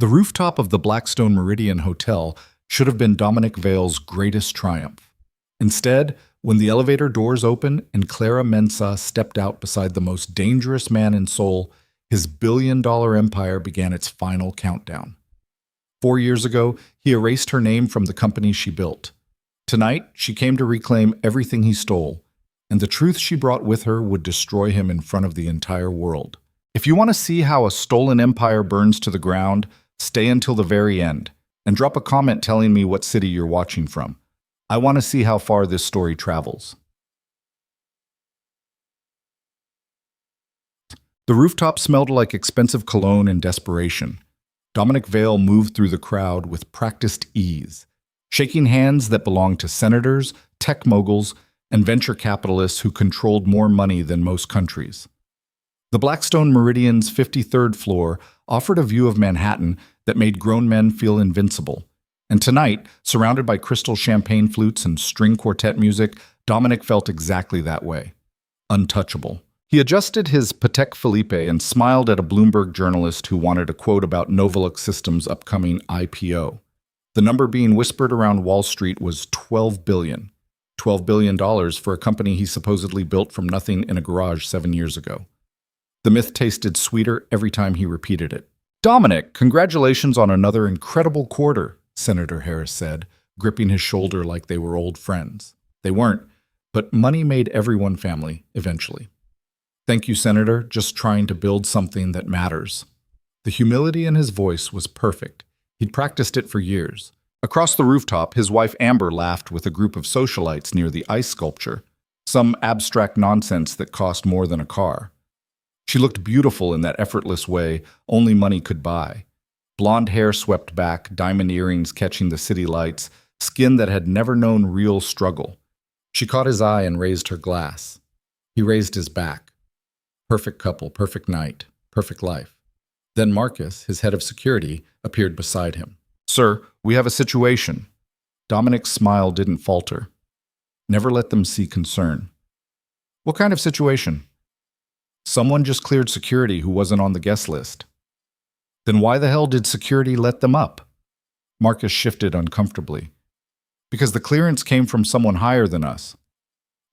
The rooftop of the Blackstone Meridian Hotel should have been Dominic Vale's greatest triumph. Instead, when the elevator doors opened and Clara Mensah stepped out beside the most dangerous man in Seoul, his billion-dollar empire began its final countdown. 4 years ago, he erased her name from the company she built. Tonight, she came to reclaim everything he stole, and the truth she brought with her would destroy him in front of the entire world. If you want to see how a stolen empire burns to the ground, stay until the very end, and drop a comment telling me what city you're watching from. I want to see how far this story travels. The rooftop smelled like expensive cologne and desperation. Dominic Vale moved through the crowd with practiced ease, shaking hands that belonged to senators, tech moguls, and venture capitalists who controlled more money than most countries. The Blackstone Meridian's 53rd floor offered a view of Manhattan that made grown men feel invincible. And tonight, surrounded by crystal champagne flutes and string quartet music, Dominic felt exactly that way. Untouchable. He adjusted his Patek Philippe and smiled at a Bloomberg journalist who wanted a quote about Novolux Systems' upcoming IPO. The number being whispered around Wall Street was $12 billion. $12 billion for a company he supposedly built from nothing in a garage 7 years ago. The myth tasted sweeter every time he repeated it. "Dominic, congratulations on another incredible quarter," Senator Harris said, gripping his shoulder like they were old friends. They weren't, but money made everyone family, eventually. "Thank you, Senator, just trying to build something that matters." The humility in his voice was perfect. He'd practiced it for years. Across the rooftop, his wife Amber laughed with a group of socialites near the ice sculpture, some abstract nonsense that cost more than a car. She looked beautiful in that effortless way only money could buy. Blonde hair swept back, diamond earrings catching the city lights, skin that had never known real struggle. She caught his eye and raised her glass. He raised his back. Perfect couple, perfect night, perfect life. Then Marcus, his head of security, appeared beside him. "Sir, we have a situation." Dominic's smile didn't falter. Never let them see concern. "What kind of situation?" "Someone just cleared security who wasn't on the guest list." "Then why the hell did security let them up?" Marcus shifted uncomfortably. "Because the clearance came from someone higher than us.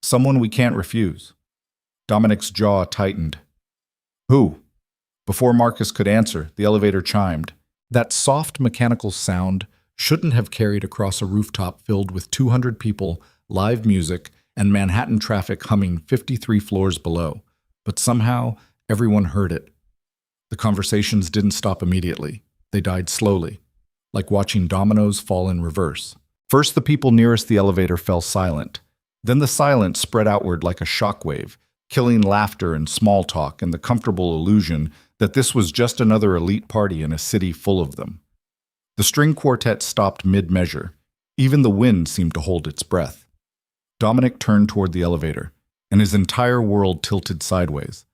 Someone we can't refuse." Dominic's jaw tightened. "Who?" Before Marcus could answer, the elevator chimed. That soft mechanical sound shouldn't have carried across a rooftop filled with 200 people, live music, and Manhattan traffic humming 53 floors below. But somehow, everyone heard it. The conversations didn't stop immediately. They died slowly, like watching dominoes fall in reverse. First, the people nearest the elevator fell silent. Then the silence spread outward like a shockwave, killing laughter and small talk and the comfortable illusion that this was just another elite party in a city full of them. The string quartet stopped mid-measure. Even the wind seemed to hold its breath. Dominic turned toward the elevator, and his entire world tilted sideways.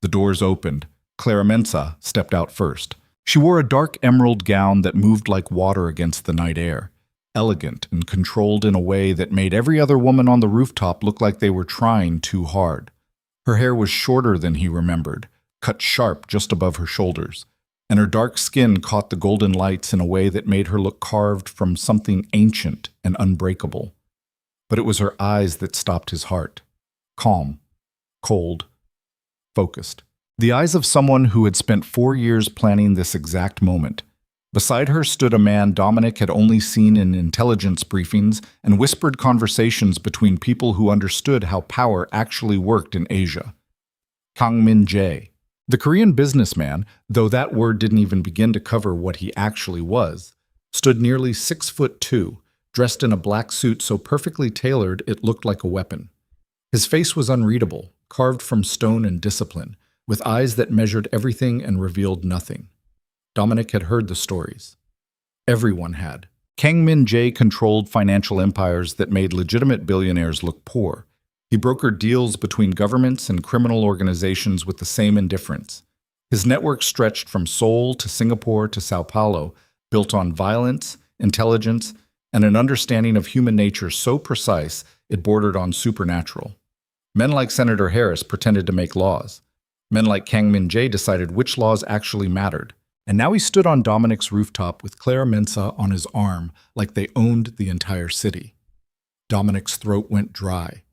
The doors opened. Clara Mensah stepped out first. She wore a dark emerald gown that moved like water against the night air, elegant and controlled in a way that made every other woman on the rooftop look like they were trying too hard. Her hair was shorter than he remembered, cut sharp just above her shoulders, and her dark skin caught the golden lights in a way that made her look carved from something ancient and unbreakable. But it was her eyes that stopped his heart. Calm, cold, focused. The eyes of someone who had spent 4 years planning this exact moment. Beside her stood a man Dominic had only seen in intelligence briefings and whispered conversations between people who understood how power actually worked in Asia. Kang Min-jae. The Korean businessman, though that word didn't even begin to cover what he actually was, stood nearly 6'2", dressed in a black suit so perfectly tailored it looked like a weapon. His face was unreadable, carved from stone and discipline, with eyes that measured everything and revealed nothing. Dominic had heard the stories. Everyone had. Kang Min-jae controlled financial empires that made legitimate billionaires look poor. He brokered deals between governments and criminal organizations with the same indifference. His network stretched from Seoul to Singapore to Sao Paulo, built on violence, intelligence, and an understanding of human nature so precise it bordered on supernatural. Men like Senator Harris pretended to make laws. Men like Kang Min-jae decided which laws actually mattered. And now he stood on Dominic's rooftop with Clara Mensa on his arm like they owned the entire city. Dominic's throat went dry.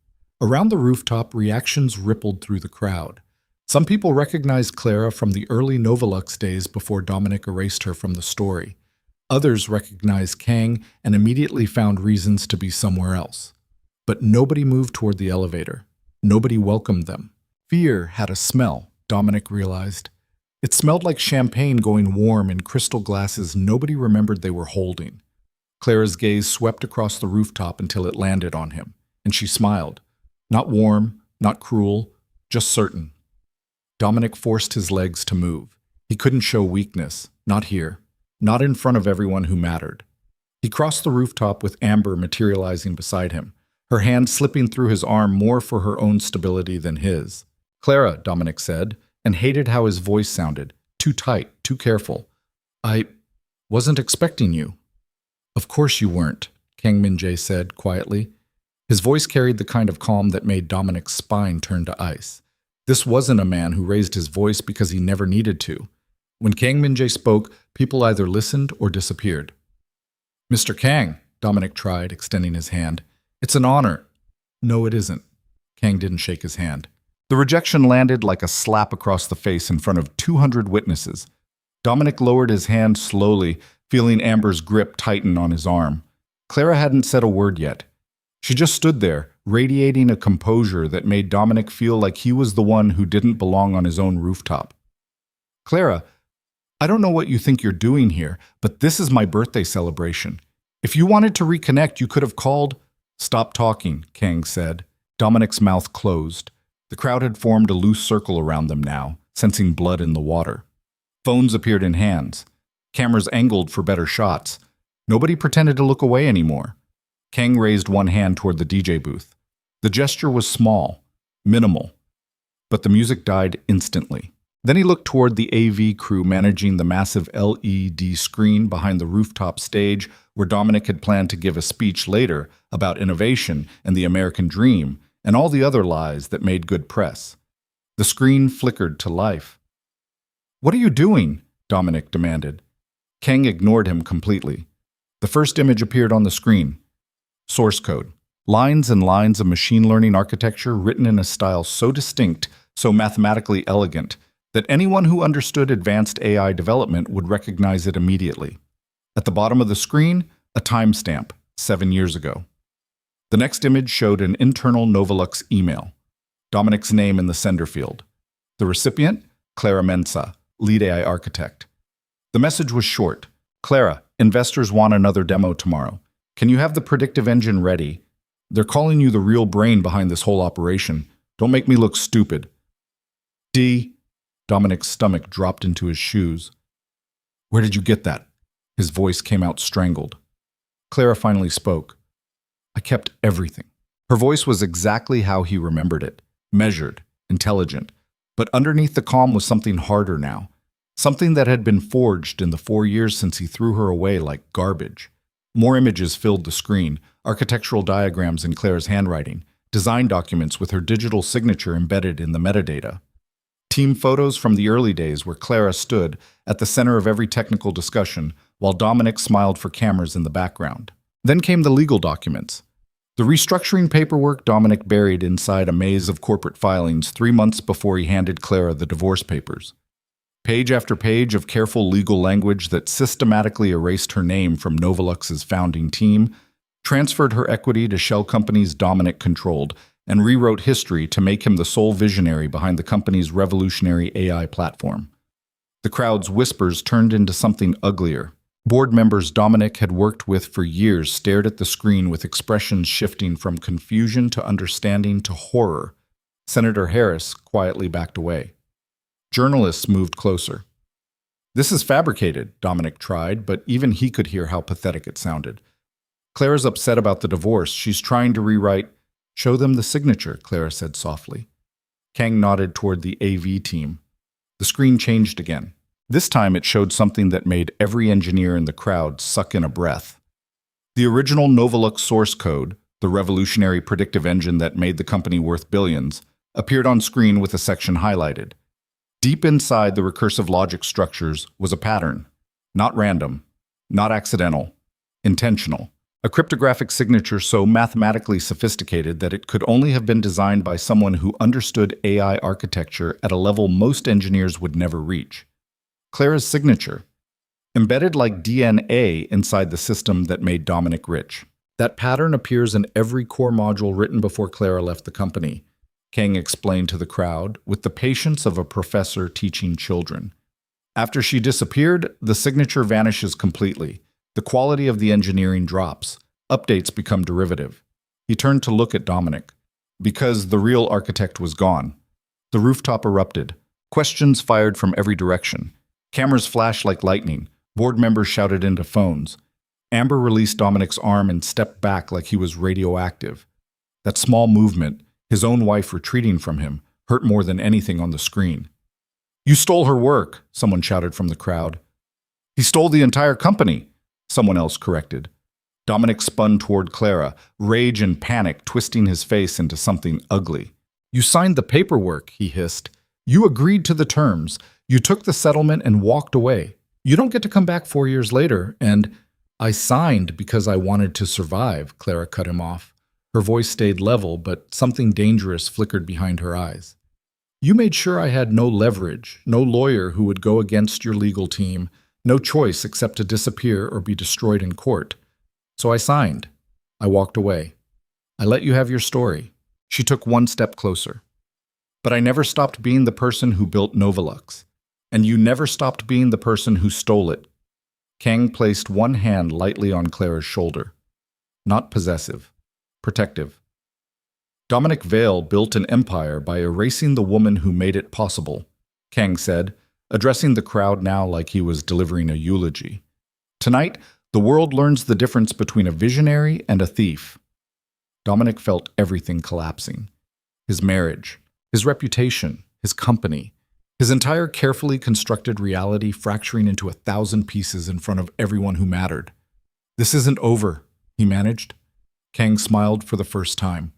Around the rooftop, reactions rippled through the crowd. Some people recognized Clara from the early Novolux days before Dominic erased her from the story. Others recognized Kang and immediately found reasons to be somewhere else. But nobody moved toward the elevator. Nobody welcomed them. Fear had a smell, Dominic realized. It smelled like champagne going warm in crystal glasses nobody remembered they were holding. Clara's gaze swept across the rooftop until it landed on him, and she smiled. Not warm, not cruel, just certain. Dominic forced his legs to move. He couldn't show weakness, not here, not in front of everyone who mattered. He crossed the rooftop with Amber materializing beside him, her hand slipping through his arm more for her own stability than his. "Clara," Dominic said, and hated how his voice sounded. Too tight, too careful. "I wasn't expecting you." "Of course you weren't," Kang Min-jae said quietly. His voice carried the kind of calm that made Dominic's spine turn to ice. This wasn't a man who raised his voice because he never needed to. When Kang Min-jae spoke, people either listened or disappeared. "Mr. Kang," Dominic tried, extending his hand. "It's an honor." "No, it isn't." Kang didn't shake his hand. The rejection landed like a slap across the face in front of 200 witnesses. Dominic lowered his hand slowly, feeling Amber's grip tighten on his arm. Clara hadn't said a word yet. She just stood there, radiating a composure that made Dominic feel like he was the one who didn't belong on his own rooftop. "Clara, I don't know what you think you're doing here, but this is my birthday celebration. If you wanted to reconnect, you could have called—" "Stop talking," Kang said. Dominic's mouth closed. The crowd had formed a loose circle around them now, sensing blood in the water. Phones appeared in hands. Cameras angled for better shots. Nobody pretended to look away anymore. Kang raised one hand toward the DJ booth. The gesture was small, minimal, but the music died instantly. Then he looked toward the AV crew managing the massive LED screen behind the rooftop stage where Dominic had planned to give a speech later about innovation and the American dream and all the other lies that made good press. The screen flickered to life. "What are you doing?" Dominic demanded. Kang ignored him completely. The first image appeared on the screen. Source code. Lines and lines of machine learning architecture written in a style so distinct, so mathematically elegant, that anyone who understood advanced AI development would recognize it immediately. At the bottom of the screen, a timestamp, 7 years ago. The next image showed an internal Novolux email. Dominic's name in the sender field. The recipient, Clara Mensa, lead AI architect. The message was short. "Clara, investors want another demo tomorrow. Can you have the predictive engine ready? They're calling you the real brain behind this whole operation. Don't make me look stupid." "D." Dominic's stomach dropped into his shoes. "Where did you get that?" His voice came out strangled. Clara finally spoke. "I kept everything." Her voice was exactly how he remembered it. Measured, intelligent. But underneath the calm was something harder now. Something that had been forged in the 4 years since he threw her away like garbage. More images filled the screen, architectural diagrams in Clara's handwriting, design documents with her digital signature embedded in the metadata. Team photos from the early days where Clara stood at the center of every technical discussion while Dominic smiled for cameras in the background. Then came the legal documents. The restructuring paperwork Dominic buried inside a maze of corporate filings 3 months before he handed Clara the divorce papers. Page after page of careful legal language that systematically erased her name from Novolux's founding team, transferred her equity to shell companies Dominic controlled, and rewrote history to make him the sole visionary behind the company's revolutionary AI platform. The crowd's whispers turned into something uglier. Board members Dominic had worked with for years stared at the screen with expressions shifting from confusion to understanding to horror. Senator Harris quietly backed away. Journalists moved closer. "This is fabricated," Dominic tried, but even he could hear how pathetic it sounded. "Clara's upset about the divorce. She's trying to rewrite—" "Show them the signature," Clara said softly. Kang nodded toward the AV team. The screen changed again. This time it showed something that made every engineer in the crowd suck in a breath. The original Novolux source code, the revolutionary predictive engine that made the company worth billions, appeared on screen with a section highlighted. Deep inside the recursive logic structures was a pattern. Not random, not accidental, intentional. A cryptographic signature so mathematically sophisticated that it could only have been designed by someone who understood AI architecture at a level most engineers would never reach. Clara's signature, embedded like DNA inside the system that made Dominic rich. That pattern appears in every core module written before Clara left the company, Kang explained to the crowd with the patience of a professor teaching children. After she disappeared, the signature vanishes completely. The quality of the engineering drops. Updates become derivative. He turned to look at Dominic. Because the real architect was gone. The rooftop erupted. Questions fired from every direction. Cameras flashed like lightning. Board members shouted into phones. Amber released Dominic's arm and stepped back like he was radioactive. That small movement, his own wife retreating from him, hurt more than anything on the screen. "You stole her work," someone shouted from the crowd. "He stole the entire company," someone else corrected. Dominic spun toward Clara, rage and panic twisting his face into something ugly. "You signed the paperwork," he hissed. "You agreed to the terms. You took the settlement and walked away. You don't get to come back 4 years later, and—" "I signed because I wanted to survive," Clara cut him off. Her voice stayed level, but something dangerous flickered behind her eyes. "You made sure I had no leverage, no lawyer who would go against your legal team, no choice except to disappear or be destroyed in court. So I signed. I walked away. I let you have your story." She took one step closer. "But I never stopped being the person who built Novolux. And you never stopped being the person who stole it." Kang placed one hand lightly on Clara's shoulder. Not possessive. Protective. "Dominic Vale built an empire by erasing the woman who made it possible," Kang said, addressing the crowd now like he was delivering a eulogy. "Tonight, the world learns the difference between a visionary and a thief." Dominic felt everything collapsing. His marriage, his reputation, his company, his entire carefully constructed reality fracturing into 1,000 pieces in front of everyone who mattered. "This isn't over," he managed. Kang smiled for the first time.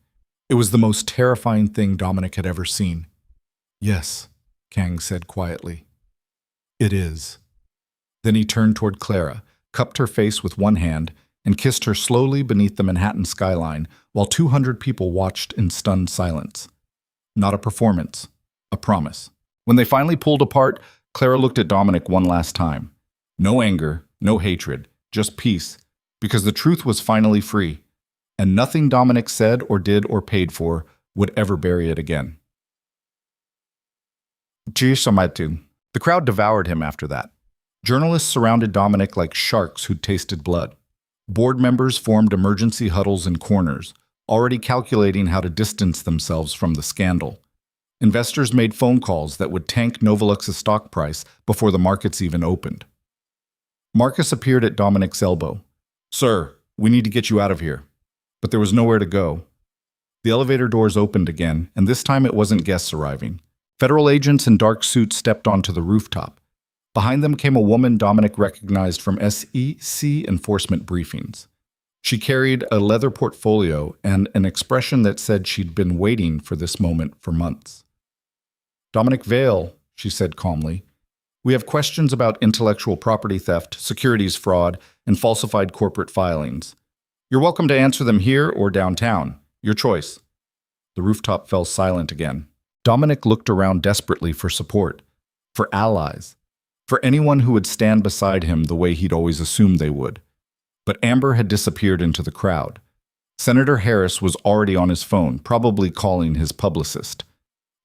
It was the most terrifying thing Dominic had ever seen. "Yes," Kang said quietly. "It is." Then he turned toward Clara, cupped her face with one hand, and kissed her slowly beneath the Manhattan skyline while 200 people watched in stunned silence. Not a performance, a promise. When they finally pulled apart, Clara looked at Dominic one last time. No anger, no hatred, just peace, because the truth was finally free. And nothing Dominic said or did or paid for would ever bury it again. The crowd devoured him after that. Journalists surrounded Dominic like sharks who'd tasted blood. Board members formed emergency huddles in corners, already calculating how to distance themselves from the scandal. Investors made phone calls that would tank Novolux's stock price before the markets even opened. Marcus appeared at Dominic's elbow. "Sir, we need to get you out of here." But there was nowhere to go. The elevator doors opened again, and this time it wasn't guests arriving. Federal agents in dark suits stepped onto the rooftop. Behind them came a woman Dominic recognized from SEC enforcement briefings. She carried a leather portfolio and an expression that said she'd been waiting for this moment for months. "Dominic Vale," she said calmly, "we have questions about intellectual property theft, securities fraud, and falsified corporate filings. You're welcome to answer them here or downtown. Your choice." The rooftop fell silent again. Dominic looked around desperately for support, for allies, for anyone who would stand beside him the way he'd always assumed they would. But Amber had disappeared into the crowd. Senator Harris was already on his phone, probably calling his publicist.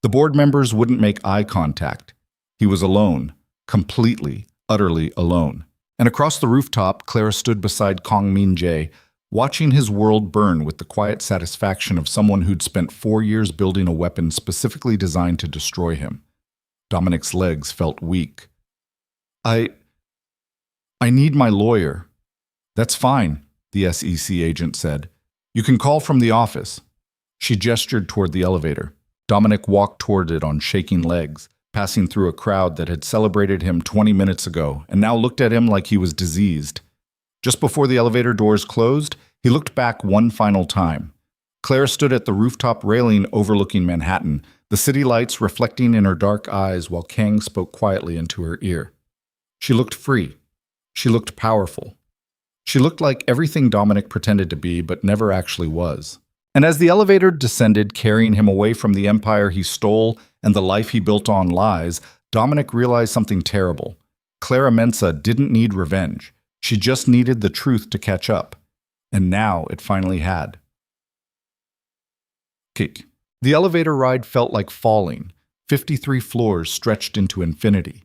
The board members wouldn't make eye contact. He was alone, completely, utterly alone. And across the rooftop, Clara stood beside Kong Min-jae, watching his world burn with the quiet satisfaction of someone who'd spent 4 years building a weapon specifically designed to destroy him. Dominic's legs felt weak. I need my lawyer." "That's fine," the SEC agent said. "You can call from the office." She gestured toward the elevator. Dominic walked toward it on shaking legs, passing through a crowd that had celebrated him 20 minutes ago and now looked at him like he was diseased. Just before the elevator doors closed, he looked back one final time. Clara stood at the rooftop railing overlooking Manhattan, the city lights reflecting in her dark eyes while Kang spoke quietly into her ear. She looked free. She looked powerful. She looked like everything Dominic pretended to be but never actually was. And as the elevator descended, carrying him away from the empire he stole and the life he built on lies, Dominic realized something terrible. Clara Mensa didn't need revenge. She just needed the truth to catch up. And now it finally had. Kick. The elevator ride felt like falling. 53 floors stretched into infinity.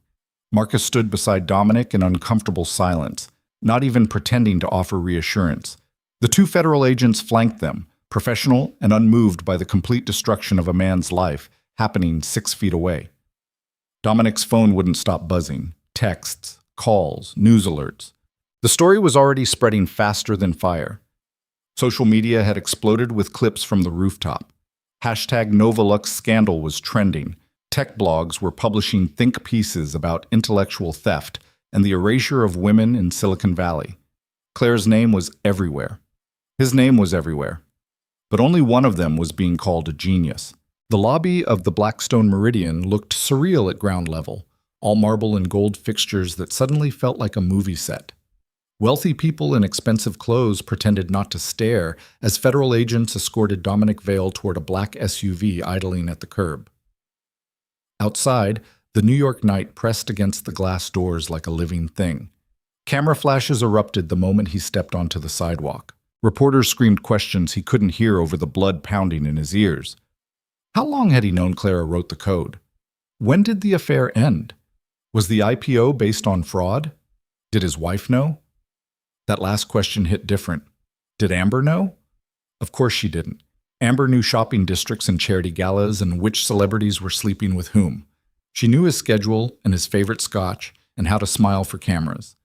Marcus stood beside Dominic in uncomfortable silence, not even pretending to offer reassurance. The two federal agents flanked them, professional and unmoved by the complete destruction of a man's life happening 6 feet away. Dominic's phone wouldn't stop buzzing. Texts, calls, news alerts. The story was already spreading faster than fire. Social media had exploded with clips from the rooftop. Hashtag Novolux scandal was trending. Tech blogs were publishing think pieces about intellectual theft and the erasure of women in Silicon Valley. Claire's name was everywhere. His name was everywhere. But only one of them was being called a genius. The lobby of the Blackstone Meridian looked surreal at ground level, all marble and gold fixtures that suddenly felt like a movie set. Wealthy people in expensive clothes pretended not to stare as federal agents escorted Dominic Vale toward a black SUV idling at the curb. Outside, the New York night pressed against the glass doors like a living thing. Camera flashes erupted the moment he stepped onto the sidewalk. Reporters screamed questions he couldn't hear over the blood pounding in his ears. How long had he known Clara wrote the code? When did the affair end? Was the IPO based on fraud? Did his wife know? That last question hit different. Did Amber know? Of course she didn't. Amber knew shopping districts and charity galas and which celebrities were sleeping with whom. She knew his schedule and his favorite scotch and how to smile for cameras.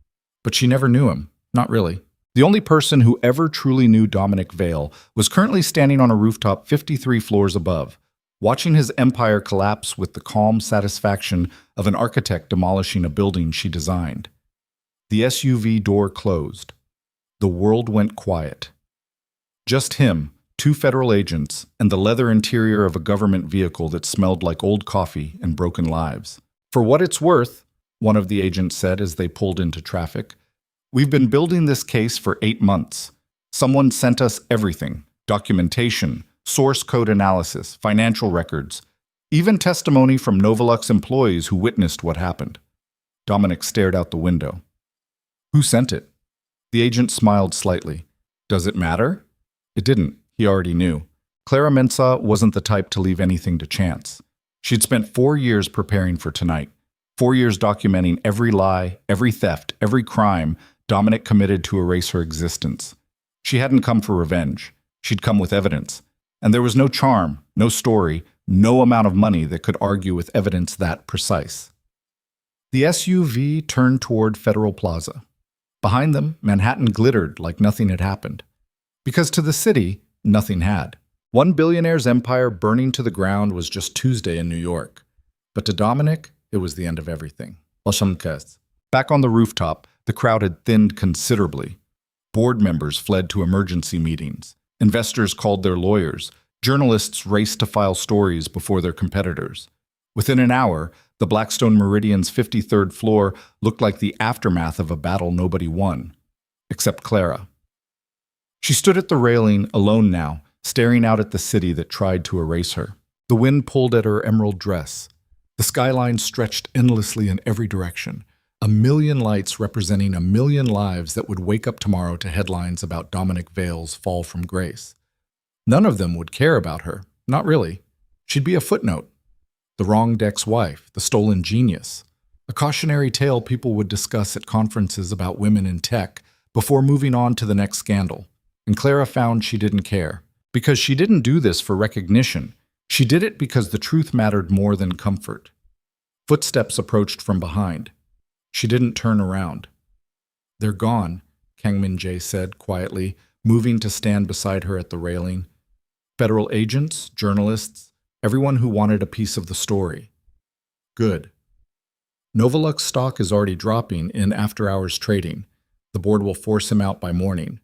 But she never knew him. Not really. The only person who ever truly knew Dominic Vale was currently standing on a rooftop 53 floors above, watching his empire collapse with the calm satisfaction of an architect demolishing a building she designed. The SUV door closed. The world went quiet. Just him, two federal agents, and the leather interior of a government vehicle that smelled like old coffee and broken lives. For what it's worth, one of the agents said as they pulled into traffic, we've been building this case for 8 months. Someone sent us everything: documentation, source code analysis, financial records, even testimony from Novolux employees who witnessed what happened. Dominic stared out the window. Who sent it? The agent smiled slightly. Does it matter? It didn't. He already knew. Clara Mensa wasn't the type to leave anything to chance. She'd spent 4 years preparing for tonight. 4 years documenting every lie, every theft, every crime Dominic committed to erase her existence. She hadn't come for revenge. She'd come with evidence. And there was no charm, no story, no amount of money that could argue with evidence that precise. The SUV turned toward Federal Plaza. Behind them, Manhattan glittered like nothing had happened. Because to the city, nothing had. One billionaire's empire burning to the ground was just Tuesday in New York. But to Dominic, it was the end of everything. Back on the rooftop, the crowd had thinned considerably. Board members fled to emergency meetings. Investors called their lawyers. Journalists raced to file stories before their competitors. Within an hour, the Blackstone Meridian's 53rd floor looked like the aftermath of a battle nobody won. Except Clara. She stood at the railing, alone now, staring out at the city that tried to erase her. The wind pulled at her emerald dress. The skyline stretched endlessly in every direction. 1,000,000 lights representing 1,000,000 lives that would wake up tomorrow to headlines about Dominic Vale's fall from grace. None of them would care about her. Not really. She'd be a footnote. The wronged ex-wife, the stolen genius. A cautionary tale people would discuss at conferences about women in tech before moving on to the next scandal. And Clara found she didn't care. Because she didn't do this for recognition. She did it because the truth mattered more than comfort. Footsteps approached from behind. She didn't turn around. They're gone, Kang Min-jae said quietly, moving to stand beside her at the railing. Federal agents, journalists, everyone who wanted a piece of the story. Good. Novolux stock is already dropping in after-hours trading. The board will force him out by morning.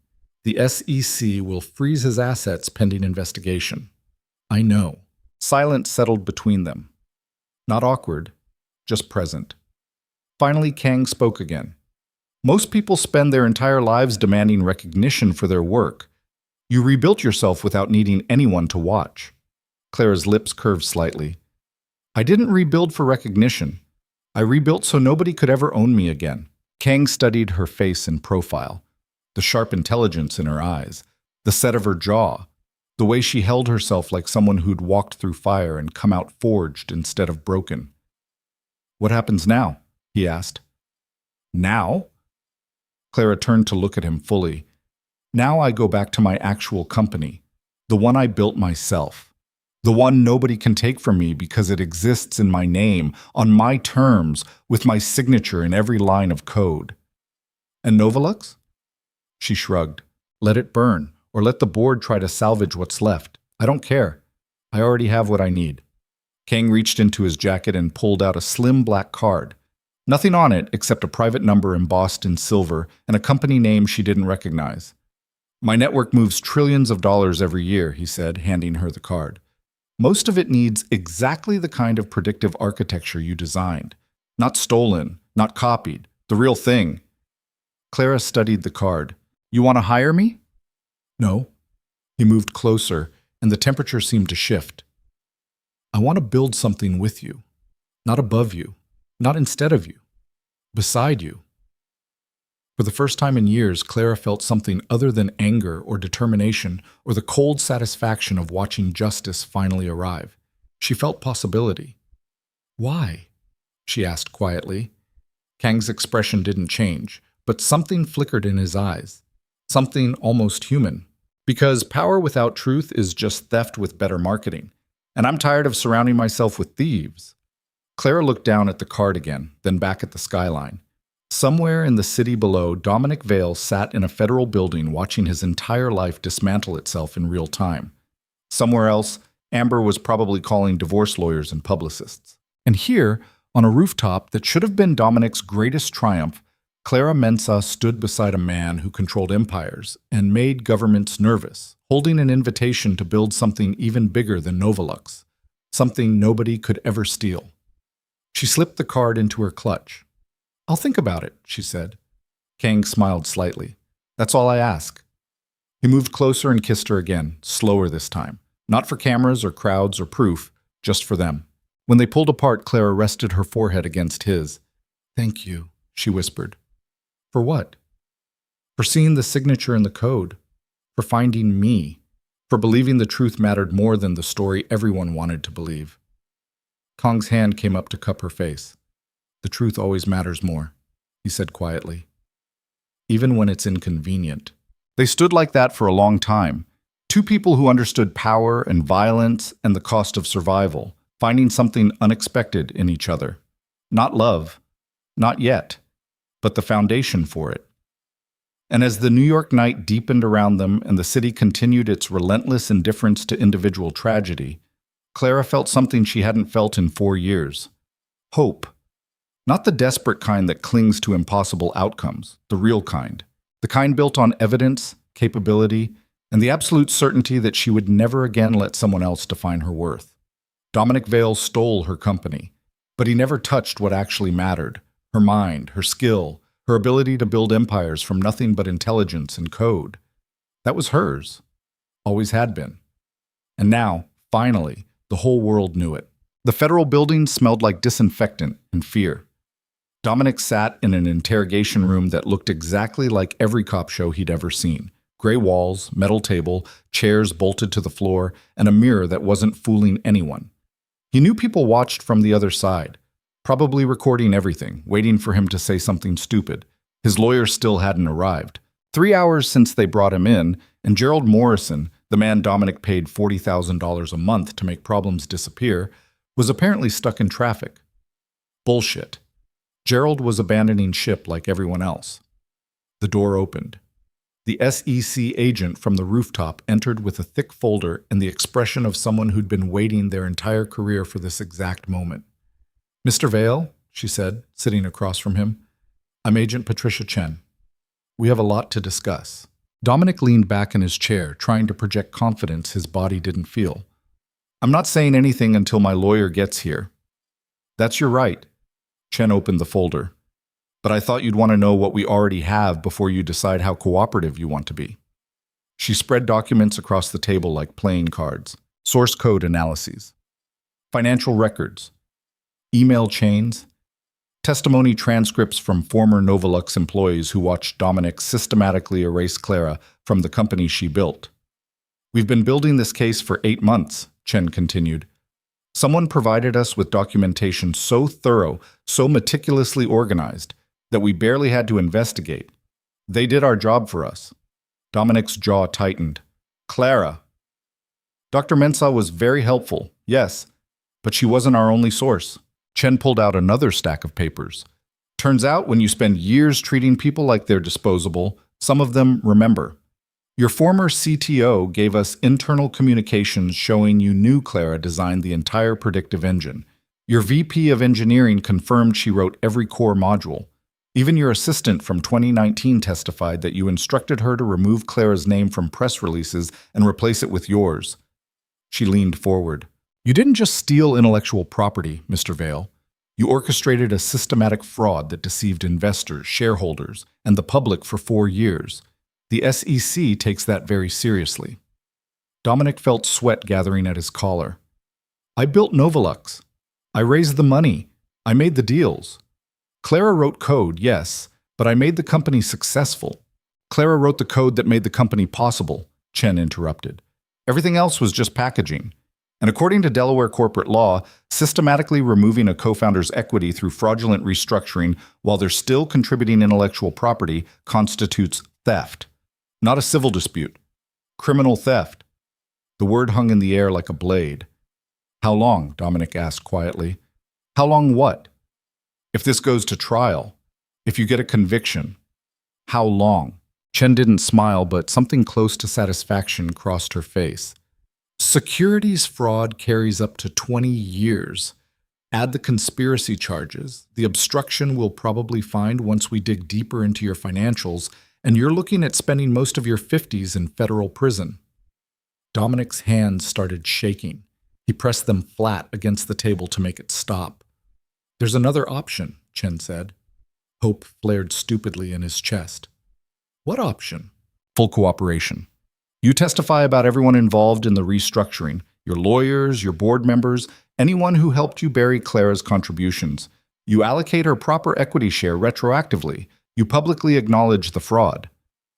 The SEC will freeze his assets pending investigation. I know. Silence settled between them. Not awkward, just present. Finally, Kang spoke again. Most people spend their entire lives demanding recognition for their work. You rebuilt yourself without needing anyone to watch. Clara's lips curved slightly. I didn't rebuild for recognition. I rebuilt so nobody could ever own me again. Kang studied her face in profile, the sharp intelligence in her eyes, the set of her jaw, the way she held herself like someone who'd walked through fire and come out forged instead of broken. What happens now? He asked. Now? Clara turned to look at him fully. Now I go back to my actual company, the one I built myself, the one nobody can take from me because it exists in my name, on my terms, with my signature in every line of code. And Novolux? She shrugged. Let it burn, or let the board try to salvage what's left. I don't care. I already have what I need. Kang reached into his jacket and pulled out a slim black card. Nothing on it except a private number embossed in silver and a company name she didn't recognize. My network moves trillions of dollars every year, he said, handing her the card. Most of it needs exactly the kind of predictive architecture you designed. Not stolen, not copied, the real thing. Clara studied the card. You want to hire me? No. He moved closer, and the temperature seemed to shift. I want to build something with you, not above you. Not instead of you, beside you. For the first time in years, Clara felt something other than anger or determination or the cold satisfaction of watching justice finally arrive. She felt possibility. Why? She asked quietly. Kang's expression didn't change, but something flickered in his eyes. Something almost human. Because power without truth is just theft with better marketing. And I'm tired of surrounding myself with thieves. Clara looked down at the card again, then back at the skyline. Somewhere in the city below, Dominic Vale sat in a federal building watching his entire life dismantle itself in real time. Somewhere else, Amber was probably calling divorce lawyers and publicists. And here, on a rooftop that should have been Dominic's greatest triumph, Clara Mensah stood beside a man who controlled empires and made governments nervous, holding an invitation to build something even bigger than Novolux, something nobody could ever steal. She slipped the card into her clutch. I'll think about it, she said. Kang smiled slightly. That's all I ask. He moved closer and kissed her again, slower this time. Not for cameras or crowds or proof, just for them. When they pulled apart, Clara rested her forehead against his. Thank you, she whispered. For what? For seeing the signature in the code. For finding me. For believing the truth mattered more than the story everyone wanted to believe. Kang's hand came up to cup her face. The truth always matters more, he said quietly. Even when it's inconvenient. They stood like that for a long time. Two people who understood power and violence and the cost of survival, finding something unexpected in each other. Not love, not yet, but the foundation for it. And as the New York night deepened around them and the city continued its relentless indifference to individual tragedy, Clara felt something she hadn't felt in 4 years. Hope. Not the desperate kind that clings to impossible outcomes, the real kind. The kind built on evidence, capability, and the absolute certainty that she would never again let someone else define her worth. Dominic Vale stole her company, but he never touched what actually mattered. Her mind, her skill, her ability to build empires from nothing but intelligence and code. That was hers. Always had been. And now, finally, the whole world knew it. The federal building smelled like disinfectant and fear. Dominic sat in an interrogation room that looked exactly like every cop show he'd ever seen. Gray walls, metal table, chairs bolted to the floor, and a mirror that wasn't fooling anyone. He knew people watched from the other side, probably recording everything, waiting for him to say something stupid. His lawyer still hadn't arrived. 3 hours since they brought him in, and Gerald Morrison, the man Dominic paid $40,000 a month to make problems disappear, was apparently stuck in traffic. Bullshit. Gerald was abandoning ship like everyone else. The door opened. The SEC agent from the rooftop entered with a thick folder and the expression of someone who'd been waiting their entire career for this exact moment. Mr. Vale, she said, sitting across from him, I'm Agent Patricia Chen. We have a lot to discuss. Dominic leaned back in his chair, trying to project confidence his body didn't feel. I'm not saying anything until my lawyer gets here. That's your right. Chen opened the folder. But I thought you'd want to know what we already have before you decide how cooperative you want to be. She spread documents across the table like playing cards. Source code analyses. Financial records. Email chains. Testimony transcripts from former Novolux employees who watched Dominic systematically erase Clara from the company she built. We've been building this case for 8 months, Chen continued. Someone provided us with documentation so thorough, so meticulously organized, that we barely had to investigate. They did our job for us. Dominic's jaw tightened. Clara. Dr. Mensah was very helpful, yes, but she wasn't our only source. Chen pulled out another stack of papers. Turns out when you spend years treating people like they're disposable, some of them remember. Your former CTO gave us internal communications showing you knew Clara designed the entire predictive engine. Your VP of engineering confirmed she wrote every core module. Even your assistant from 2019 testified that you instructed her to remove Clara's name from press releases and replace it with yours. She leaned forward. You didn't just steal intellectual property, Mr. Vale. You orchestrated a systematic fraud that deceived investors, shareholders, and the public for 4 years. The SEC takes that very seriously. Dominic felt sweat gathering at his collar. I built Novolux. I raised the money. I made the deals. Clara wrote code, yes, but I made the company successful. Clara wrote the code that made the company possible, Chen interrupted. Everything else was just packaging. And according to Delaware corporate law, systematically removing a co-founder's equity through fraudulent restructuring while they're still contributing intellectual property constitutes theft. Not a civil dispute. Criminal theft. The word hung in the air like a blade. How long? Dominic asked quietly. How long what? If this goes to trial, if you get a conviction, how long? Chen didn't smile, but something close to satisfaction crossed her face. Securities fraud carries up to 20 years. Add the conspiracy charges, the obstruction we'll probably find once we dig deeper into your financials, and you're looking at spending most of your 50s in federal prison. Dominic's hands started shaking. He pressed them flat against the table to make it stop. There's another option, Chen said. Hope flared stupidly in his chest. What option? Full cooperation. You testify about everyone involved in the restructuring, your lawyers, your board members, anyone who helped you bury Clara's contributions. You allocate her proper equity share retroactively. You publicly acknowledge the fraud.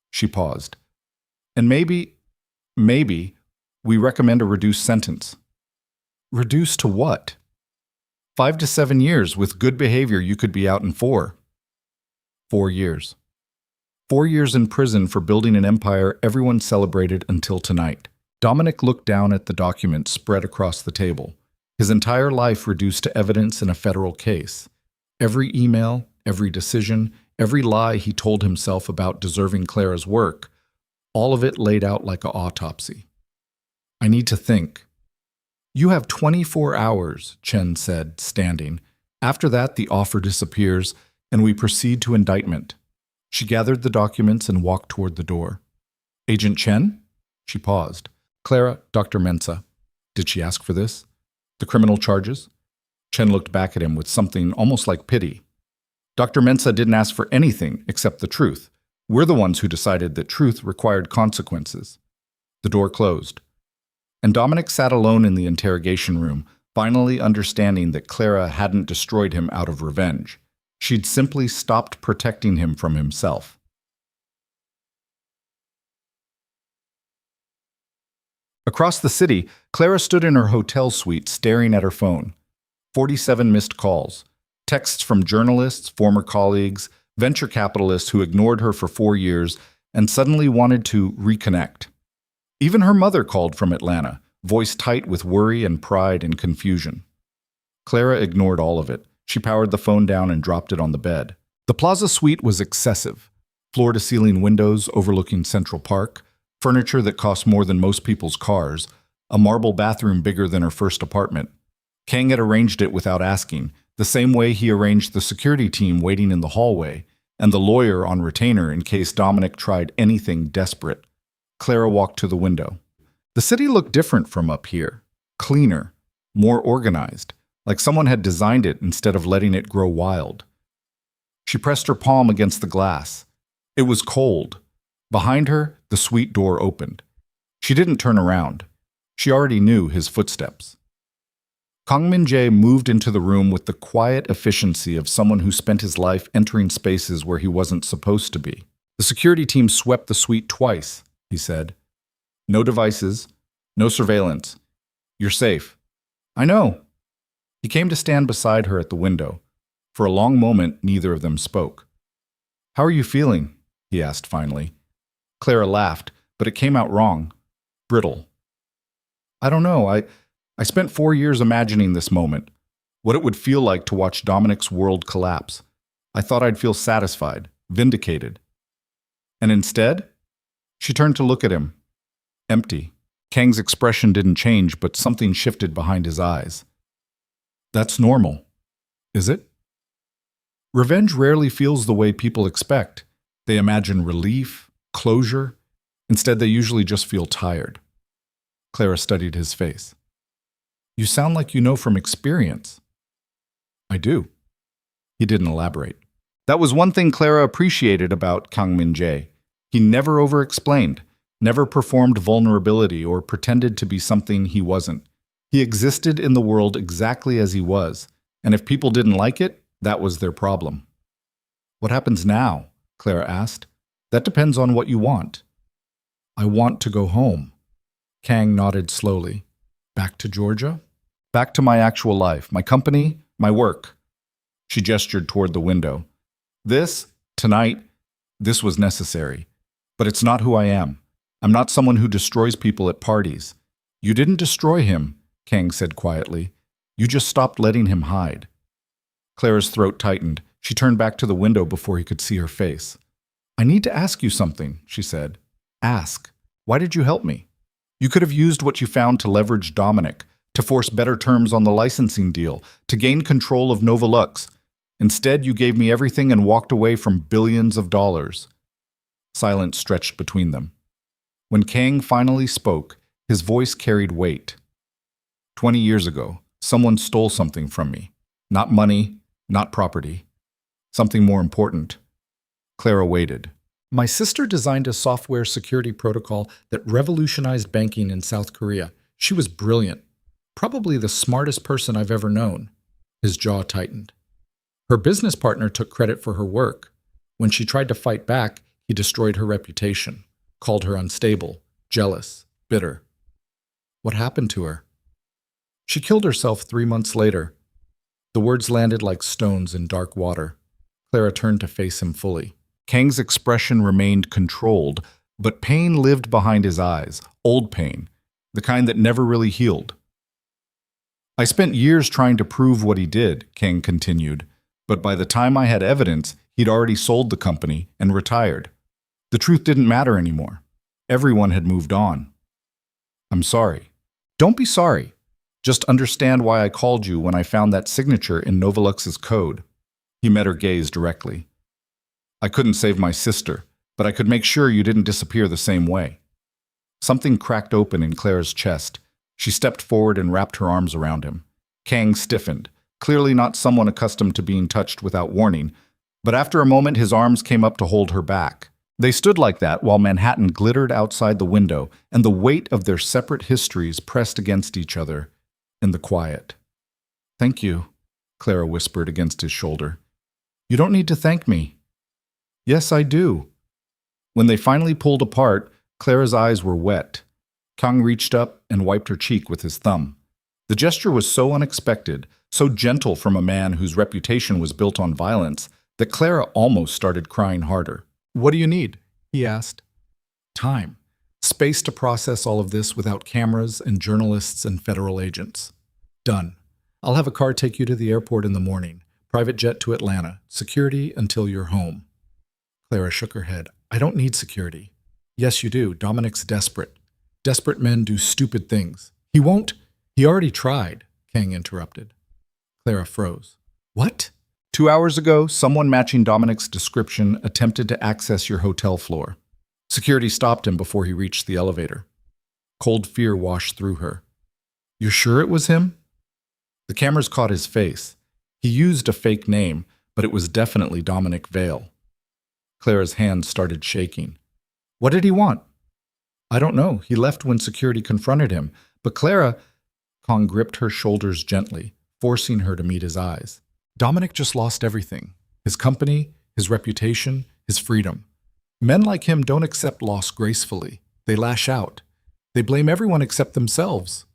She paused. And maybe, we recommend a reduced sentence. Reduced to what? 5 to 7 years. With good behavior, you could be out in 4. 4 years. 4 years in prison for building an empire everyone celebrated until tonight. Dominic looked down at the documents spread across the table. His entire life reduced to evidence in a federal case. Every email, every decision, every lie he told himself about deserving Clara's work, all of it laid out like an autopsy. I need to think. You have 24 hours, Chen said, standing. After that, the offer disappears, and we proceed to indictment. She gathered the documents and walked toward the door. Agent Chen? She paused. Clara, Dr. Mensah. Did she ask for this? The criminal charges? Chen looked back at him with something almost like pity. Dr. Mensah didn't ask for anything except the truth. We're the ones who decided that truth required consequences. The door closed. And Dominic sat alone in the interrogation room, finally understanding that Clara hadn't destroyed him out of revenge. She'd simply stopped protecting him from himself. Across the city, Clara stood in her hotel suite staring at her phone. 47 missed calls. Texts from journalists, former colleagues, venture capitalists who ignored her for 4 years and suddenly wanted to reconnect. Even her mother called from Atlanta, voice tight with worry and pride and confusion. Clara ignored all of it. She powered the phone down and dropped it on the bed. The Plaza Suite was excessive. Floor-to-ceiling windows overlooking Central Park, furniture that cost more than most people's cars, a marble bathroom bigger than her first apartment. Kang had arranged it without asking, the same way he arranged the security team waiting in the hallway. and the lawyer on retainer in case Dominic tried anything desperate. Clara walked to the window. The city looked different from up here. Cleaner, more organized, like someone had designed it instead of letting it grow wild. She pressed her palm against the glass. It was cold. Behind her, the suite door opened. She didn't turn around. She already knew his footsteps. Kang Min-jae moved into the room with the quiet efficiency of someone who spent his life entering spaces where he wasn't supposed to be. The security team swept the suite twice, he said. No devices, no surveillance. You're safe. I know. He came to stand beside her at the window. For a long moment, neither of them spoke. How are you feeling? He asked finally. Clara laughed, but it came out wrong. Brittle. I don't know. I spent 4 years imagining this moment, what it would feel like to watch Dominic's world collapse. I thought I'd feel satisfied, vindicated. And instead, she turned to look at him. Empty. Kang's expression didn't change, but something shifted behind his eyes. That's normal, is it? Revenge rarely feels the way people expect. They imagine relief, closure. Instead, they usually just feel tired. Clara studied his face. You sound like you know from experience. I do. He didn't elaborate. That was one thing Clara appreciated about Kang Min-jae. He never over-explained, never performed vulnerability or pretended to be something he wasn't. He existed in the world exactly as he was, and if people didn't like it, that was their problem. What happens now? Clara asked. That depends on what you want. I want to go home. Kang nodded slowly. Back to Georgia? Back to my actual life, my company, my work. She gestured toward the window. Tonight, this was necessary. But it's not who I am. I'm not someone who destroys people at parties. You didn't destroy him, Kang said quietly. You just stopped letting him hide. Clara's throat tightened. She turned back to the window before he could see her face. I need to ask you something, she said. Ask. Why did you help me? You could have used what you found to leverage Dominic, to force better terms on the licensing deal, to gain control of Novolux. Instead, you gave me everything and walked away from billions of dollars. Silence stretched between them. When Kang finally spoke, his voice carried weight. 20 years ago, someone stole something from me. Not money, not property. Something more important. Clara waited. My sister designed a software security protocol that revolutionized banking in South Korea. She was brilliant. Probably the smartest person I've ever known. His jaw tightened. Her business partner took credit for her work. When she tried to fight back, he destroyed her reputation, called her unstable, jealous, bitter. What happened to her? She killed herself 3 months later. The words landed like stones in dark water. Clara turned to face him fully. Kang's expression remained controlled, but pain lived behind his eyes, old pain, the kind that never really healed. I spent years trying to prove what he did, Kang continued, but by the time I had evidence, he'd already sold the company and retired. The truth didn't matter anymore. Everyone had moved on. I'm sorry. Don't be sorry. Just understand why I called you when I found that signature in Novolux's code. He met her gaze directly. I couldn't save my sister, but I could make sure you didn't disappear the same way. Something cracked open in Clara's chest. She stepped forward and wrapped her arms around him. Kang stiffened, clearly not someone accustomed to being touched without warning, but after a moment his arms came up to hold her back. They stood like that while Manhattan glittered outside the window, and the weight of their separate histories pressed against each other in the quiet. Thank you, Clara whispered against his shoulder. You don't need to thank me. Yes, I do. When they finally pulled apart, Clara's eyes were wet. Kang reached up and wiped her cheek with his thumb. The gesture was so unexpected, so gentle from a man whose reputation was built on violence, that Clara almost started crying harder. What do you need? He asked. Time. Space to process all of this without cameras and journalists and federal agents. Done. I'll have a car take you to the airport in the morning. Private jet to Atlanta. Security until you're home. Clara shook her head. I don't need security. Yes, you do. Dominic's desperate. Desperate men do stupid things. He won't. He already tried, Kang interrupted. Clara froze. What? 2 hours ago, someone matching Dominic's description attempted to access your hotel floor. Security stopped him before he reached the elevator. Cold fear washed through her. You're sure it was him? The cameras caught his face. He used a fake name, but it was definitely Dominic Vale. Clara's hand started shaking. What did he want? I don't know. He left when security confronted him. But Clara... Kong gripped her shoulders gently, forcing her to meet his eyes. Dominic just lost everything. His company, his reputation, his freedom. Men like him don't accept loss gracefully. They lash out. They blame everyone except themselves.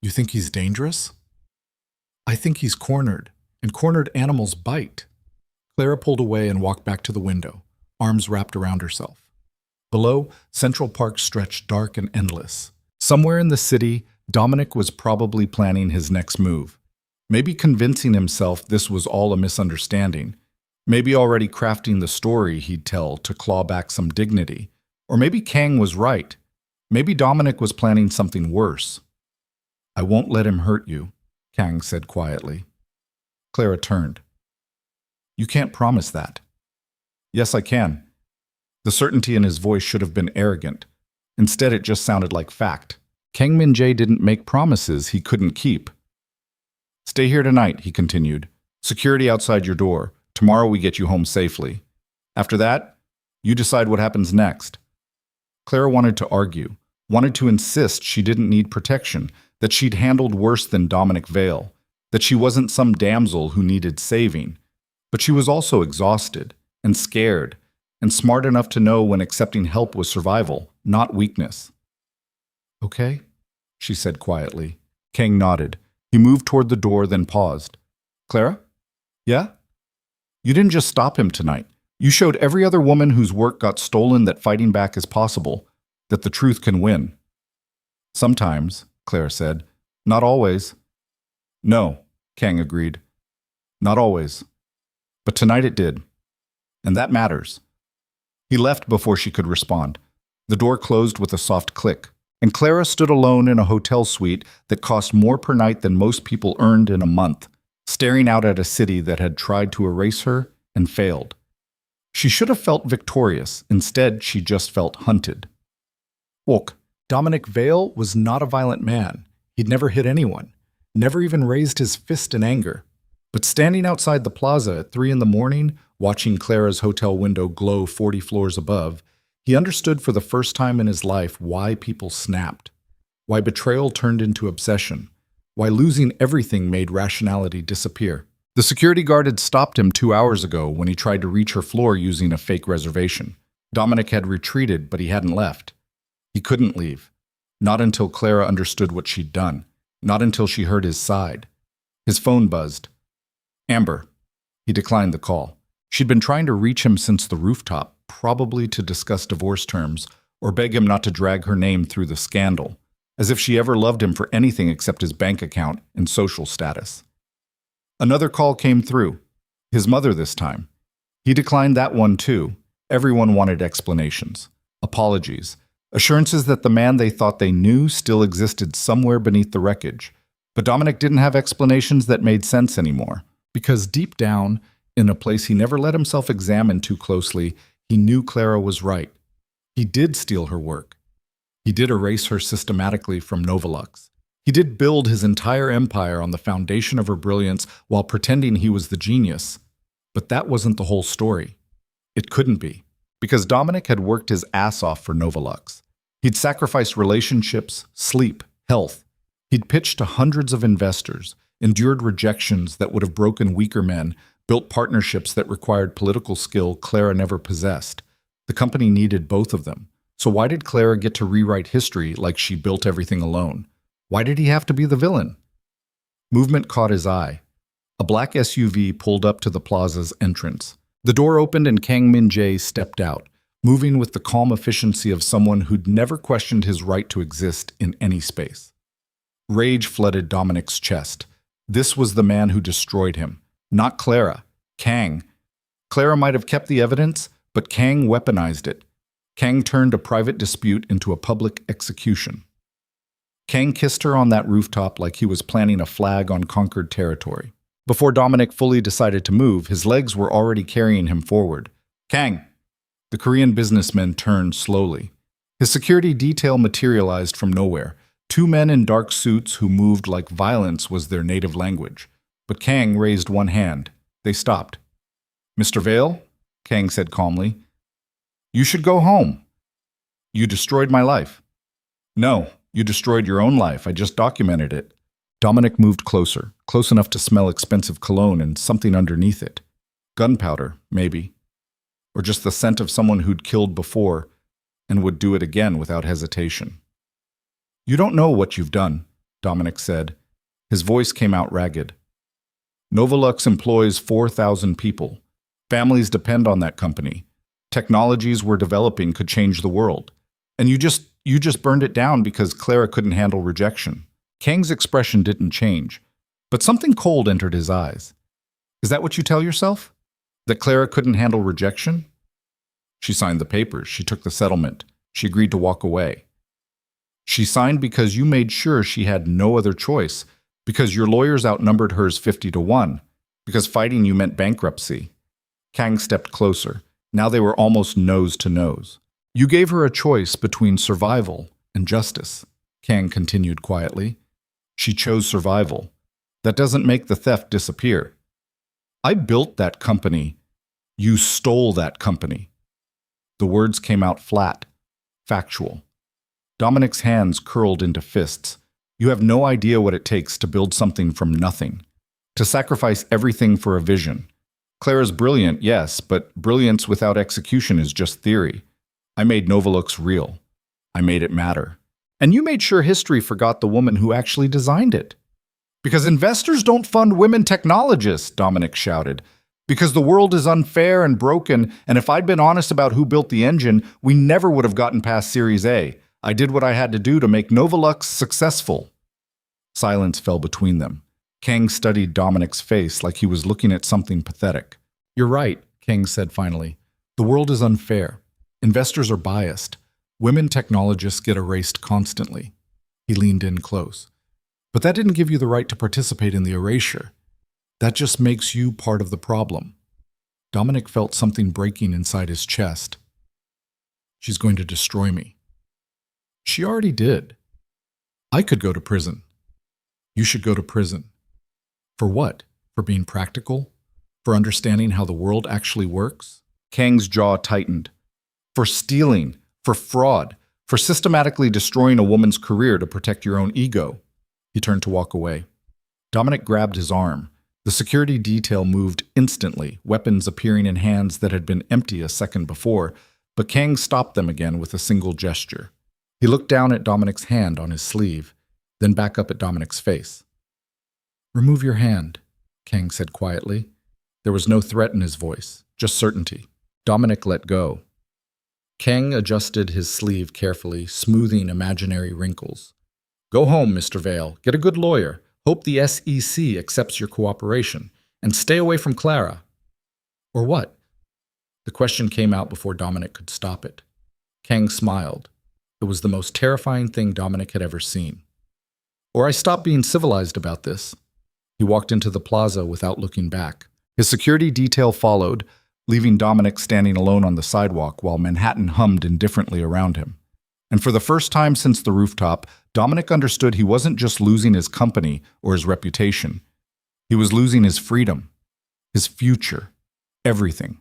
You think he's dangerous? I think he's cornered, and cornered animals bite. Clara pulled away and walked back to the window, arms wrapped around herself. Below, Central Park stretched dark and endless. Somewhere in the city, Dominic was probably planning his next move. Maybe convincing himself this was all a misunderstanding. Maybe already crafting the story he'd tell to claw back some dignity. Or maybe Kang was right. Maybe Dominic was planning something worse. I won't let him hurt you, Kang said quietly. Clara turned. You can't promise that. Yes, I can. The certainty in his voice should have been arrogant. Instead, it just sounded like fact. Kang Min-jae didn't make promises he couldn't keep. Stay here tonight, he continued. Security outside your door. Tomorrow we get you home safely. After that, you decide what happens next. Clara wanted to argue, wanted to insist she didn't need protection, that she'd handled worse than Dominic Vale, that she wasn't some damsel who needed saving. But she was also exhausted and scared and smart enough to know when accepting help was survival, not weakness. Okay, she said quietly. Kang nodded. He moved toward the door, then paused. Clara? Yeah? You didn't just stop him tonight. You showed every other woman whose work got stolen that fighting back is possible, that the truth can win. Sometimes, Clara said. Not always. No, Kang agreed. Not always. But tonight it did. And that matters. He left before she could respond. The door closed with a soft click, and Clara stood alone in a hotel suite that cost more per night than most people earned in a month, staring out at a city that had tried to erase her and failed. She should have felt victorious. Instead, she just felt hunted. Look, Dominic Vale was not a violent man. He'd never hit anyone, never even raised his fist in anger. But standing outside the plaza at 3 a.m, watching Clara's hotel window glow 40 floors above, he understood for the first time in his life why people snapped, why betrayal turned into obsession, why losing everything made rationality disappear. The security guard had stopped him 2 hours ago when he tried to reach her floor using a fake reservation. Dominic had retreated, but he hadn't left. He couldn't leave. Not until Clara understood what she'd done. Not until she heard his side. His phone buzzed. Amber. He declined the call. She'd been trying to reach him since the rooftop, probably to discuss divorce terms or beg him not to drag her name through the scandal, as if she ever loved him for anything except his bank account and social status. Another call came through. His mother this time. He declined that one too. Everyone wanted explanations, apologies, assurances that the man they thought they knew still existed somewhere beneath the wreckage. But Dominic didn't have explanations that made sense anymore, because deep down, in a place he never let himself examine too closely, he knew Clara was right. He did steal her work. He did erase her systematically from Novolux. He did build his entire empire on the foundation of her brilliance while pretending he was the genius. But that wasn't the whole story. It couldn't be, because Dominic had worked his ass off for Novolux. He'd sacrificed relationships, sleep, health. He'd pitched to hundreds of investors, endured rejections that would have broken weaker men, built partnerships that required political skill Clara never possessed. The company needed both of them. So why did Clara get to rewrite history like she built everything alone? Why did he have to be the villain? Movement caught his eye. A black SUV pulled up to the plaza's entrance. The door opened and Kang Min-jae stepped out, moving with the calm efficiency of someone who'd never questioned his right to exist in any space. Rage flooded Dominic's chest. This was the man who destroyed him. Not Clara. Kang. Clara might have kept the evidence, but Kang weaponized it. Kang turned a private dispute into a public execution. Kang kissed her on that rooftop like he was planting a flag on conquered territory. Before Dominic fully decided to move, his legs were already carrying him forward. Kang! The Korean businessman turned slowly. His security detail materialized from nowhere. Two men in dark suits who moved like violence was their native language. But Kang raised one hand. They stopped. Mr. Vale, Kang said calmly, you should go home. You destroyed my life. No, you destroyed your own life. I just documented it. Dominic moved closer, close enough to smell expensive cologne and something underneath it. Gunpowder, maybe. Or just the scent of someone who'd killed before and would do it again without hesitation. You don't know what you've done, Dominic said. His voice came out ragged. Novolux employs 4,000 people. Families depend on that company. Technologies we're developing could change the world. And you just burned it down because Clara couldn't handle rejection. Kang's expression didn't change, but something cold entered his eyes. Is that what you tell yourself? That Clara couldn't handle rejection? She signed the papers. She took the settlement. She agreed to walk away. She signed because you made sure she had no other choice, because your lawyers outnumbered hers 50-1, because fighting you meant bankruptcy. Kang stepped closer. Now they were almost nose to nose. You gave her a choice between survival and justice, Kang continued quietly. She chose survival. That doesn't make the theft disappear. I built that company. You stole that company. The words came out flat, factual. Dominic's hands curled into fists. You have no idea what it takes to build something from nothing, to sacrifice everything for a vision. Clara's brilliant, yes, but brilliance without execution is just theory. I made Novolux real. I made it matter. And you made sure history forgot the woman who actually designed it. Because investors don't fund women technologists, Dominic shouted. Because the world is unfair and broken, and if I'd been honest about who built the engine, we never would have gotten past Series A. I did what I had to do to make Novolux successful. Silence fell between them. Kang studied Dominic's face like he was looking at something pathetic. You're right, Kang said finally. The world is unfair. Investors are biased. Women technologists get erased constantly. He leaned in close. But that didn't give you the right to participate in the erasure. That just makes you part of the problem. Dominic felt something breaking inside his chest. She's going to destroy me. She already did. I could go to prison. You should go to prison. For what? For being practical? For understanding how the world actually works? Kang's jaw tightened. For stealing, for fraud, for systematically destroying a woman's career to protect your own ego. He turned to walk away. Dominic grabbed his arm. The security detail moved instantly, weapons appearing in hands that had been empty a second before, but Kang stopped them again with a single gesture. He looked down at Dominic's hand on his sleeve, then back up at Dominic's face. Remove your hand, Kang said quietly. There was no threat in his voice, just certainty. Dominic let go. Kang adjusted his sleeve carefully, smoothing imaginary wrinkles. Go home, Mr. Vale. Get a good lawyer. Hope the SEC accepts your cooperation. And stay away from Clara. Or what? The question came out before Dominic could stop it. Kang smiled. It was the most terrifying thing Dominic had ever seen. Or I stopped being civilized about this. He walked into the plaza without looking back. His security detail followed, leaving Dominic standing alone on the sidewalk while Manhattan hummed indifferently around him. And for the first time since the rooftop, Dominic understood he wasn't just losing his company or his reputation. He was losing his freedom, his future, everything.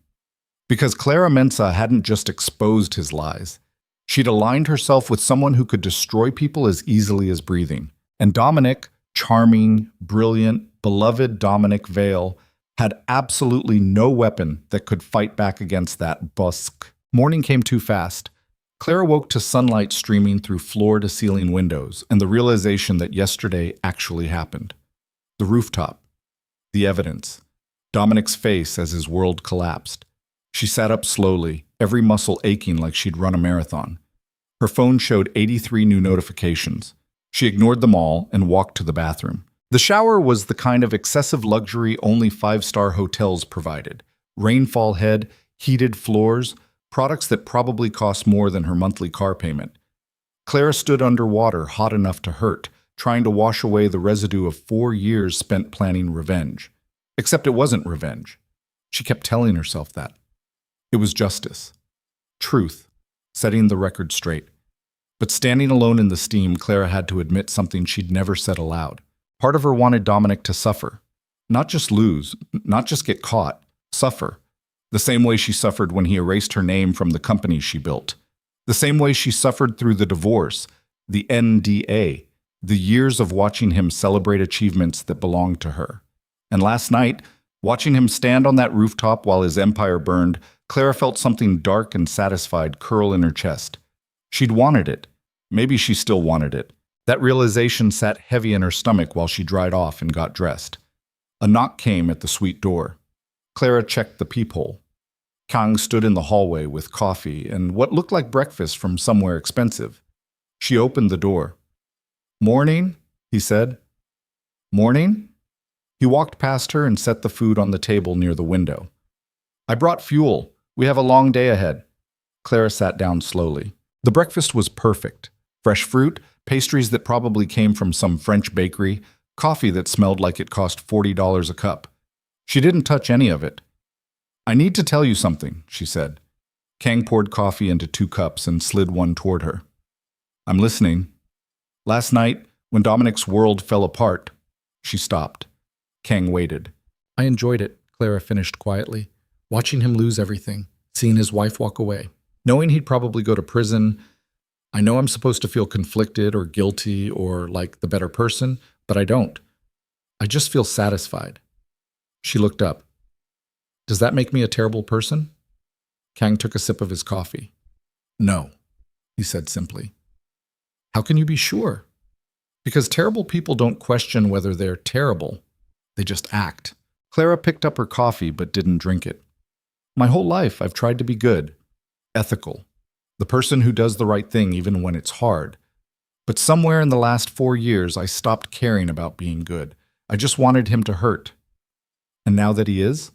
Because Clara Mensa hadn't just exposed his lies. She'd aligned herself with someone who could destroy people as easily as breathing. And Dominic, charming, brilliant, beloved Dominic Vale, had absolutely no weapon that could fight back against that busk. Morning came too fast. Clara woke to sunlight streaming through floor-to-ceiling windows and the realization that yesterday actually happened. The rooftop. The evidence. Dominic's face as his world collapsed. She sat up slowly, every muscle aching like she'd run a marathon. Her phone showed 83 new notifications. She ignored them all and walked to the bathroom. The shower was the kind of excessive luxury only five-star hotels provided. Rainfall head, heated floors, products that probably cost more than her monthly car payment. Clara stood underwater, hot enough to hurt, trying to wash away the residue of 4 years spent planning revenge. Except it wasn't revenge. She kept telling herself that. It was justice. Truth. Setting the record straight. But standing alone in the steam, Clara had to admit something she'd never said aloud. Part of her wanted Dominic to suffer. Not just lose, not just get caught, suffer. The same way she suffered when he erased her name from the company she built. The same way she suffered through the divorce, the NDA, the years of watching him celebrate achievements that belonged to her. And last night, watching him stand on that rooftop while his empire burned, Clara felt something dark and satisfied curl in her chest. She'd wanted it. Maybe she still wanted it. That realization sat heavy in her stomach while she dried off and got dressed. A knock came at the suite door. Clara checked the peephole. Kang stood in the hallway with coffee and what looked like breakfast from somewhere expensive. She opened the door. "Morning," he said. "Morning?" He walked past her and set the food on the table near the window. "I brought fuel. We have a long day ahead." Clara sat down slowly. The breakfast was perfect. Fresh fruit, pastries that probably came from some French bakery, coffee that smelled like it cost $40 a cup. She didn't touch any of it. "I need to tell you something," she said. Kang poured coffee into 2 cups and slid one toward her. "I'm listening." "Last night, when Dominic's world fell apart," she stopped. Kang waited. "I enjoyed it," Clara finished quietly, watching him lose everything, seeing his wife walk away. Knowing he'd probably go to prison. I know I'm supposed to feel conflicted or guilty or like the better person, but I don't. I just feel satisfied. She looked up. "Does that make me a terrible person?" Kang took a sip of his coffee. "No," he said simply. "How can you be sure?" "Because terrible people don't question whether they're terrible. They just act." Clara picked up her coffee but didn't drink it. "My whole life I've tried to be good. Ethical. The person who does the right thing even when it's hard. But somewhere in the last 4 years, I stopped caring about being good. I just wanted him to hurt. And now that he is?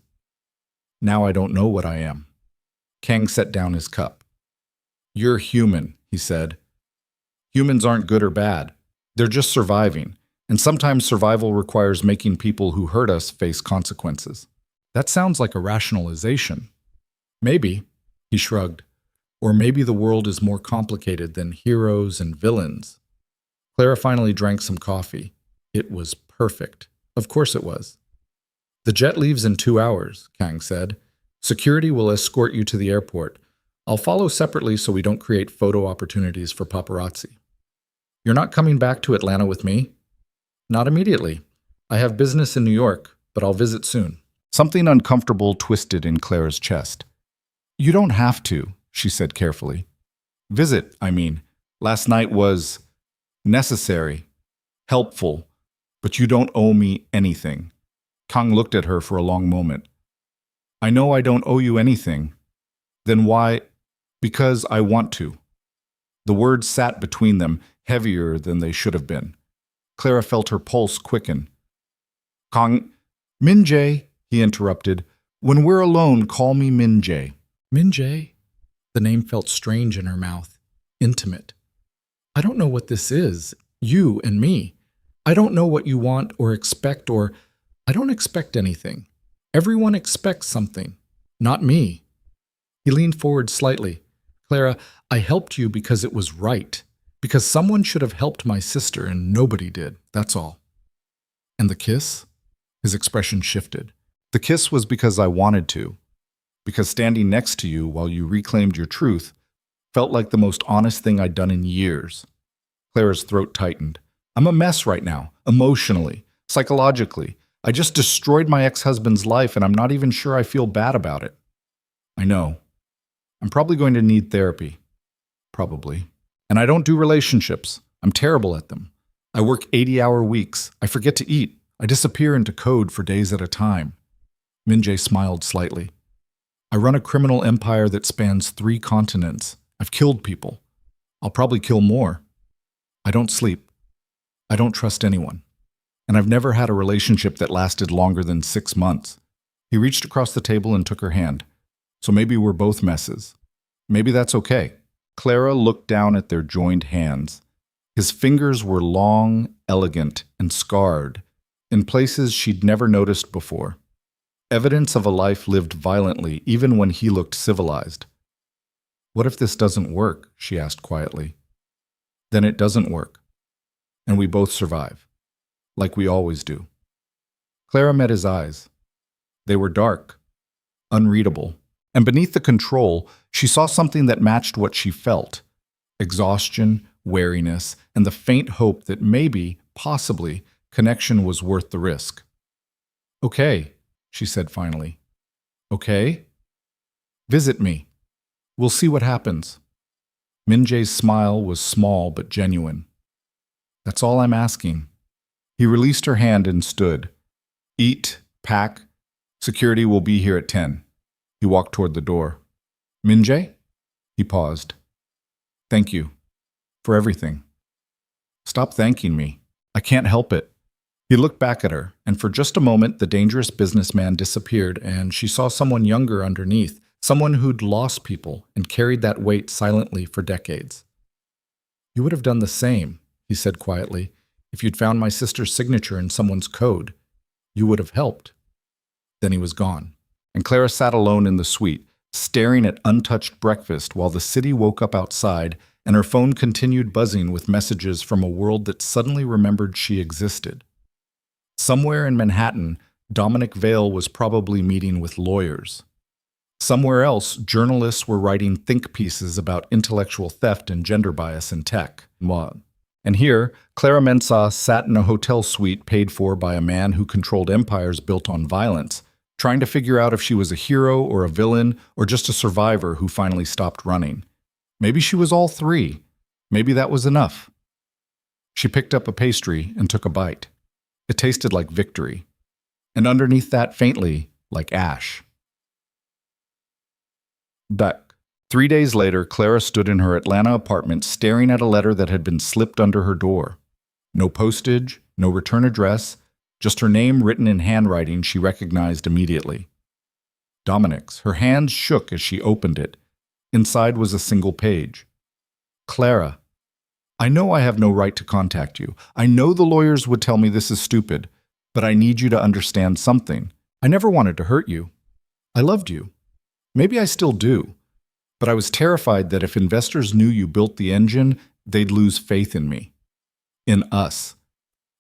Now I don't know what I am." Kang set down his cup. "You're human," he said. "Humans aren't good or bad. They're just surviving. And sometimes survival requires making people who hurt us face consequences." That sounds like a rationalization. Maybe. He shrugged. Or maybe the world is more complicated than heroes and villains. Clara finally drank some coffee. It was perfect. Of course it was. "The jet leaves in 2 hours, Kang said. "Security will escort you to the airport. I'll follow separately so we don't create photo opportunities for paparazzi." "You're not coming back to Atlanta with me?" "Not immediately. I have business in New York, but I'll visit soon." Something uncomfortable twisted in Clara's chest. "You don't have to," she said carefully. "Visit, I mean. Last night was necessary, helpful, but you don't owe me anything." Kang looked at her for a long moment. "I know I don't owe you anything. Then why?" "Because I want to." The words sat between them, heavier than they should have been. Clara felt her pulse quicken. "Kang, Min Jae," he interrupted. "When we're alone, call me Min Jae." "Min Jae?" The name felt strange in her mouth, intimate. "I don't know what this is, you and me. I don't know what you want or expect, or I don't expect anything. Everyone expects something, not me." He leaned forward slightly. "Clara, I helped you because it was right, because someone should have helped my sister and nobody did, that's all." "And the kiss?" His expression shifted. "The kiss was because I wanted to. Because standing next to you while you reclaimed your truth felt like the most honest thing I'd done in years." Clara's throat tightened. "I'm a mess right now, emotionally, psychologically. I just destroyed my ex-husband's life and I'm not even sure I feel bad about it." "I know. I'm probably going to need therapy. Probably. And I don't do relationships. I'm terrible at them. I work 80-hour weeks. I forget to eat. I disappear into code for days at a time." Min Jae smiled slightly. "I run a criminal empire that spans 3 continents. I've killed people. I'll probably kill more. I don't sleep. I don't trust anyone. And I've never had a relationship that lasted longer than 6 months." He reached across the table and took her hand. "So maybe we're both messes. Maybe that's okay." Clara looked down at their joined hands. His fingers were long, elegant, and scarred, in places she'd never noticed before. Evidence of a life lived violently, even when he looked civilized. "What if this doesn't work?" she asked quietly. "Then it doesn't work. And we both survive. Like we always do." Clara met his eyes. They were dark, unreadable, and beneath the control, she saw something that matched what she felt: exhaustion, wariness, and the faint hope that maybe, possibly, connection was worth the risk. "Okay," she said finally. "Okay? Visit me. We'll see what happens." Min-jae's smile was small but genuine. "That's all I'm asking." He released her hand and stood. "Eat, pack. Security will be here at 10. He walked toward the door. "Min-jae?" He paused. "Thank you. For everything." "Stop thanking me. I can't help it." He looked back at her, and for just a moment the dangerous businessman disappeared, and she saw someone younger underneath, someone who'd lost people and carried that weight silently for decades. "You would have done the same," he said quietly, "if you'd found my sister's signature in someone's code. You would have helped." Then he was gone, and Clara sat alone in the suite, staring at untouched breakfast while the city woke up outside and her phone continued buzzing with messages from a world that suddenly remembered she existed. Somewhere in Manhattan, Dominic Vale was probably meeting with lawyers. Somewhere else, journalists were writing think pieces about intellectual theft and gender bias in tech. And here, Clara Mensah sat in a hotel suite paid for by a man who controlled empires built on violence, trying to figure out if she was a hero or a villain or just a survivor who finally stopped running. Maybe she was all three. Maybe that was enough. She picked up a pastry and took a bite. It tasted like victory, and underneath that, faintly, like ash. Back. 3 days later, Clara stood in her Atlanta apartment staring at a letter that had been slipped under her door. No postage, no return address, just her name written in handwriting she recognized immediately. Dominic's. Her hands shook as she opened it. Inside was a single page. "Clara, I know I have no right to contact you. I know the lawyers would tell me this is stupid, but I need you to understand something. I never wanted to hurt you. I loved you. Maybe I still do. But I was terrified that if investors knew you built the engine, they'd lose faith in me. In us.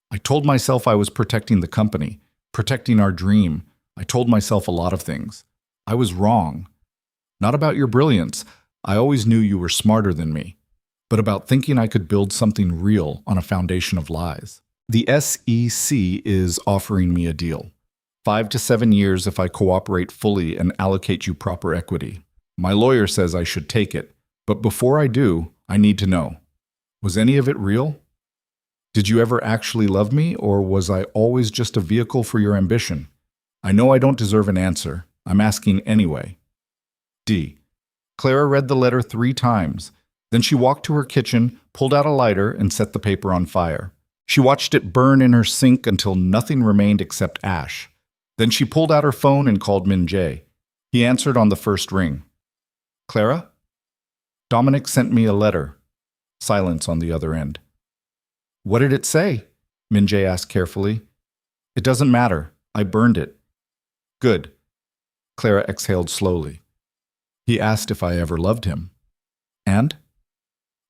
I told myself I was protecting the company, protecting our dream. I told myself a lot of things. I was wrong. Not about your brilliance. I always knew you were smarter than me. But about thinking I could build something real on a foundation of lies. The SEC is offering me a deal. 5 to 7 years if I cooperate fully and allocate you proper equity. My lawyer says I should take it, but before I do, I need to know. Was any of it real? Did you ever actually love me, or was I always just a vehicle for your ambition? I know I don't deserve an answer. I'm asking anyway. D. Clara read the letter 3 times. Then she walked to her kitchen, pulled out a lighter, and set the paper on fire. She watched it burn in her sink until nothing remained except ash. Then she pulled out her phone and called Min-jae. He answered on the first ring. "Clara? Dominic sent me a letter." Silence on the other end. "What did it say?" Min-jae asked carefully. "It doesn't matter. I burned it." "Good." Clara exhaled slowly. "He asked if I ever loved him." "And?"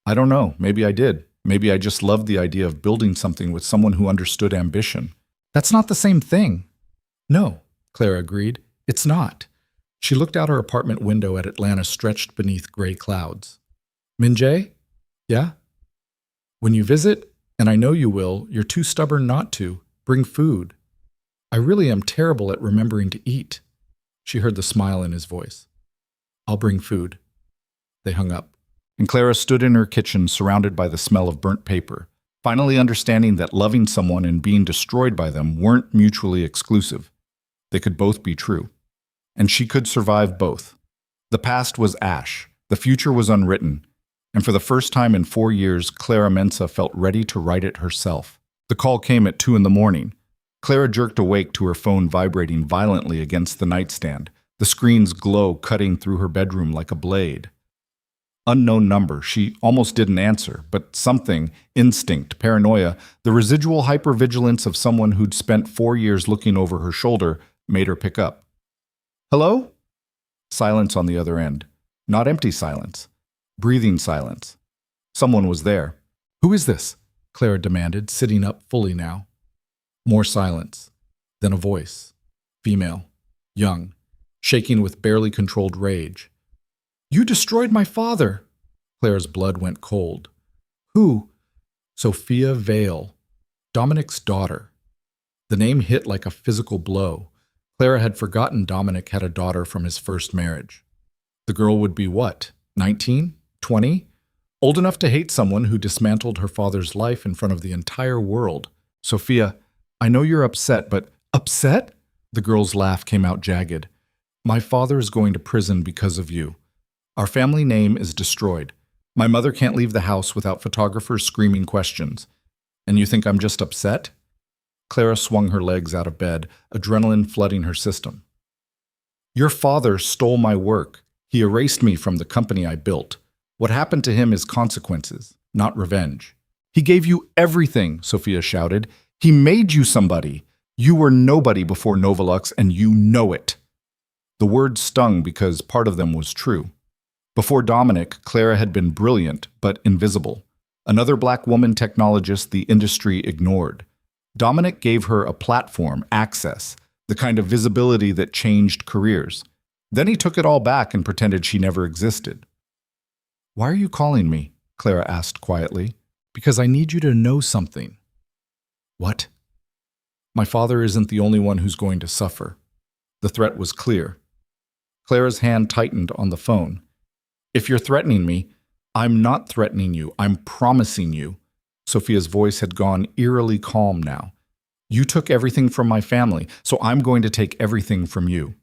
"I don't know. Maybe I did. Maybe I just loved the idea of building something with someone who understood ambition." "That's not the same thing." "No," Clara agreed. "It's not." She looked out her apartment window at Atlanta stretched beneath gray clouds. "Min-jae? Yeah? When you visit, and I know you will, you're too stubborn not to, bring food. I really am terrible at remembering to eat." She heard the smile in his voice. "I'll bring food." They hung up, and Clara stood in her kitchen surrounded by the smell of burnt paper, finally understanding that loving someone and being destroyed by them weren't mutually exclusive. They could both be true. And she could survive both. The past was ash, the future was unwritten, and for the first time in 4 years, Clara Mensah felt ready to write it herself. The call came at 2 a.m. Clara jerked awake to her phone vibrating violently against the nightstand, the screen's glow cutting through her bedroom like a blade. Unknown number. She almost didn't answer, but something, instinct, paranoia, the residual hypervigilance of someone who'd spent 4 years looking over her shoulder, made her pick up. Hello? Silence on the other end. Not empty silence. Breathing silence. Someone was there. Who is this? Clara demanded, sitting up fully now. More silence. Then a voice. Female. Young. Shaking with barely controlled rage. You destroyed my father! Clara's blood went cold. Who? Sophia Vale. Dominic's daughter. The name hit like a physical blow. Clara had forgotten Dominic had a daughter from his first marriage. The girl would be what? 19? 20? Old enough to hate someone who dismantled her father's life in front of the entire world. Sophia, I know you're upset, but upset? The girl's laugh came out jagged. My father is going to prison because of you. Our family name is destroyed. My mother can't leave the house without photographers screaming questions. And you think I'm just upset? Clara swung her legs out of bed, adrenaline flooding her system. Your father stole my work. He erased me from the company I built. What happened to him is consequences, not revenge. He gave you everything, Sophia shouted. He made you somebody. You were nobody before Novolux, and you know it. The words stung because part of them was true. Before Dominic, Clara had been brilliant, but invisible. Another black woman technologist the industry ignored. Dominic gave her a platform, access, the kind of visibility that changed careers. Then he took it all back and pretended she never existed. Why are you calling me? Clara asked quietly. Because I need you to know something. What? My father isn't the only one who's going to suffer. The threat was clear. Clara's hand tightened on the phone. If you're threatening me, I'm not threatening you. I'm promising you. Sophia's voice had gone eerily calm now. You took everything from my family, so I'm going to take everything from you.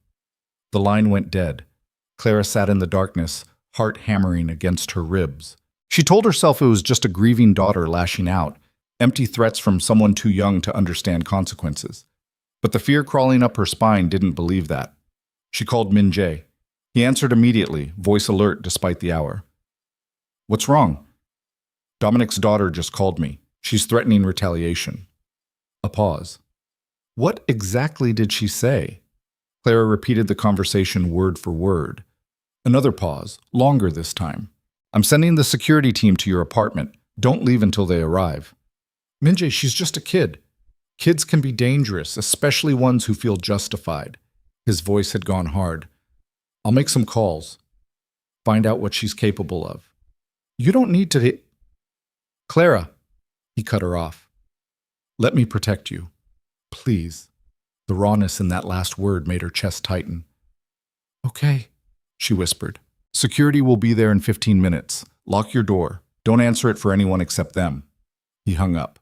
The line went dead. Clara sat in the darkness, heart hammering against her ribs. She told herself it was just a grieving daughter lashing out, empty threats from someone too young to understand consequences. But the fear crawling up her spine didn't believe that. She called Min Jae. He answered immediately, voice alert despite the hour. What's wrong? Dominic's daughter just called me. She's threatening retaliation. A pause. What exactly did she say? Clara repeated the conversation word for word. Another pause, longer this time. I'm sending the security team to your apartment. Don't leave until they arrive. Minjae, she's just a kid. Kids can be dangerous, especially ones who feel justified. His voice had gone hard. I'll make some calls. Find out what she's capable of. You don't need to... Clara, he cut her off. Let me protect you. Please. The rawness in that last word made her chest tighten. Okay, she whispered. Security will be there in 15 minutes. Lock your door. Don't answer it for anyone except them. He hung up.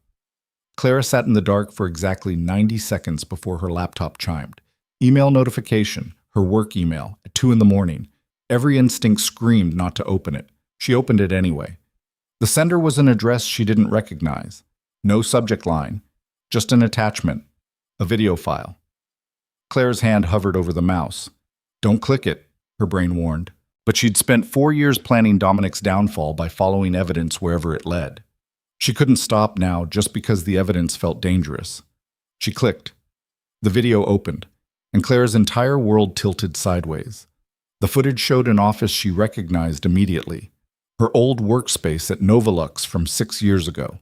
Clara sat in the dark for exactly 90 seconds before her laptop chimed. Email notification, her work email, at 2 a.m. Every instinct screamed not to open it. She opened it anyway. The sender was an address she didn't recognize. No subject line, just an attachment, a video file. Claire's hand hovered over the mouse. Don't click it, her brain warned. But she'd spent 4 years planning Dominic's downfall by following evidence wherever it led. She couldn't stop now just because the evidence felt dangerous. She clicked. The video opened, and Claire's entire world tilted sideways. The footage showed an office she recognized immediately. Her old workspace at Novolux from 6 years ago.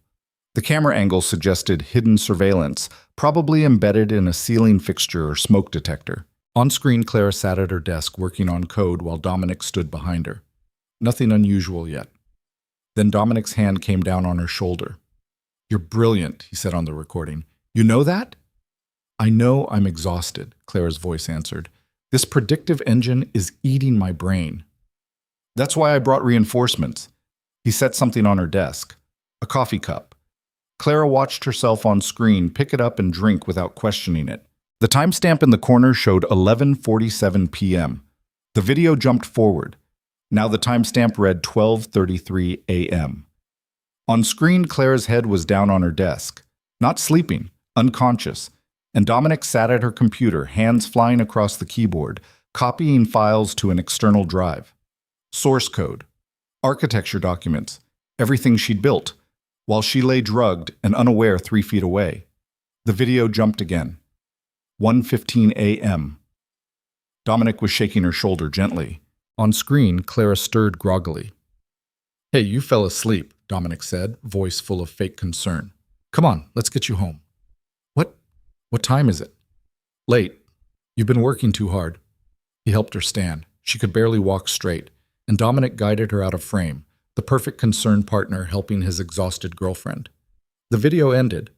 The camera angle suggested hidden surveillance, probably embedded in a ceiling fixture or smoke detector. On screen, Clara sat at her desk working on code while Dominic stood behind her. Nothing unusual yet. Then Dominic's hand came down on her shoulder. You're brilliant, he said on the recording. You know that? I know I'm exhausted, Clara's voice answered. This predictive engine is eating my brain. That's why I brought reinforcements. He set something on her desk. A coffee cup. Clara watched herself on screen pick it up and drink without questioning it. The timestamp in the corner showed 11:47 p.m. The video jumped forward. Now the timestamp read 12:33 a.m. On screen, Clara's head was down on her desk. Not sleeping, unconscious. And Dominic sat at her computer, hands flying across the keyboard, copying files to an external drive. Source code. Architecture documents. Everything she'd built. While she lay drugged and unaware 3 feet away. The video jumped again. 1:15 a.m. Dominic was shaking her shoulder gently. On screen, Clara stirred groggily. "Hey, you fell asleep," Dominic said, voice full of fake concern. "Come on, let's get you home." What time is it?" "Late. You've been working too hard." He helped her stand. She could barely walk straight, and Dominic guided her out of frame, the perfect concerned partner helping his exhausted girlfriend. The video ended.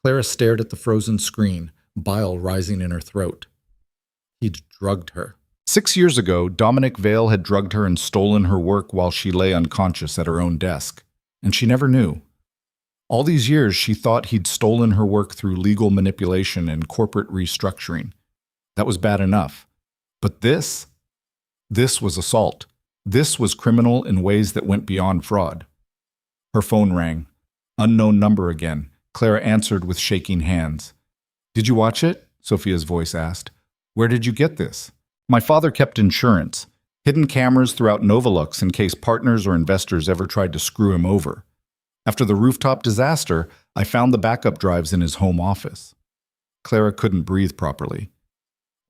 Clara stared at the frozen screen, bile rising in her throat. He'd drugged her. 6 years ago, Dominic Vale had drugged her and stolen her work while she lay unconscious at her own desk, and she never knew. All these years, she thought he'd stolen her work through legal manipulation and corporate restructuring. That was bad enough. But this was assault. This was criminal in ways that went beyond fraud. Her phone rang. Unknown number again. Clara answered with shaking hands. "Did you watch it?" Sophia's voice asked. "Where did you get this?" "My father kept insurance. Hidden cameras throughout Novolux in case partners or investors ever tried to screw him over. After the rooftop disaster, I found the backup drives in his home office." Clara couldn't breathe properly.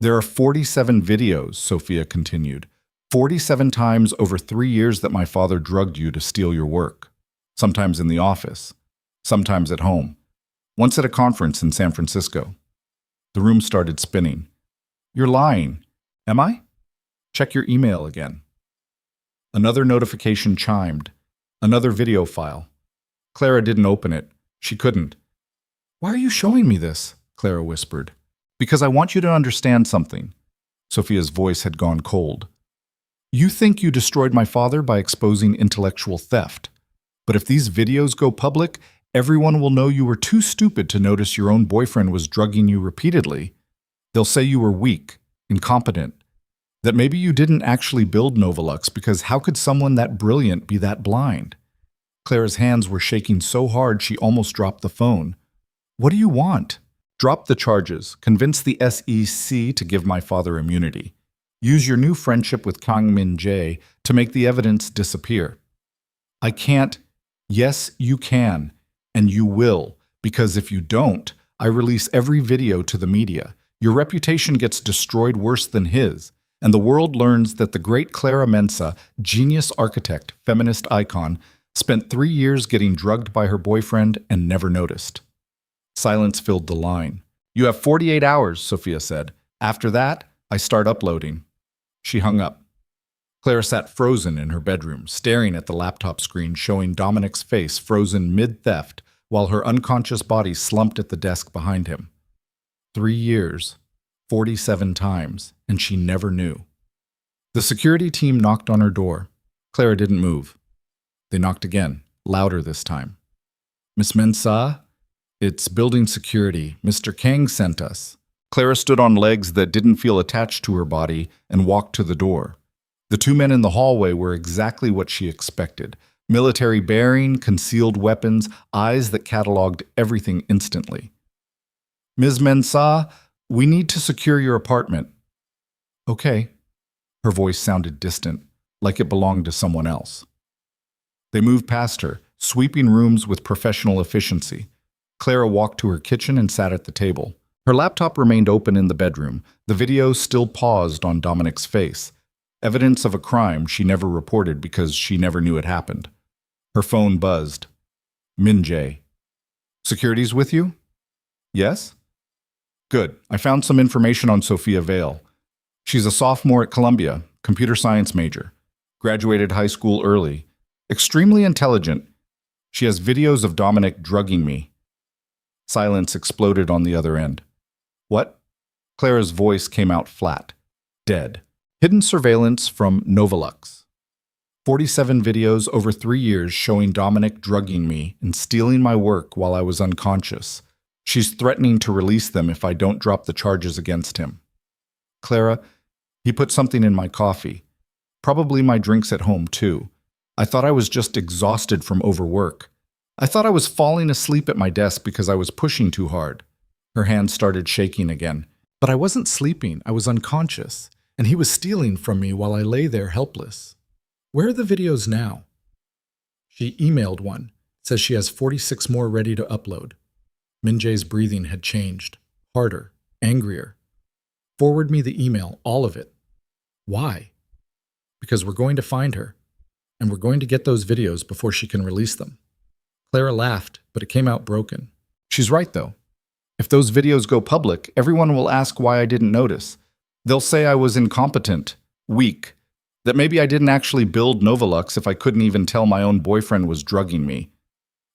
"There are 47 videos," Sophia continued. 47 times over 3 years that my father drugged you to steal your work. Sometimes in the office. Sometimes at home. Once at a conference in San Francisco." The room started spinning. "You're lying." "Am I?" "Check your email again." Another notification chimed. Another video file. Clara didn't open it. She couldn't. "Why are you showing me this?" Clara whispered. "Because I want you to understand something." Sophia's voice had gone cold. "You think you destroyed my father by exposing intellectual theft. But if these videos go public, everyone will know you were too stupid to notice your own boyfriend was drugging you repeatedly. They'll say you were weak, incompetent, that maybe you didn't actually build Novolux because how could someone that brilliant be that blind?" Clara's hands were shaking so hard she almost dropped the phone. "What do you want?" "Drop the charges. Convince the SEC to give my father immunity. Use your new friendship with Kang Min Jae to make the evidence disappear." "I can't." "Yes, you can. And you will. Because if you don't, I release every video to the media. Your reputation gets destroyed worse than his. And the world learns that the great Clara Mensa, genius architect, feminist icon, spent 3 years getting drugged by her boyfriend and never noticed." Silence filled the line. "You have 48 hours, Sophia said. After that, I start uploading." She hung up. Clara sat frozen in her bedroom, staring at the laptop screen showing Dominic's face frozen mid-theft while her unconscious body slumped at the desk behind him. 3 years, 47 times, and she never knew. The security team knocked on her door. Clara didn't move. They knocked again, louder this time. "Miss Mensah? It's building security. Mr. Kang sent us." Clara stood on legs that didn't feel attached to her body and walked to the door. The 2 men in the hallway were exactly what she expected. Military bearing, concealed weapons, eyes that cataloged everything instantly. "Ms. Mensah, we need to secure your apartment." "Okay." Her voice sounded distant, like it belonged to someone else. They moved past her, sweeping rooms with professional efficiency. Clara walked to her kitchen and sat at the table. Her laptop remained open in the bedroom, the video still paused on Dominic's face. Evidence of a crime she never reported because she never knew it happened. Her phone buzzed. "Min Jae. Security's with you?" "Yes?" "Good. I found some information on Sophia Vale. She's a sophomore at Columbia, computer science major. Graduated high school early. Extremely intelligent. She has videos of Dominic drugging me." Silence exploded on the other end. "What?" Clara's voice came out flat. "Dead. Hidden surveillance from Novolux. 47 videos over 3 years showing Dominic drugging me and stealing my work while I was unconscious. She's threatening to release them if I don't drop the charges against him." "Clara, he put something in my coffee. Probably my drinks at home, too. I thought I was just exhausted from overwork. I thought I was falling asleep at my desk because I was pushing too hard." Her hands started shaking again. "But I wasn't sleeping. I was unconscious. And he was stealing from me while I lay there helpless." "Where are the videos now?" She emailed one. Says she has 46 more ready to upload. Min Jae's breathing had changed. Harder. Angrier. "Forward me the email. All of it." Why? Because we're going to find her, and we're going to get those videos before she can release them. Clara laughed, but it came out broken. She's right, though. If those videos go public, everyone will ask why I didn't notice. They'll say I was incompetent, weak, that maybe I didn't actually build Novolux if I couldn't even tell my own boyfriend was drugging me.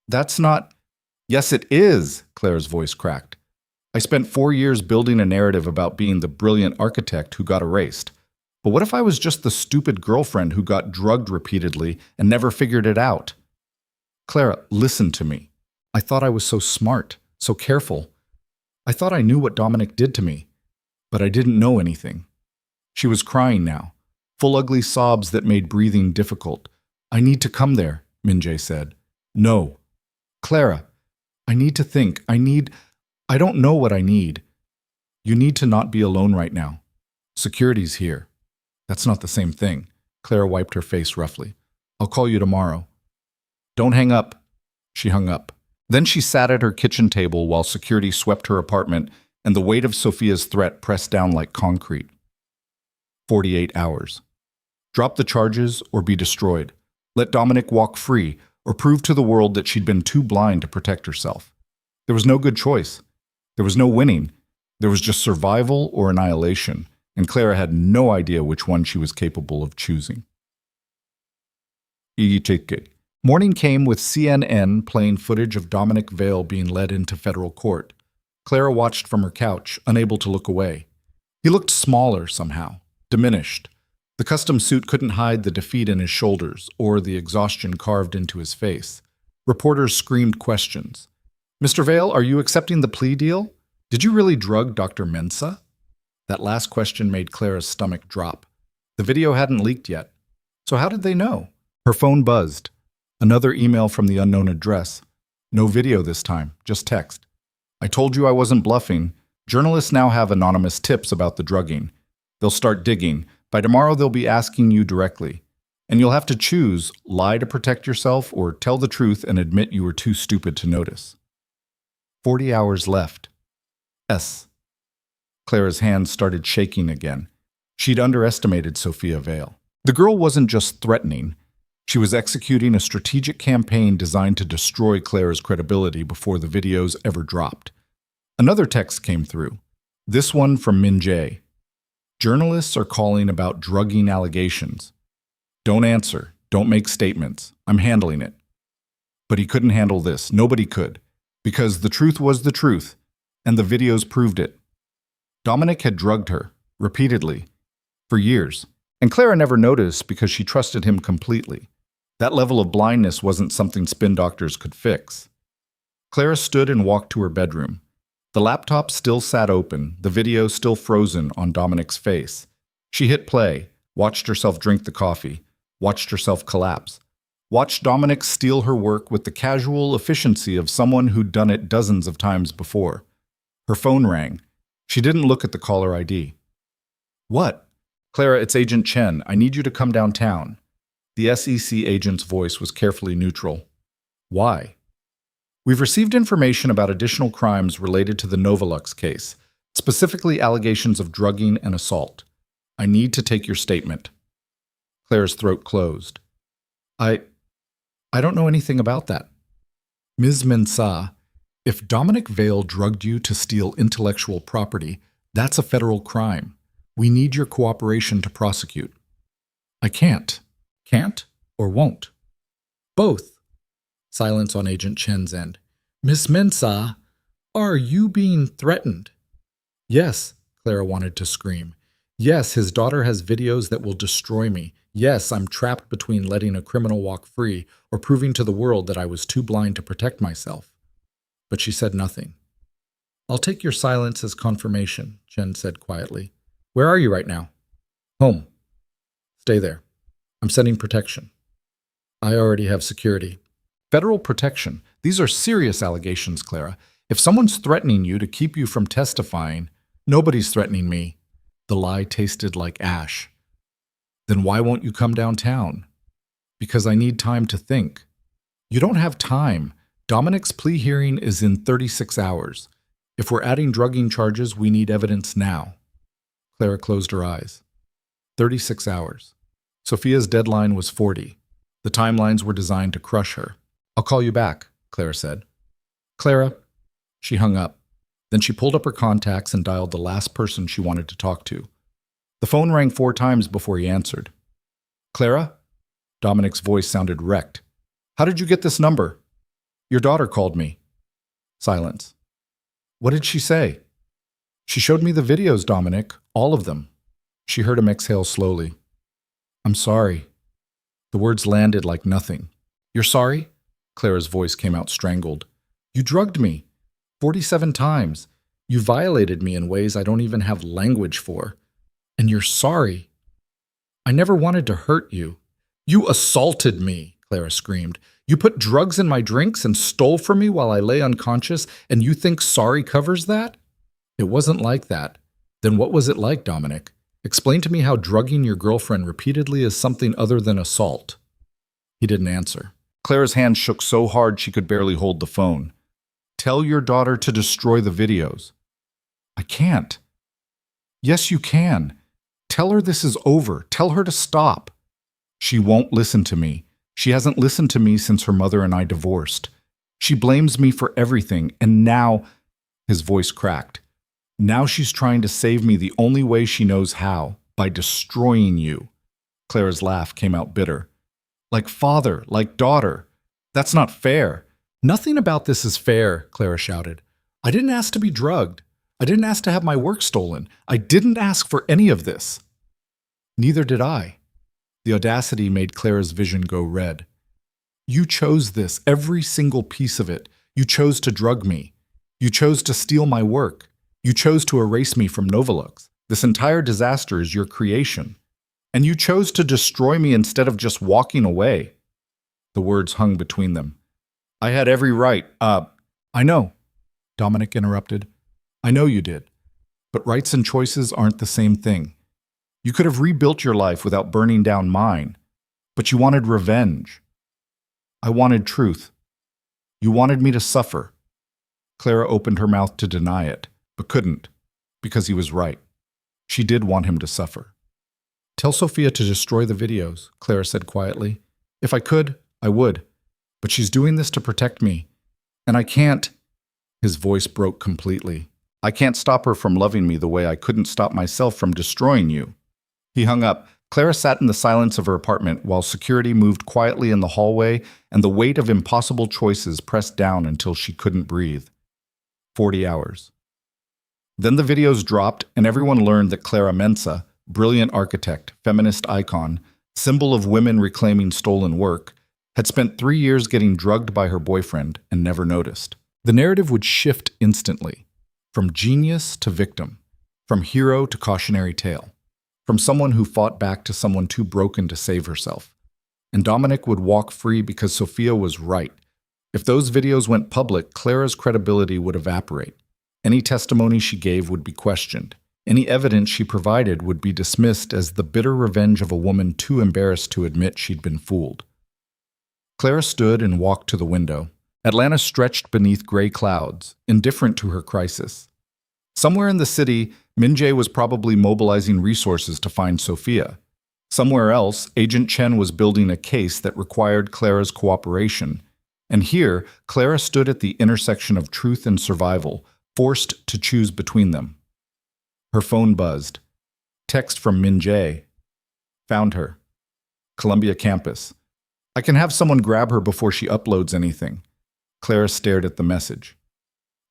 That's not... Yes, it is, Claire's voice cracked. I spent 4 years building a narrative about being the brilliant architect who got erased. But what if I was just the stupid girlfriend who got drugged repeatedly and never figured it out? Clara, listen to me. I thought I was so smart, so careful. I thought I knew what Dominic did to me, but I didn't know anything. She was crying now, full ugly sobs that made breathing difficult. I need to come there, Minjae said. No. Clara, I need to think. I don't know what I need. You need to not be alone right now. Security's here. That's not the same thing. Clara wiped her face roughly. I'll call you tomorrow. Don't hang up. She hung up. Then she sat at her kitchen table while security swept her apartment and the weight of Sophia's threat pressed down like concrete. 48 hours. Drop the charges or be destroyed. Let Dominic walk free or prove to the world that she'd been too blind to protect herself. There was no good choice. There was no winning. There was just survival or annihilation, and Clara had no idea which one she was capable of choosing. Morning came with CNN playing footage of Dominic Vale being led into federal court. Clara watched from her couch, unable to look away. He looked smaller somehow, diminished. The custom suit couldn't hide the defeat in his shoulders or the exhaustion carved into his face. Reporters screamed questions. Mr. Vale, are you accepting the plea deal? Did you really drug Dr. Mensah? That last question made Clara's stomach drop. The video hadn't leaked yet. So how did they know? Her phone buzzed. Another email from the unknown address. No video this time, just text. I told you I wasn't bluffing. Journalists now have anonymous tips about the drugging. They'll start digging. By tomorrow, they'll be asking you directly. And you'll have to choose, lie to protect yourself or tell the truth and admit you were too stupid to notice. 40 hours left. S. Clara's hands started shaking again. She'd underestimated Sophia Vale. The girl wasn't just threatening. She was executing a strategic campaign designed to destroy Clara's credibility before the videos ever dropped. Another text came through, this one from Minjae. Journalists are calling about drugging allegations. Don't answer. Don't make statements. I'm handling it. But he couldn't handle this. Nobody could. Because the truth was the truth, and the videos proved it. Dominic had drugged her, repeatedly, for years, and Clara never noticed because she trusted him completely. That level of blindness wasn't something spin doctors could fix. Clara stood and walked to her bedroom. The laptop still sat open, the video still frozen on Dominic's face. She hit play, watched herself drink the coffee, watched herself collapse, watched Dominic steal her work with the casual efficiency of someone who'd done it dozens of times before. Her phone rang. She didn't look at the caller ID. What? Clara, it's Agent Chen. I need you to come downtown. The SEC agent's voice was carefully neutral. Why? We've received information about additional crimes related to the Novolux case, specifically allegations of drugging and assault. I need to take your statement. Claire's throat closed. I don't know anything about that. Ms. Mensah, if Dominic Vale drugged you to steal intellectual property, that's a federal crime. We need your cooperation to prosecute. I can't. Can't or won't? Both. Silence on Agent Chen's end. Miss Mensah, are you being threatened? Yes, Clara wanted to scream. Yes, his daughter has videos that will destroy me. Yes, I'm trapped between letting a criminal walk free or proving to the world that I was too blind to protect myself. But she said nothing. I'll take your silence as confirmation, Chen said quietly. Where are you right now? Home. Stay there. I'm sending protection. I already have security. Federal protection. These are serious allegations, Clara. If someone's threatening you to keep you from testifying, nobody's threatening me. The lie tasted like ash. Then why won't you come downtown? Because I need time to think. You don't have time. Dominic's plea hearing is in 36 hours. If we're adding drugging charges, we need evidence now. Clara closed her eyes. 36 hours. Sophia's deadline was 40. The timelines were designed to crush her. "I'll call you back," Clara said. "Clara." She hung up. Then she pulled up her contacts and dialed the last person she wanted to talk to. The phone rang 4 times before he answered. "Clara?" Dominic's voice sounded wrecked. "How did you get this number?" "Your daughter called me." Silence. "What did she say?" "She showed me the videos, Dominic, all of them." She heard him exhale slowly. "I'm sorry." The words landed like nothing. "You're sorry?" Clara's voice came out strangled. "You drugged me 47 times. You violated me in ways I don't even have language for. And you're sorry. I never wanted to hurt you." "You assaulted me," Clara screamed. "You put drugs in my drinks and stole from me while I lay unconscious, and you think sorry covers that?" "It wasn't like that." "Then what was it like, Dominic? Explain to me how drugging your girlfriend repeatedly is something other than assault." He didn't answer. Clara's hand shook so hard she could barely hold the phone. "Tell your daughter to destroy the videos." "I can't." "Yes, you can. Tell her this is over. Tell her to stop." "She won't listen to me. She hasn't listened to me since her mother and I divorced. She blames me for everything, and now—" His voice cracked. "Now she's trying to save me the only way she knows how, by destroying you." Clara's laugh came out bitter. "Like father, like daughter. That's not fair." "Nothing about this is fair," Clara shouted. "I didn't ask to be drugged. I didn't ask to have my work stolen. I didn't ask for any of this." "Neither did I." The audacity made Clara's vision go red. "You chose this, every single piece of it. You chose to drug me. You chose to steal my work. You chose to erase me from Novolux. This entire disaster is your creation. And you chose to destroy me instead of just walking away." The words hung between them. "I had every right. I know," Dominic interrupted. "I know you did. But rights and choices aren't the same thing. You could have rebuilt your life without burning down mine. But you wanted revenge. I wanted truth. You wanted me to suffer." Clara opened her mouth to deny it, but couldn't, because he was right. She did want him to suffer. "Tell Sophia to destroy the videos," Clara said quietly. "If I could, I would. But she's doing this to protect me. And I can't—" His voice broke completely. "I can't stop her from loving me the way I couldn't stop myself from destroying you." He hung up. Clara sat in the silence of her apartment while security moved quietly in the hallway and the weight of impossible choices pressed down until she couldn't breathe. 40 hours. Then the videos dropped and everyone learned that Clara Mensa, brilliant architect, feminist icon, symbol of women reclaiming stolen work, had spent 3 years getting drugged by her boyfriend and never noticed. The narrative would shift instantly, from genius to victim, from hero to cautionary tale, from someone who fought back to someone too broken to save herself. And Dominic would walk free because Sophia was right. If those videos went public, Clara's credibility would evaporate. Any testimony she gave would be questioned. Any evidence she provided would be dismissed as the bitter revenge of a woman too embarrassed to admit she'd been fooled. Clara stood and walked to the window. Atlanta stretched beneath gray clouds, indifferent to her crisis. Somewhere in the city, Min-jae was probably mobilizing resources to find Sophia. Somewhere else, Agent Chen was building a case that required Clara's cooperation. And here, Clara stood at the intersection of truth and survival, forced to choose between them. Her phone buzzed. Text from Min-jae. Found her. Columbia campus. I can have someone grab her before she uploads anything. Clara stared at the message.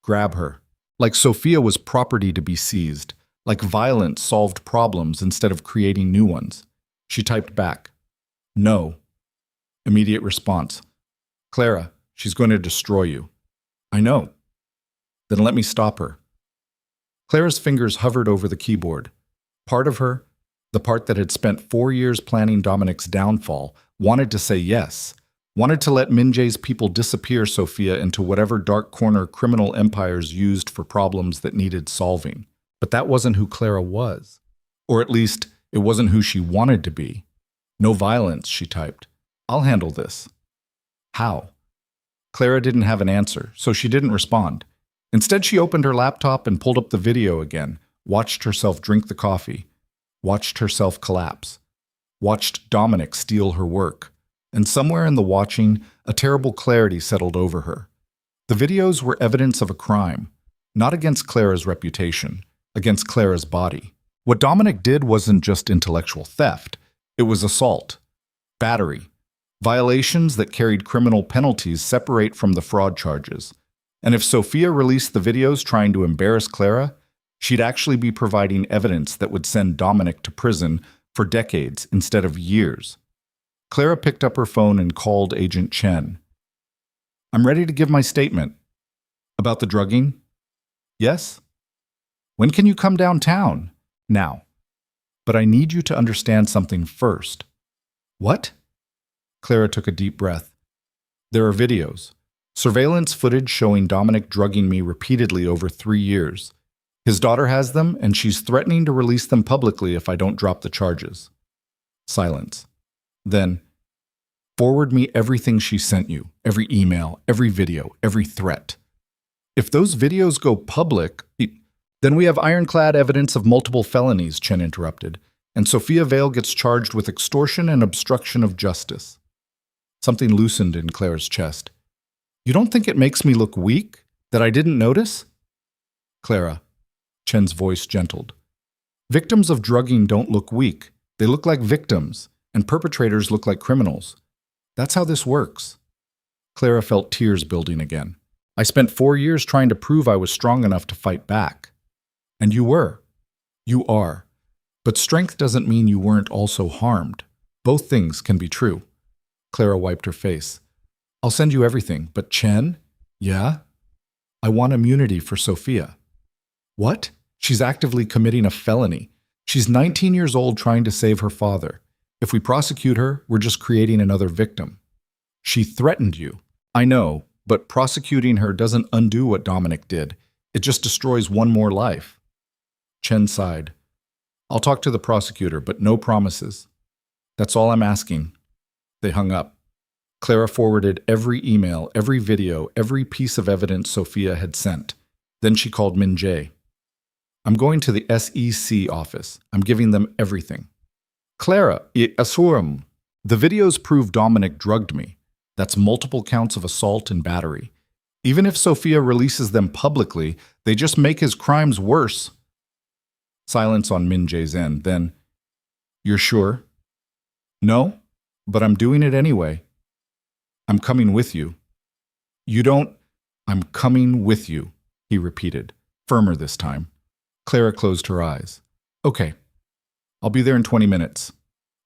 Grab her. Like Sophia was property to be seized. Like violence solved problems instead of creating new ones. She typed back. No. Immediate response. Clara, she's going to destroy you. I know. Then let me stop her. Clara's fingers hovered over the keyboard. Part of her, the part that had spent 4 years planning Dominic's downfall, wanted to say yes, wanted to let Min-jae's people disappear Sophia into whatever dark corner criminal empires used for problems that needed solving. But that wasn't who Clara was. Or at least, it wasn't who she wanted to be. No violence, she typed. I'll handle this. How? Clara didn't have an answer, so she didn't respond. Instead, she opened her laptop and pulled up the video again, watched herself drink the coffee. watched herself collapse, watched Dominic steal her work, and somewhere in the watching, a terrible clarity settled over her. The videos were evidence of a crime, not against Clara's reputation, against Clara's body. What Dominic did wasn't just intellectual theft, it was assault, battery, violations that carried criminal penalties separate from the fraud charges. And if Sophia released the videos trying to embarrass Clara, she'd actually be providing evidence that would send Dominic to prison for decades instead of years. Clara picked up her phone and called Agent Chen. "I'm ready to give my statement." "About the drugging?" "Yes." "When can you come downtown?" "Now. But I need you to understand something first." "What?" Clara took a deep breath. "There are videos. Surveillance footage showing Dominic drugging me repeatedly over 3 years. His daughter has them, and she's threatening to release them publicly if I don't drop the charges." Silence. Then, "Forward me everything she sent you, every email, every video, every threat." "If those videos go public, then we have ironclad evidence of multiple felonies," Chen interrupted, "and Sophia Vale gets charged with extortion and obstruction of justice." Something loosened in Clara's chest. "You don't think it makes me look weak? That I didn't notice?" "Clara," Chen's voice gentled, "victims of drugging don't look weak. They look like victims, and perpetrators look like criminals. That's how this works." Clara felt tears building again. "I spent 4 years trying to prove I was strong enough to fight back. And you were. You are. But strength doesn't mean you weren't also harmed. Both things can be true." Clara wiped her face. "I'll send you everything, but Chen?" "Yeah?" "I want immunity for Sophia." "What?" "She's actively committing a felony. She's 19 years old trying to save her father. If we prosecute her, we're just creating another victim." "She threatened you." "I know, but prosecuting her doesn't undo what Dominic did. It just destroys one more life." Chen sighed. "I'll talk to the prosecutor, but no promises. That's all I'm asking." They hung up. Clara forwarded every email, every video, every piece of evidence Sophia had sent. Then she called Min Jae. "I'm going to the SEC office. I'm giving them everything." "Clara, I assure. The videos prove Dominic drugged me. That's multiple counts of assault and battery. Even if Sophia releases them publicly, they just make his crimes worse." Silence on Min Jae's end. Then, "You're sure?" "No, but I'm doing it anyway. I'm coming with you." "You don't—" "I'm coming with you," he repeated, firmer this time. Clara closed her eyes. "Okay. I'll be there in 20 minutes.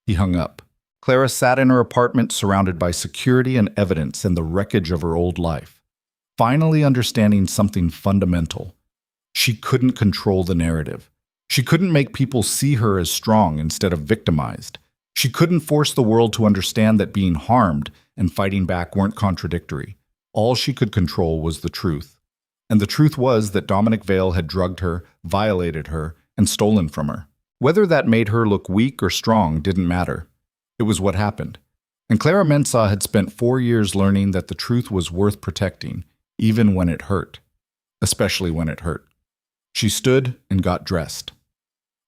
He hung up. Clara sat in her apartment surrounded by security and evidence and the wreckage of her old life, finally understanding something fundamental. She couldn't control the narrative. She couldn't make people see her as strong instead of victimized. She couldn't force the world to understand that being harmed and fighting back weren't contradictory. All she could control was the truth. And the truth was that Dominic Vale had drugged her, violated her, and stolen from her. Whether that made her look weak or strong didn't matter. It was what happened. And Clara Mensah had spent 4 years learning that the truth was worth protecting, even when it hurt. Especially when it hurt. She stood and got dressed.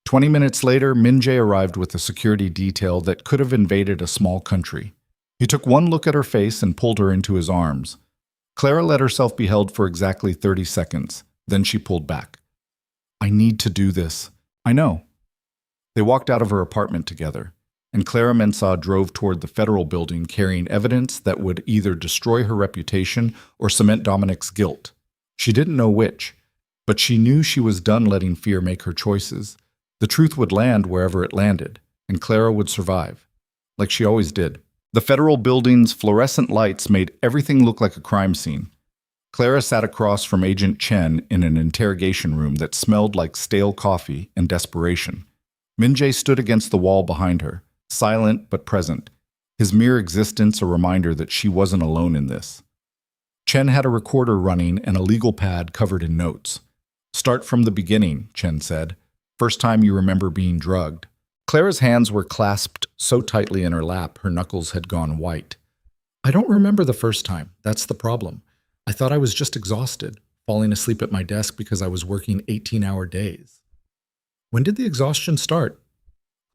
20 minutes later, Min Jae arrived with a security detail that could have invaded a small country. He took one look at her face and pulled her into his arms. Clara let herself be held for exactly 30 seconds. Then she pulled back. "I need to do this." "I know." They walked out of her apartment together, and Clara Mensah drove toward the federal building carrying evidence that would either destroy her reputation or cement Dominic's guilt. She didn't know which, but she knew she was done letting fear make her choices. The truth would land wherever it landed, and Clara would survive, like she always did. The federal building's fluorescent lights made everything look like a crime scene. Clara sat across from Agent Chen in an interrogation room that smelled like stale coffee and desperation. Min Jae stood against the wall behind her, silent but present, his mere existence a reminder that she wasn't alone in this. Chen had a recorder running and a legal pad covered in notes. "Start from the beginning," Chen said. "First time you remember being drugged." Clara's hands were clasped so tightly in her lap her knuckles had gone white. "I don't remember the first time. That's the problem. I thought I was just exhausted, falling asleep at my desk because I was working 18-hour days." "When did the exhaustion start?"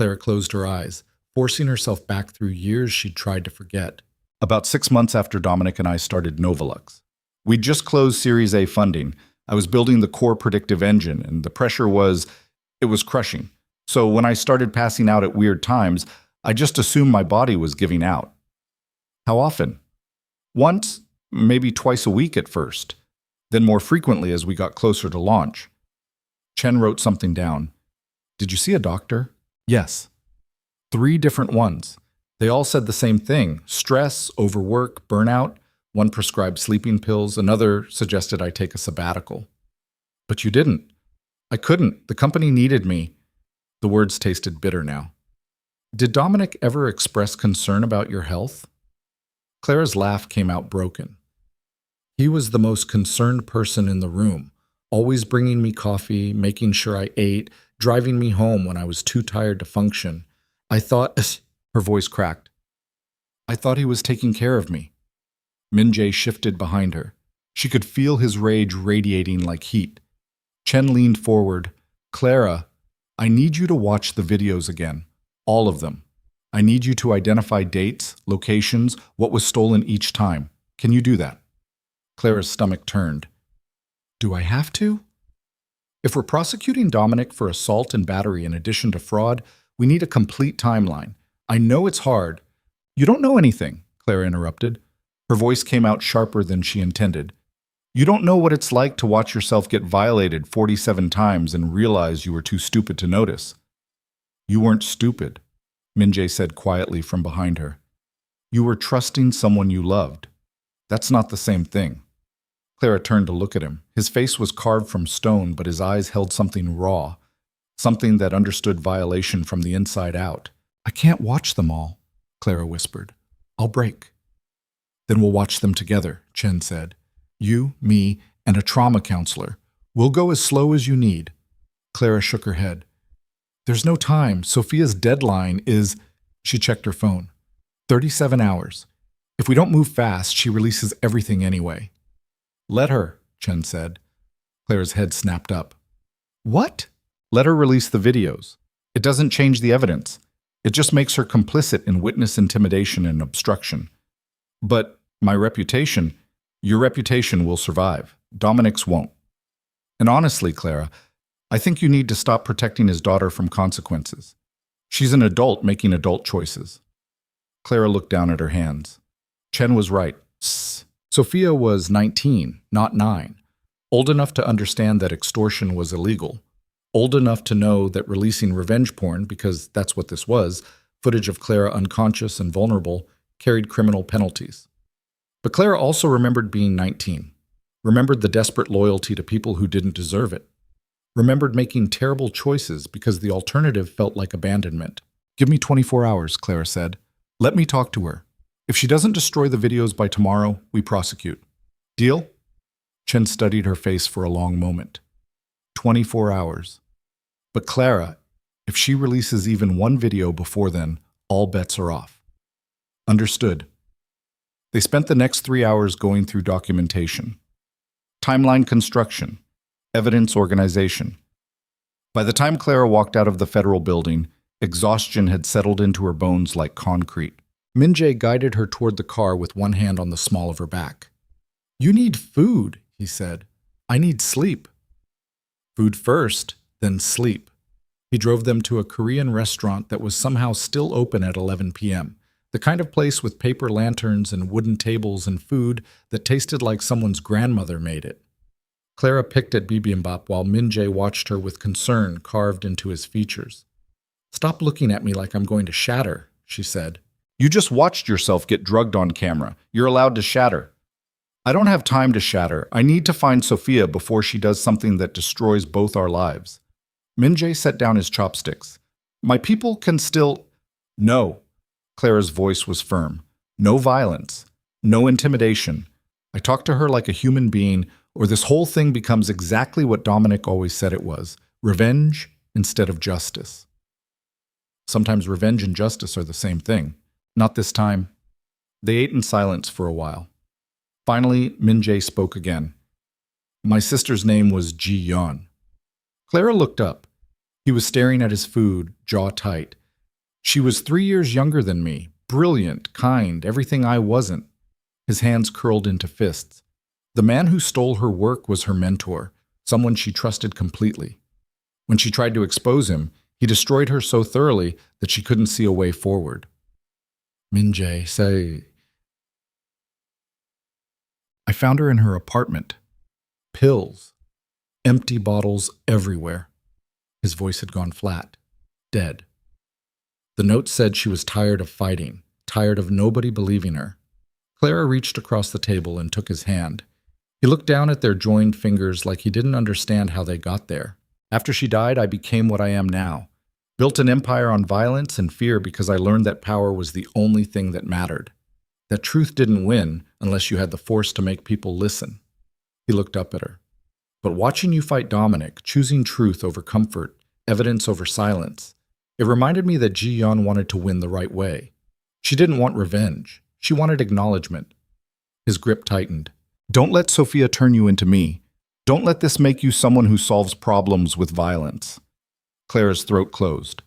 Clara closed her eyes, forcing herself back through years she'd tried to forget. About 6 months after Dominic and I started Novolux. We'd just closed Series A funding. I was building the core predictive engine, and the pressure it was crushing. So when I started passing out at weird times, I just assumed my body was giving out. How often? Once, maybe twice a week at first, then more frequently as we got closer to launch. Chen wrote something down. Did you see a doctor? Yes. 3 different ones. They all said the same thing: stress, overwork, burnout. One prescribed sleeping pills, another suggested I take a sabbatical. But you didn't. I couldn't. The company needed me. The words tasted bitter now. Did Dominic ever express concern about your health? Clara's laugh came out broken. He was the most concerned person in the room, always bringing me coffee, making sure I ate, driving me home when I was too tired to function. I thought, her voice cracked. I thought he was taking care of me. Min-jae shifted behind her. She could feel his rage radiating like heat. Chen leaned forward. Clara, I need you to watch the videos again. All of them. I need you to identify dates, locations, what was stolen each time. Can you do that? Clara's stomach turned. Do I have to? If we're prosecuting Dominic for assault and battery in addition to fraud, we need a complete timeline. I know it's hard. You don't know anything, Clara interrupted. Her voice came out sharper than she intended. You don't know what it's like to watch yourself get violated 47 times and realize you were too stupid to notice. You weren't stupid, Min-jae said quietly from behind her. You were trusting someone you loved. That's not the same thing. Clara turned to look at him. His face was carved from stone, but his eyes held something raw, something that understood violation from the inside out. I can't watch them all, Clara whispered. I'll break. Then we'll watch them together, Chen said. You, me, and a trauma counselor. We'll go as slow as you need. Clara shook her head. There's no time. Sophia's deadline is... She checked her phone. 37 hours. If we don't move fast, she releases everything anyway. Let her, Chen said. Clara's head snapped up. What? Let her release the videos. It doesn't change the evidence. It just makes her complicit in witness intimidation and obstruction. But my reputation, your reputation will survive. Dominic's won't. And honestly, Clara, I think you need to stop protecting his daughter from consequences. She's an adult making adult choices. Clara looked down at her hands. Chen was right. Sss. Sophia was 19, not 9. Old enough to understand that extortion was illegal. Old enough to know that releasing revenge porn, because that's what this was, footage of Clara unconscious and vulnerable, carried criminal penalties. But Clara also remembered being 19. Remembered the desperate loyalty to people who didn't deserve it. Remembered making terrible choices because the alternative felt like abandonment. Give me 24 hours, Clara said. Let me talk to her. If she doesn't destroy the videos by tomorrow, we prosecute. Deal? Chen studied her face for a long moment. 24 hours. But Clara, if she releases even one video before then, all bets are off. Understood. They spent the next 3 hours going through documentation. Timeline construction. Evidence organization. By the time Clara walked out of the federal building, exhaustion had settled into her bones like concrete. Min-jae guided her toward the car with one hand on the small of her back. You need food, he said. I need sleep. Food first, then sleep. He drove them to a Korean restaurant that was somehow still open at 11 p.m., the kind of place with paper lanterns and wooden tables and food that tasted like someone's grandmother made it. Clara picked at bibimbap while Min-jae watched her with concern carved into his features. Stop looking at me like I'm going to shatter, she said. You just watched yourself get drugged on camera. You're allowed to shatter. I don't have time to shatter. I need to find Sophia before she does something that destroys both our lives. Min-jae set down his chopsticks. My people can still... No. Clara's voice was firm. No violence. No intimidation. I talk to her like a human being, or this whole thing becomes exactly what Dominic always said it was. Revenge instead of justice. Sometimes revenge and justice are the same thing. Not this time. They ate in silence for a while. Finally, Min-jae spoke again. My sister's name was Ji-yeon. Clara looked up. He was staring at his food, jaw tight. She was 3 years younger than me, brilliant, kind, everything I wasn't. His hands curled into fists. The man who stole her work was her mentor, someone she trusted completely. When she tried to expose him, he destroyed her so thoroughly that she couldn't see a way forward. Min-jae, say... I found her in her apartment. Pills. Empty bottles everywhere. His voice had gone flat. Dead. The note said she was tired of fighting, tired of nobody believing her. Clara reached across the table and took his hand. He looked down at their joined fingers like he didn't understand how they got there. After she died, I became what I am now. Built an empire on violence and fear because I learned that power was the only thing that mattered. That truth didn't win unless you had the force to make people listen. He looked up at her. But watching you fight Dominic, choosing truth over comfort, evidence over silence, it reminded me that Ji-yeon wanted to win the right way. She didn't want revenge. She wanted acknowledgement. His grip tightened. Don't let Sophia turn you into me. Don't let this make you someone who solves problems with violence. Clara's throat closed.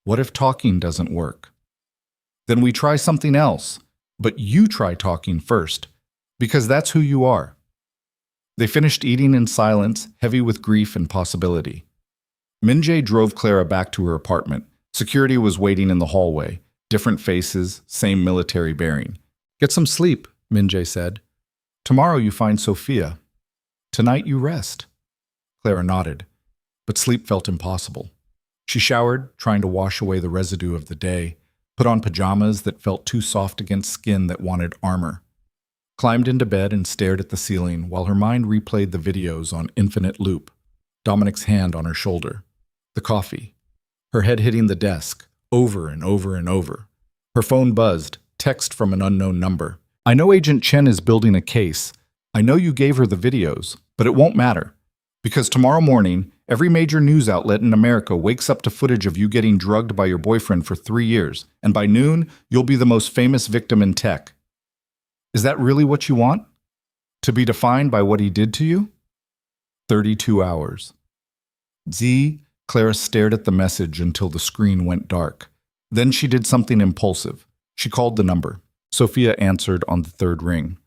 What if talking doesn't work? Then we try something else, but you try talking first, because that's who you are. They finished eating in silence, heavy with grief and possibility. Min-jae drove Clara back to her apartment. Security was waiting in the hallway. Different faces, same military bearing. Get some sleep, Min-jae said. Tomorrow you find Sophia. Tonight you rest. Clara nodded, but sleep felt impossible. She showered, trying to wash away the residue of the day, put on pajamas that felt too soft against skin that wanted armor. Climbed into bed and stared at the ceiling while her mind replayed the videos on infinite loop. Dominic's hand on her shoulder. The coffee. Her head hitting the desk, over and over and over. Her phone buzzed, text from an unknown number. I know Agent Chen is building a case. I know you gave her the videos, but it won't matter. Because tomorrow morning, every major news outlet in America wakes up to footage of you getting drugged by your boyfriend for 3 years, and by noon, you'll be the most famous victim in tech. Is that really what you want? To be defined by what he did to you? 32 hours. Z. Clara stared at the message until the screen went dark. Then she did something impulsive. She called the number. Sophia answered on the third ring.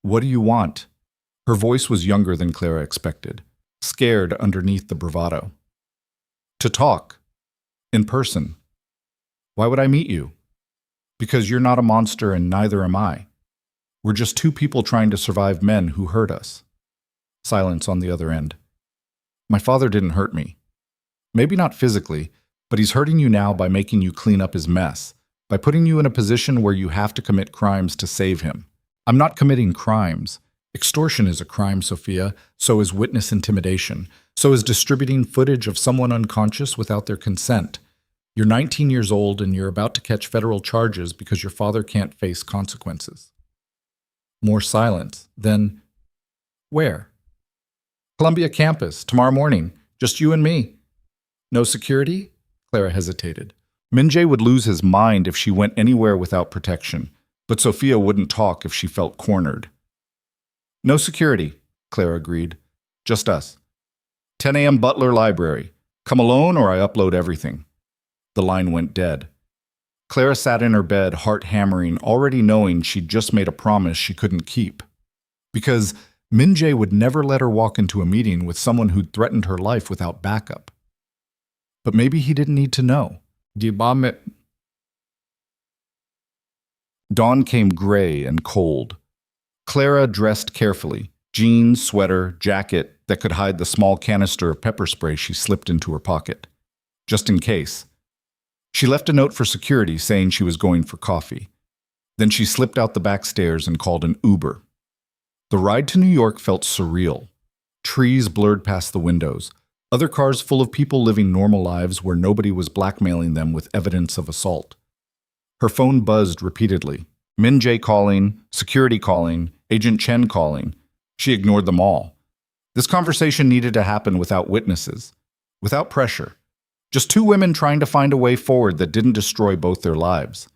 What do you want? Her voice was younger than Clara expected, scared underneath the bravado. To talk. In person. Why would I meet you? Because you're not a monster and neither am I. We're just two people trying to survive men who hurt us. Silence on the other end. My father didn't hurt me. Maybe not physically, but he's hurting you now by making you clean up his mess, by putting you in a position where you have to commit crimes to save him. I'm not committing crimes. Extortion is a crime, Sophia. So is witness intimidation. So is distributing footage of someone unconscious without their consent. You're 19 years old and you're about to catch federal charges because your father can't face consequences. More silence. Then, where? Columbia campus, tomorrow morning. Just you and me. No security? Clara hesitated. Min-jae would lose his mind if she went anywhere without protection, but Sophia wouldn't talk if she felt cornered. No security, Clara agreed. Just us. 10 a.m. Butler Library. Come alone or I upload everything. The line went dead. Clara sat in her bed, heart hammering, already knowing she'd just made a promise she couldn't keep. Because Min-jae would never let her walk into a meeting with someone who'd threatened her life without backup. But maybe he didn't need to know. Dawn came gray and cold. Clara dressed carefully, jeans, sweater, jacket that could hide the small canister of pepper spray she slipped into her pocket. Just in case. She left a note for security saying she was going for coffee. Then she slipped out the back stairs and called an Uber. The ride to New York felt surreal. Trees blurred past the windows. Other cars full of people living normal lives where nobody was blackmailing them with evidence of assault. Her phone buzzed repeatedly. Min-jae calling, security calling, Agent Chen calling. She ignored them all. This conversation needed to happen without witnesses, without pressure. Just two women trying to find a way forward that didn't destroy both their lives.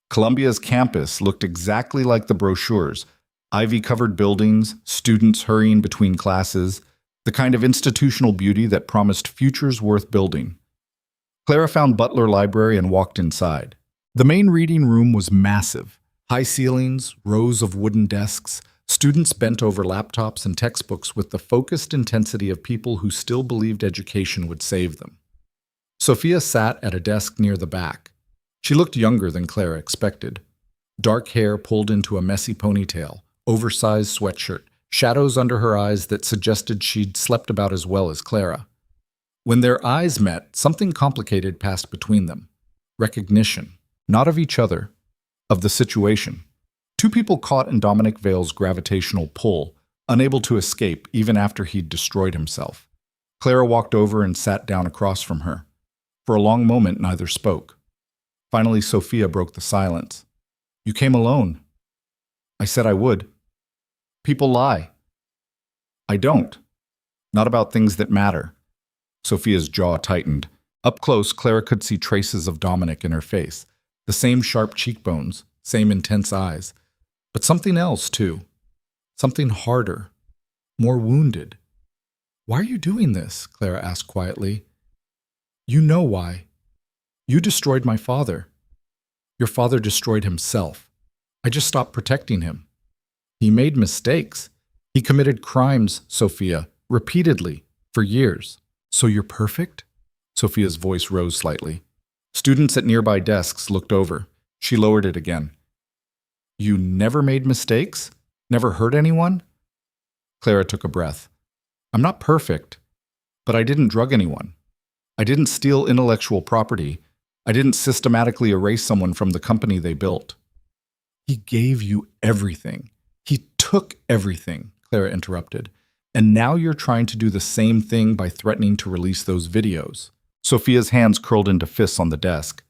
Columbia's campus looked exactly like the brochures. Ivy-covered buildings, students hurrying between classes, the kind of institutional beauty that promised futures worth building. Clara found Butler Library and walked inside. The main reading room was massive. High ceilings, rows of wooden desks, students bent over laptops and textbooks with the focused intensity of people who still believed education would save them. Sophia sat at a desk near the back. She looked younger than Clara expected. Dark hair pulled into a messy ponytail, oversized sweatshirt, shadows under her eyes that suggested she'd slept about as well as Clara. When their eyes met, something complicated passed between them. Recognition, not of each other, of the situation. Two people caught in Dominic Vale's gravitational pull, unable to escape even after he'd destroyed himself. Clara walked over and sat down across from her. For a long moment, neither spoke. Finally, Sophia broke the silence. "You came alone." "I said I would." "People lie." "I don't. Not about things that matter." Sophia's jaw tightened. Up close, Clara could see traces of Dominic in her face. The same sharp cheekbones, same intense eyes. But something else, too. Something harder. More wounded. "Why are you doing this?" Clara asked quietly. "You know why. You destroyed my father. Your father destroyed himself. I just stopped protecting him. He made mistakes. He committed crimes, Sophia, repeatedly, for years. So you're perfect?" Sophia's voice rose slightly. Students at nearby desks looked over. She lowered it again. "You never made mistakes? Never hurt anyone?" Clara took a breath. "I'm not perfect, but I didn't drug anyone. I didn't steal intellectual property. I didn't systematically erase someone from the company they built." "He gave you everything. He took everything," Clara interrupted. "And now you're trying to do the same thing by threatening to release those videos." Sophia's hands curled into fists on the desk.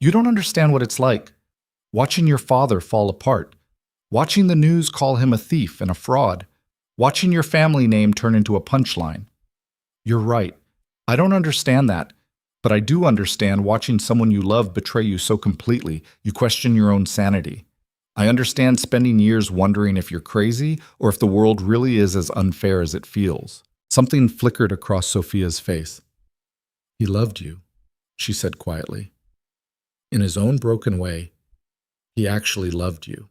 "You don't understand what it's like. Watching your father fall apart. Watching the news call him a thief and a fraud. Watching your family name turn into a punchline. You're right. I don't understand that. But I do understand watching someone you love betray you so completely, you question your own sanity. I understand spending years wondering if you're crazy or if the world really is as unfair as it feels." Something flickered across Sophia's face. "He loved you," she said quietly. "In his own broken way, he actually loved you.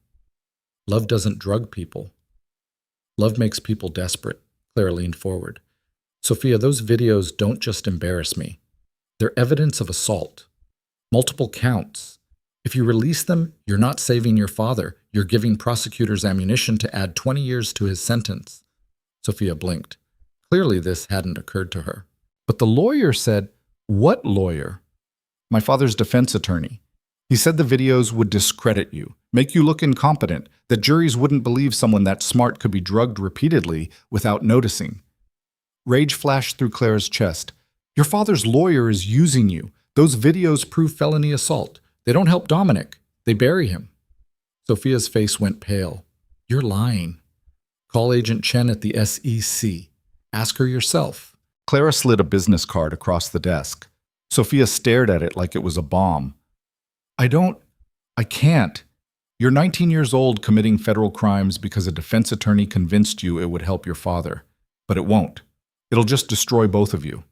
Love doesn't drug people. Love makes people desperate." Clara leaned forward. "Sophia, those videos don't just embarrass me. They're evidence of assault. Multiple counts. If you release them, you're not saving your father. You're giving prosecutors ammunition to add 20 years to his sentence." Sophia blinked. Clearly this hadn't occurred to her. "But the lawyer said—" "What lawyer?" "My father's defense attorney. He said the videos would discredit you, make you look incompetent, that juries wouldn't believe someone that smart could be drugged repeatedly without noticing." Rage flashed through Clara's chest. "Your father's lawyer is using you. Those videos prove felony assault. They don't help Dominic. They bury him." Sophia's face went pale. "You're lying. Call Agent Chen at the SEC. Ask her yourself." Clara slid a business card across the desk. Sophia stared at it like it was a bomb. I can't. You're 19 years old committing federal crimes because a defense attorney convinced you it would help your father. But it won't. It'll just destroy both of you."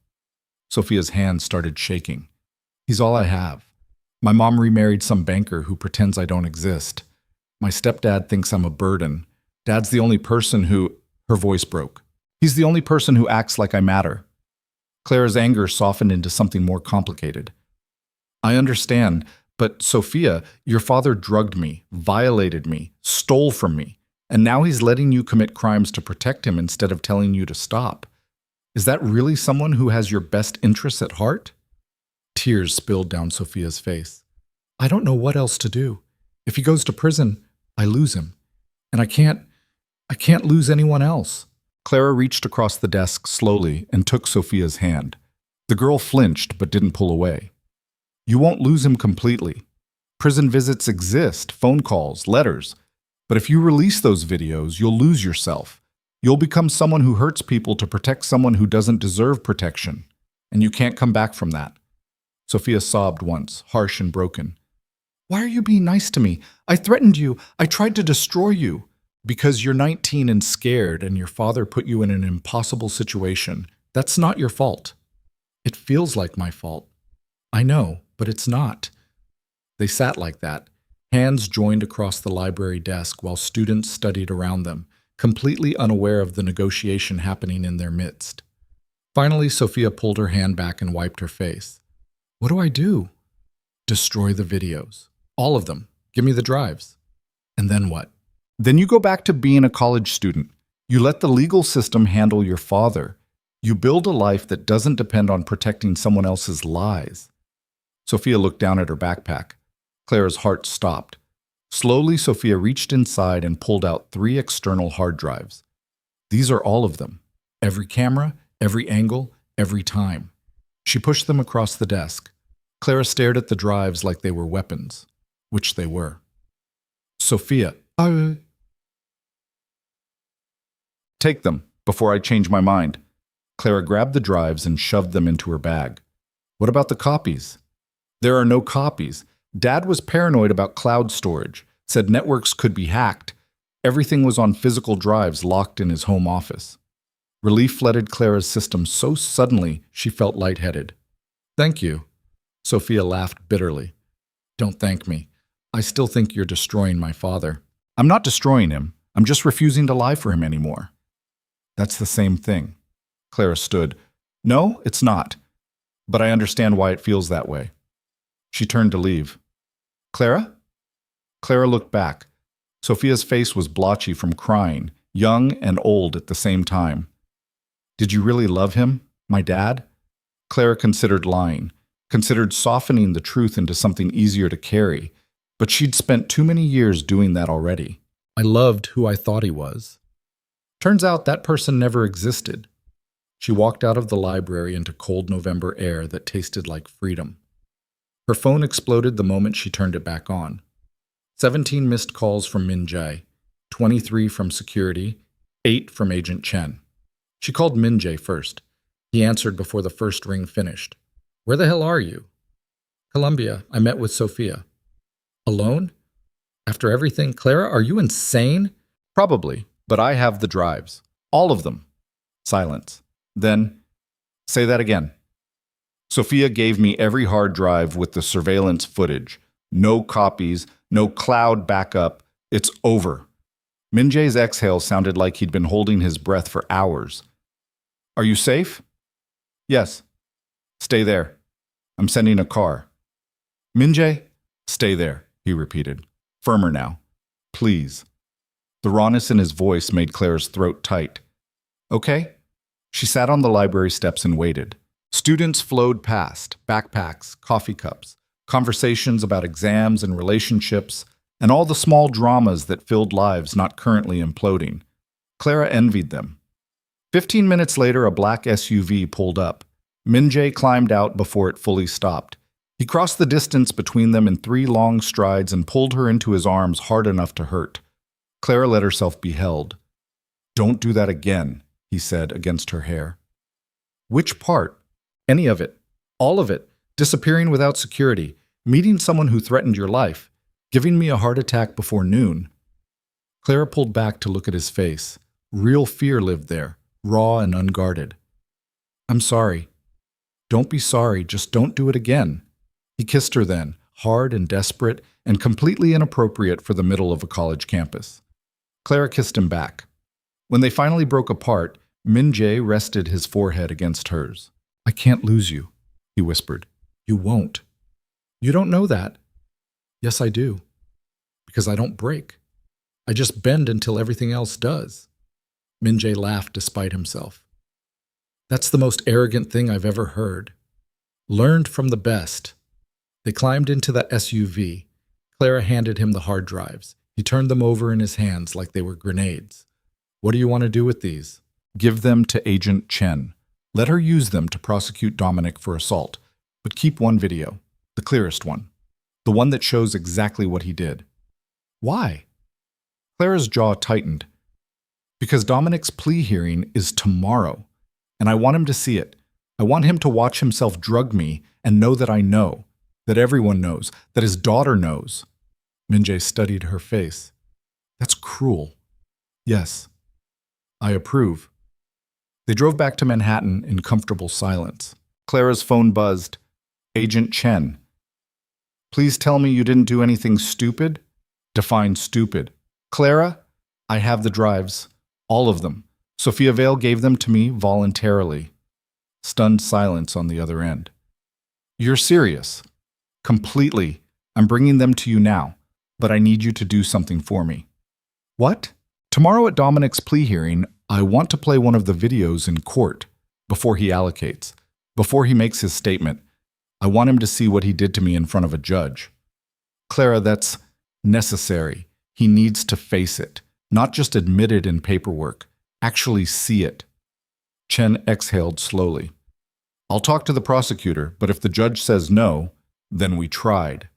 Sophia's hands started shaking. "He's all I have. My mom remarried some banker who pretends I don't exist. My stepdad thinks I'm a burden. Dad's the only person who—" Her voice broke. "He's the only person who acts like I matter." Clara's anger softened into something more complicated. "I understand, but Sophia, your father drugged me, violated me, stole from me, and now he's letting you commit crimes to protect him instead of telling you to stop. Is that really someone who has your best interests at heart?" Tears spilled down Sophia's face. "I don't know what else to do. If he goes to prison, I lose him. And I can't lose anyone else." Clara reached across the desk slowly and took Sophia's hand. The girl flinched but didn't pull away. "You won't lose him completely. Prison visits exist, phone calls, letters. But if you release those videos, you'll lose yourself. You'll become someone who hurts people to protect someone who doesn't deserve protection. And you can't come back from that." Sophia sobbed once, harsh and broken. "Why are you being nice to me? I threatened you. I tried to destroy you." "Because you're 19 and scared and your father put you in an impossible situation. That's not your fault." "It feels like my fault. I know, but it's not. They sat like that, hands joined across the library desk while students studied around them, completely unaware of the negotiation happening in their midst. Finally, Sophia pulled her hand back and wiped her face. What do I do? Destroy the videos. All of them. Give me the drives. And then what? Then you go back to being a college student. You let the legal system handle your father. You build a life that doesn't depend on protecting someone else's lies. Sophia looked down at her backpack. Clara's heart stopped. Slowly, Sophia reached inside and pulled out 3 external hard drives. These are all of them. Every camera, every angle, every time. She pushed them across the desk. Clara stared at the drives like they were weapons, which they were. Sophia, take them before I change my mind. Clara grabbed the drives and shoved them into her bag. What about the copies? There are no copies. Dad was paranoid about cloud storage, said networks could be hacked. Everything was on physical drives locked in his home office. Relief flooded Clara's system so suddenly she felt lightheaded. Thank you. Sophia laughed bitterly. Don't thank me. I still think you're destroying my father. I'm not destroying him. I'm just refusing to lie for him anymore. That's the same thing. Clara stood. No, it's not. But I understand why it feels that way. She turned to leave. Clara? Clara looked back. Sophia's face was blotchy from crying, young and old at the same time. Did you really love him, my dad? Clara considered lying, considered softening the truth into something easier to carry, but she'd spent too many years doing that already. I loved who I thought he was. Turns out that person never existed. She walked out of the library into cold November air that tasted like freedom. Her phone exploded the moment she turned it back on. 17 missed calls from Min Jae, 23 from security, 8 from Agent Chen. She called Min Jae first. He answered before the first ring finished. Where the hell are you? Columbia. I met with Sophia. Alone? After everything? Clara, are you insane? Probably, but I have the drives. All of them. Silence. Then, say that again. Sophia gave me every hard drive with the surveillance footage. No copies, no cloud backup. It's over. Min Jae's exhale sounded like he'd been holding his breath for hours. Are you safe? Yes. Stay there. I'm sending a car. Min Jae, stay there, he repeated. Firmer now. Please. The rawness in his voice made Clara's throat tight. Okay. She sat on the library steps and waited. Students flowed past, backpacks, coffee cups, conversations about exams and relationships, and all the small dramas that filled lives not currently imploding. Clara envied them. 15 minutes later, a black SUV pulled up. Min Jae climbed out before it fully stopped. He crossed the distance between them in 3 long strides and pulled her into his arms hard enough to hurt. Clara let herself be held. Don't do that again, he said against her hair. Which part? Any of it. All of it. Disappearing without security. Meeting someone who threatened your life. Giving me a heart attack before noon. Clara pulled back to look at his face. Real fear lived there, raw and unguarded. I'm sorry. Don't be sorry, just don't do it again. He kissed her then, hard and desperate, and completely inappropriate for the middle of a college campus. Clara kissed him back. When they finally broke apart, Min Jae rested his forehead against hers. I can't lose you, he whispered. You won't. You don't know that. Yes, I do. Because I don't break. I just bend until everything else does. Min Jae laughed despite himself. That's the most arrogant thing I've ever heard. Learned from the best. They climbed into that SUV. Clara handed him the hard drives. He turned them over in his hands like they were grenades. What do you want to do with these? Give them to Agent Chen. Let her use them to prosecute Dominic for assault, but keep one video, the clearest one, the one that shows exactly what he did. Why? Clara's jaw tightened. Because Dominic's plea hearing is tomorrow, and I want him to see it. I want him to watch himself drug me and know that I know, that everyone knows, that his daughter knows. Min Jae studied her face. That's cruel. Yes, I approve. They drove back to Manhattan in comfortable silence. Clara's phone buzzed. Agent Chen. Please tell me you didn't do anything stupid? Define stupid. Clara, I have the drives. All of them. Sophia Vale gave them to me voluntarily. Stunned silence on the other end. You're serious? Completely. I'm bringing them to you now, but I need you to do something for me. What? Tomorrow at Dominic's plea hearing, I want to play one of the videos in court before he allocates, before he makes his statement. I want him to see what he did to me in front of a judge. Clara, that's necessary. He needs to face it, not just admit it in paperwork, actually see it. Chen exhaled slowly. I'll talk to the prosecutor, but if the judge says no, then we tried.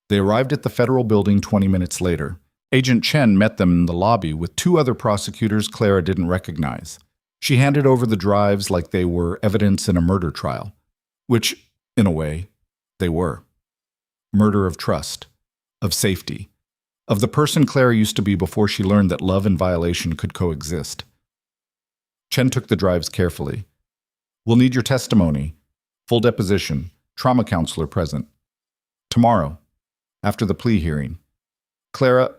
They arrived at the federal building 20 minutes later. Agent Chen met them in the lobby with two other prosecutors Clara didn't recognize. She handed over the drives like they were evidence in a murder trial, which, in a way, they were. Murder of trust, of safety, of the person Clara used to be before she learned that love and violation could coexist. Chen took the drives carefully. We'll need your testimony, full deposition, trauma counselor present. Tomorrow, after the plea hearing. Clara,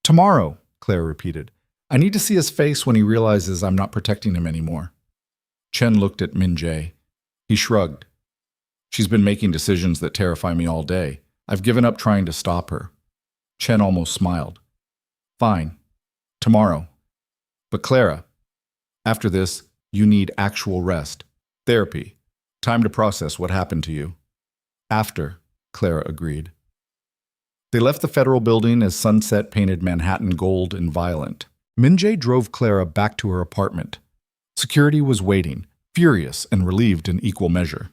tomorrow, Clara repeated. I need to see his face when he realizes I'm not protecting him anymore. Chen looked at Min Jae. He shrugged. She's been making decisions that terrify me all day. I've given up trying to stop her. Chen almost smiled. Fine. Tomorrow. But Clara, after this, you need actual rest. Therapy. Time to process what happened to you. After, Clara agreed. They left the federal building as sunset painted Manhattan gold and violent. Min Jae drove Clara back to her apartment. Security was waiting, furious and relieved in equal measure.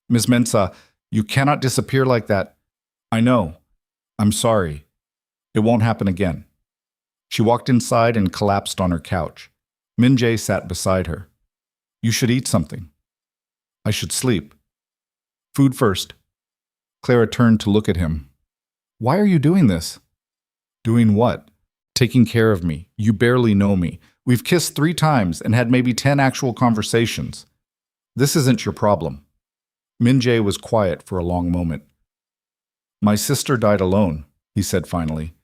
Ms. Mensah, you cannot disappear like that. I know. I'm sorry. It won't happen again. She walked inside and collapsed on her couch. Min Jae sat beside her. You should eat something. I should sleep. Food first. Clara turned to look at him. Why are you doing this? Doing what? Taking care of me. You barely know me. We've kissed 3 times and had maybe 10 actual conversations. This isn't your problem. Min Jae was quiet for a long moment. My sister died alone, he said finally.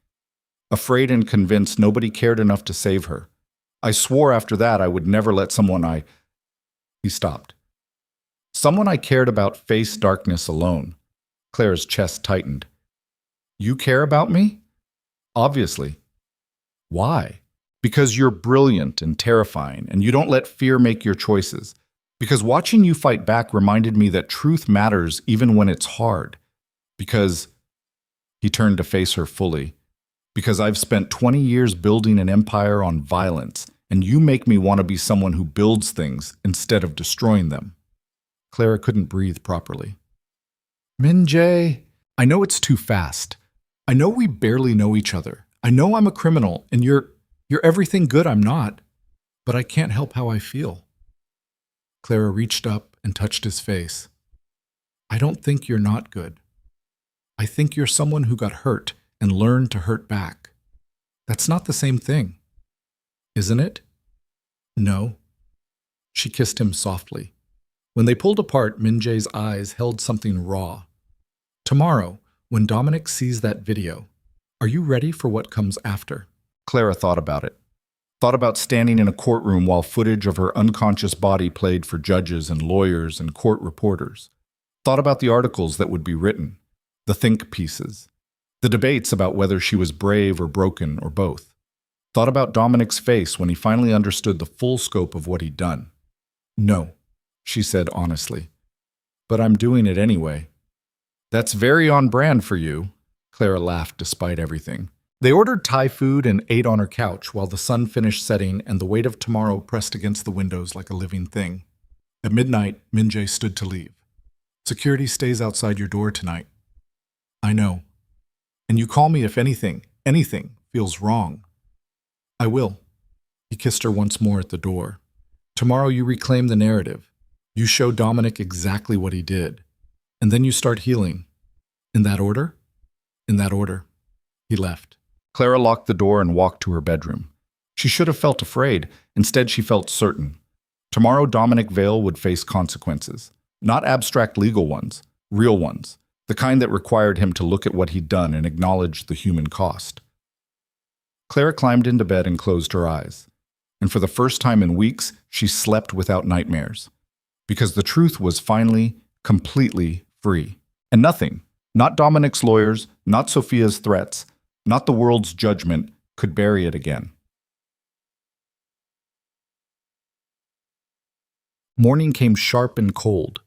Afraid and convinced nobody cared enough to save her. I swore after that I would never let someone He stopped. Someone I cared about face darkness alone. Claire's chest tightened. You care about me? Obviously. Why? Because you're brilliant and terrifying, and you don't let fear make your choices. Because watching you fight back reminded me that truth matters even when it's hard. Because, he turned to face her fully, because I've spent 20 years building an empire on violence, and you make me want to be someone who builds things instead of destroying them. Clara couldn't breathe properly. Min Jae, I know it's too fast. I know we barely know each other. I know I'm a criminal, and you're everything good I'm not. But I can't help how I feel. Clara reached up and touched his face. I don't think you're not good. I think you're someone who got hurt and learned to hurt back. That's not the same thing. Isn't it? No. She kissed him softly. When they pulled apart, Min Jae's eyes held something raw. Tomorrow, when Dominic sees that video, are you ready for what comes after? Clara thought about it. Thought about standing in a courtroom while footage of her unconscious body played for judges and lawyers and court reporters. Thought about the articles that would be written, the think pieces, the debates about whether she was brave or broken or both. Thought about Dominic's face when he finally understood the full scope of what he'd done. No, she said honestly. But I'm doing it anyway. That's very on brand for you, Clara laughed despite everything. They ordered Thai food and ate on her couch while the sun finished setting and the weight of tomorrow pressed against the windows like a living thing. At midnight, Min Jae stood to leave. Security stays outside your door tonight. I know. And you call me if anything feels wrong. I will. He kissed her once more at the door. Tomorrow you reclaim the narrative. You show Dominic exactly what he did. And then you start healing. In that order? In that order. He left. Clara locked the door and walked to her bedroom. She should have felt afraid. Instead, she felt certain. Tomorrow, Dominic Vale would face consequences. Not abstract legal ones, real ones, the kind that required him to look at what he'd done and acknowledge the human cost. Clara climbed into bed and closed her eyes. And for the first time in weeks, she slept without nightmares. Because the truth was finally, completely free. And nothing, not Dominic's lawyers, not Sophia's threats, not the world's judgment, could bury it again. Morning came sharp and cold.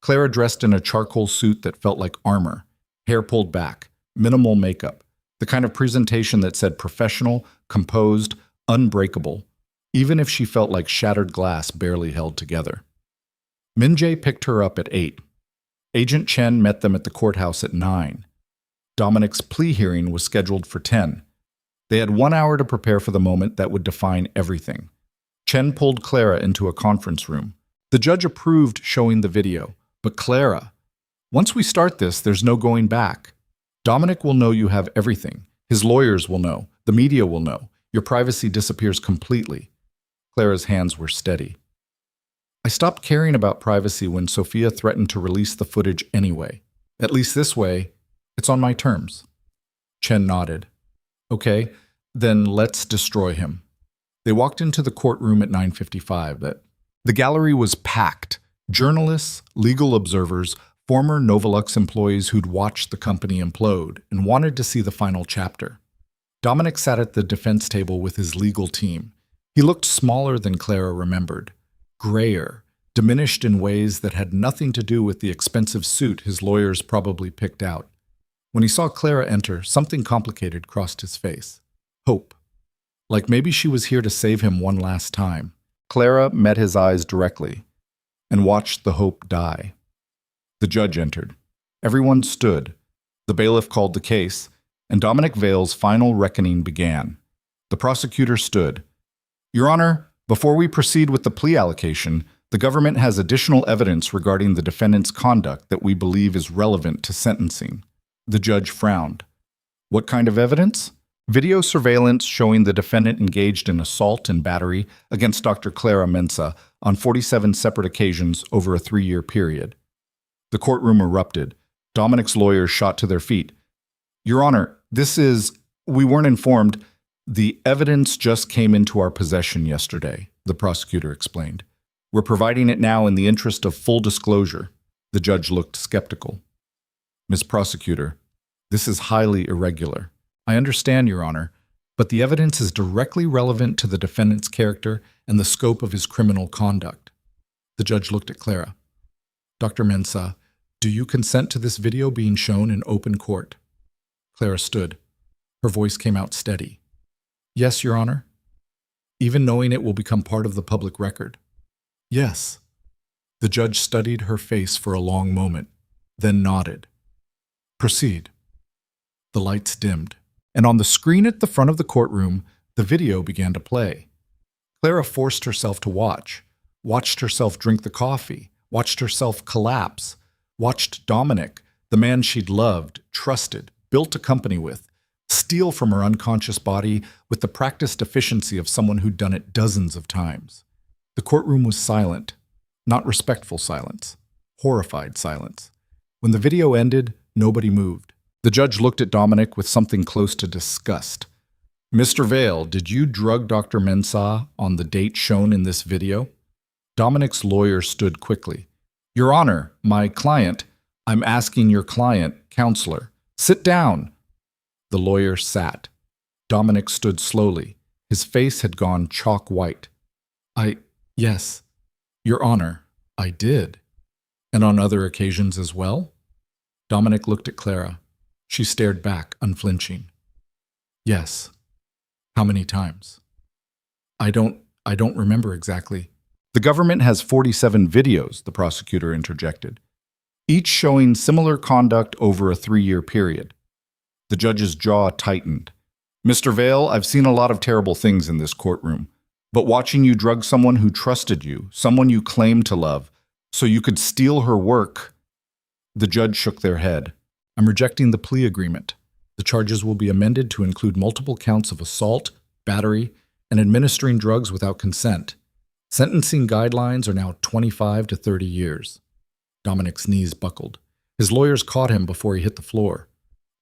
Clara dressed in a charcoal suit that felt like armor, hair pulled back, minimal makeup, the kind of presentation that said professional, composed, unbreakable, even if she felt like shattered glass barely held together. Min-jae picked her up at 8. Agent Chen met them at the courthouse at 9. Dominic's plea hearing was scheduled for 10. They had 1 hour to prepare for the moment that would define everything. Chen pulled Clara into a conference room. The judge approved showing the video, but Clara, once we start this, there's no going back. Dominic will know you have everything. His lawyers will know. The media will know. Your privacy disappears completely. Clara's hands were steady. I stopped caring about privacy when Sophia threatened to release the footage anyway. At least this way, it's on my terms. Chen nodded. Okay, then let's destroy him. They walked into the courtroom at 9:55. The gallery was packed. Journalists, legal observers, former Novolux employees who'd watched the company implode and wanted to see the final chapter. Dominic sat at the defense table with his legal team. He looked smaller than Clara remembered, grayer, diminished in ways that had nothing to do with the expensive suit his lawyers probably picked out. When he saw Clara enter, something complicated crossed his face. Hope. Like maybe she was here to save him one last time. Clara met his eyes directly and watched the hope die. The judge entered. Everyone stood. The bailiff called the case, and Dominic Vale's final reckoning began. The prosecutor stood. Your Honor, before we proceed with the plea allocation, the government has additional evidence regarding the defendant's conduct that we believe is relevant to sentencing. The judge frowned. What kind of evidence? Video surveillance showing the defendant engaged in assault and battery against Dr. Clara Mensah on 47 separate occasions over a 3-year period. The courtroom erupted. Dominic's lawyers shot to their feet. Your Honor, we weren't informed. The evidence just came into our possession yesterday, the prosecutor explained. We're providing it now in the interest of full disclosure. The judge looked skeptical. Miss Prosecutor, this is highly irregular. I understand, Your Honor, but the evidence is directly relevant to the defendant's character and the scope of his criminal conduct. The judge looked at Clara. Dr. Mensah, do you consent to this video being shown in open court? Clara stood. Her voice came out steady. Yes, Your Honor. Even knowing it will become part of the public record. Yes. The judge studied her face for a long moment, then nodded. Proceed. The lights dimmed, and on the screen at the front of the courtroom, the video began to play. Clara forced herself to watched herself drink the coffee, watched herself collapse, watched Dominic, the man she'd loved, trusted, built a company with, steal from her unconscious body with the practiced efficiency of someone who'd done it dozens of times. The courtroom was silent, not respectful silence, horrified silence. When the video ended, nobody moved. The judge looked at Dominic with something close to disgust. Mr. Vale, did you drug Dr. Mensah on the date shown in this video? Dominic's lawyer stood quickly. Your Honor, my client, I'm asking your client, counselor. Sit down. The lawyer sat. Dominic stood slowly. His face had gone chalk white. Yes, Your Honor, I did. And on other occasions as well? Dominic looked at Clara. She stared back, unflinching. Yes. How many times? I don't remember exactly. The government has 47 videos, the prosecutor interjected, each showing similar conduct over a 3-year period. The judge's jaw tightened. Mr. Vale, I've seen a lot of terrible things in this courtroom, but watching you drug someone who trusted you, someone you claimed to love, so you could steal her work. The judge shook their head. I'm rejecting the plea agreement. The charges will be amended to include multiple counts of assault, battery, and administering drugs without consent. Sentencing guidelines are now 25 to 30 years. Dominic's knees buckled. His lawyers caught him before he hit the floor.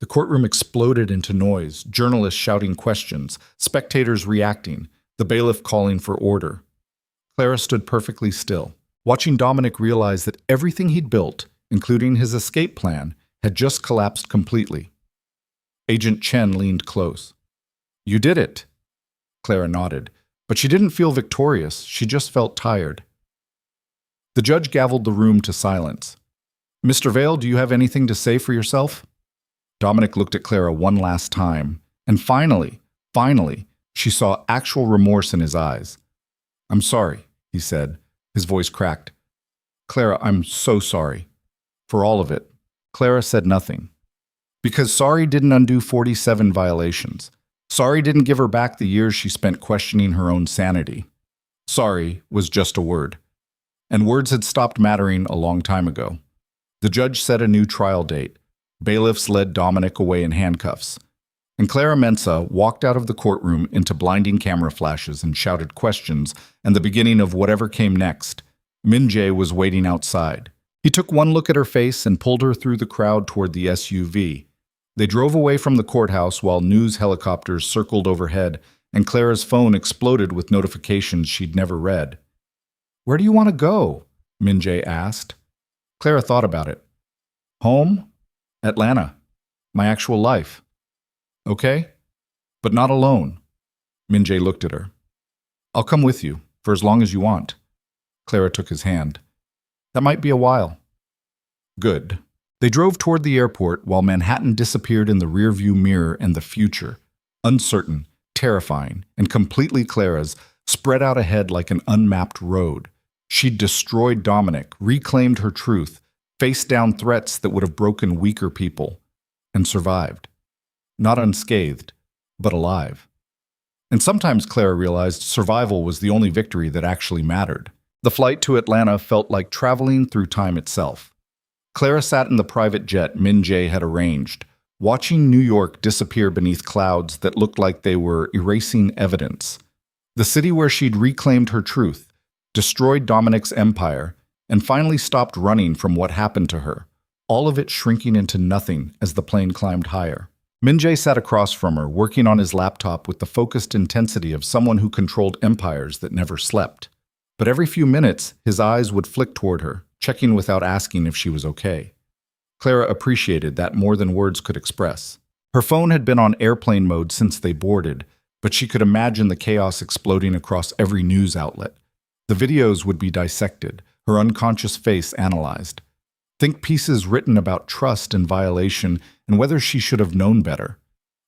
The courtroom exploded into noise, journalists shouting questions, spectators reacting, the bailiff calling for order. Clara stood perfectly still, watching Dominic realize that everything he'd built, including his escape plan, had just collapsed completely. Agent Chen leaned close. "You did it." Clara nodded, but she didn't feel victorious, she just felt tired. The judge gavelled the room to silence. "Mr. Vale, do you have anything to say for yourself?" Dominic looked at Clara one last time, and finally, she saw actual remorse in his eyes. "I'm sorry," he said, his voice cracked. "Clara, I'm so sorry. For all of it." Clara said nothing. Because sorry didn't undo 47 violations. Sorry didn't give her back the years she spent questioning her own sanity. Sorry was just a word. And words had stopped mattering a long time ago. The judge set a new trial date. Bailiffs led Dominic away in handcuffs. And Clara Mensa walked out of the courtroom into blinding camera flashes and shouted questions and the beginning of whatever came next. Min Jae was waiting outside. He took one look at her face and pulled her through the crowd toward the SUV. They drove away from the courthouse while news helicopters circled overhead, and Clara's phone exploded with notifications she'd never read. "Where do you want to go?" Min Jae asked. Clara thought about it. "Home? Atlanta. My actual life." "Okay, but not alone." Min Jae looked at her. "I'll come with you, for as long as you want." Clara took his hand. "That might be a while." "Good." They drove toward the airport while Manhattan disappeared in the rearview mirror and the future, uncertain, terrifying, and completely Clara's, spread out ahead like an unmapped road. She'd destroyed Dominic, reclaimed her truth, faced down threats that would have broken weaker people, and survived. Not unscathed, but alive. And sometimes Clara realized survival was the only victory that actually mattered. The flight to Atlanta felt like traveling through time itself. Clara sat in the private jet Min Jae had arranged, watching New York disappear beneath clouds that looked like they were erasing evidence. The city where she'd reclaimed her truth, destroyed Dominic's empire, and finally stopped running from what happened to her, all of it shrinking into nothing as the plane climbed higher. Min Jae sat across from her, working on his laptop with the focused intensity of someone who controlled empires that never slept. But every few minutes, his eyes would flick toward her, checking without asking if she was okay. Clara appreciated that more than words could express. Her phone had been on airplane mode since they boarded, but she could imagine the chaos exploding across every news outlet. The videos would be dissected, her unconscious face analyzed. Think pieces written about trust and violation and whether she should have known better.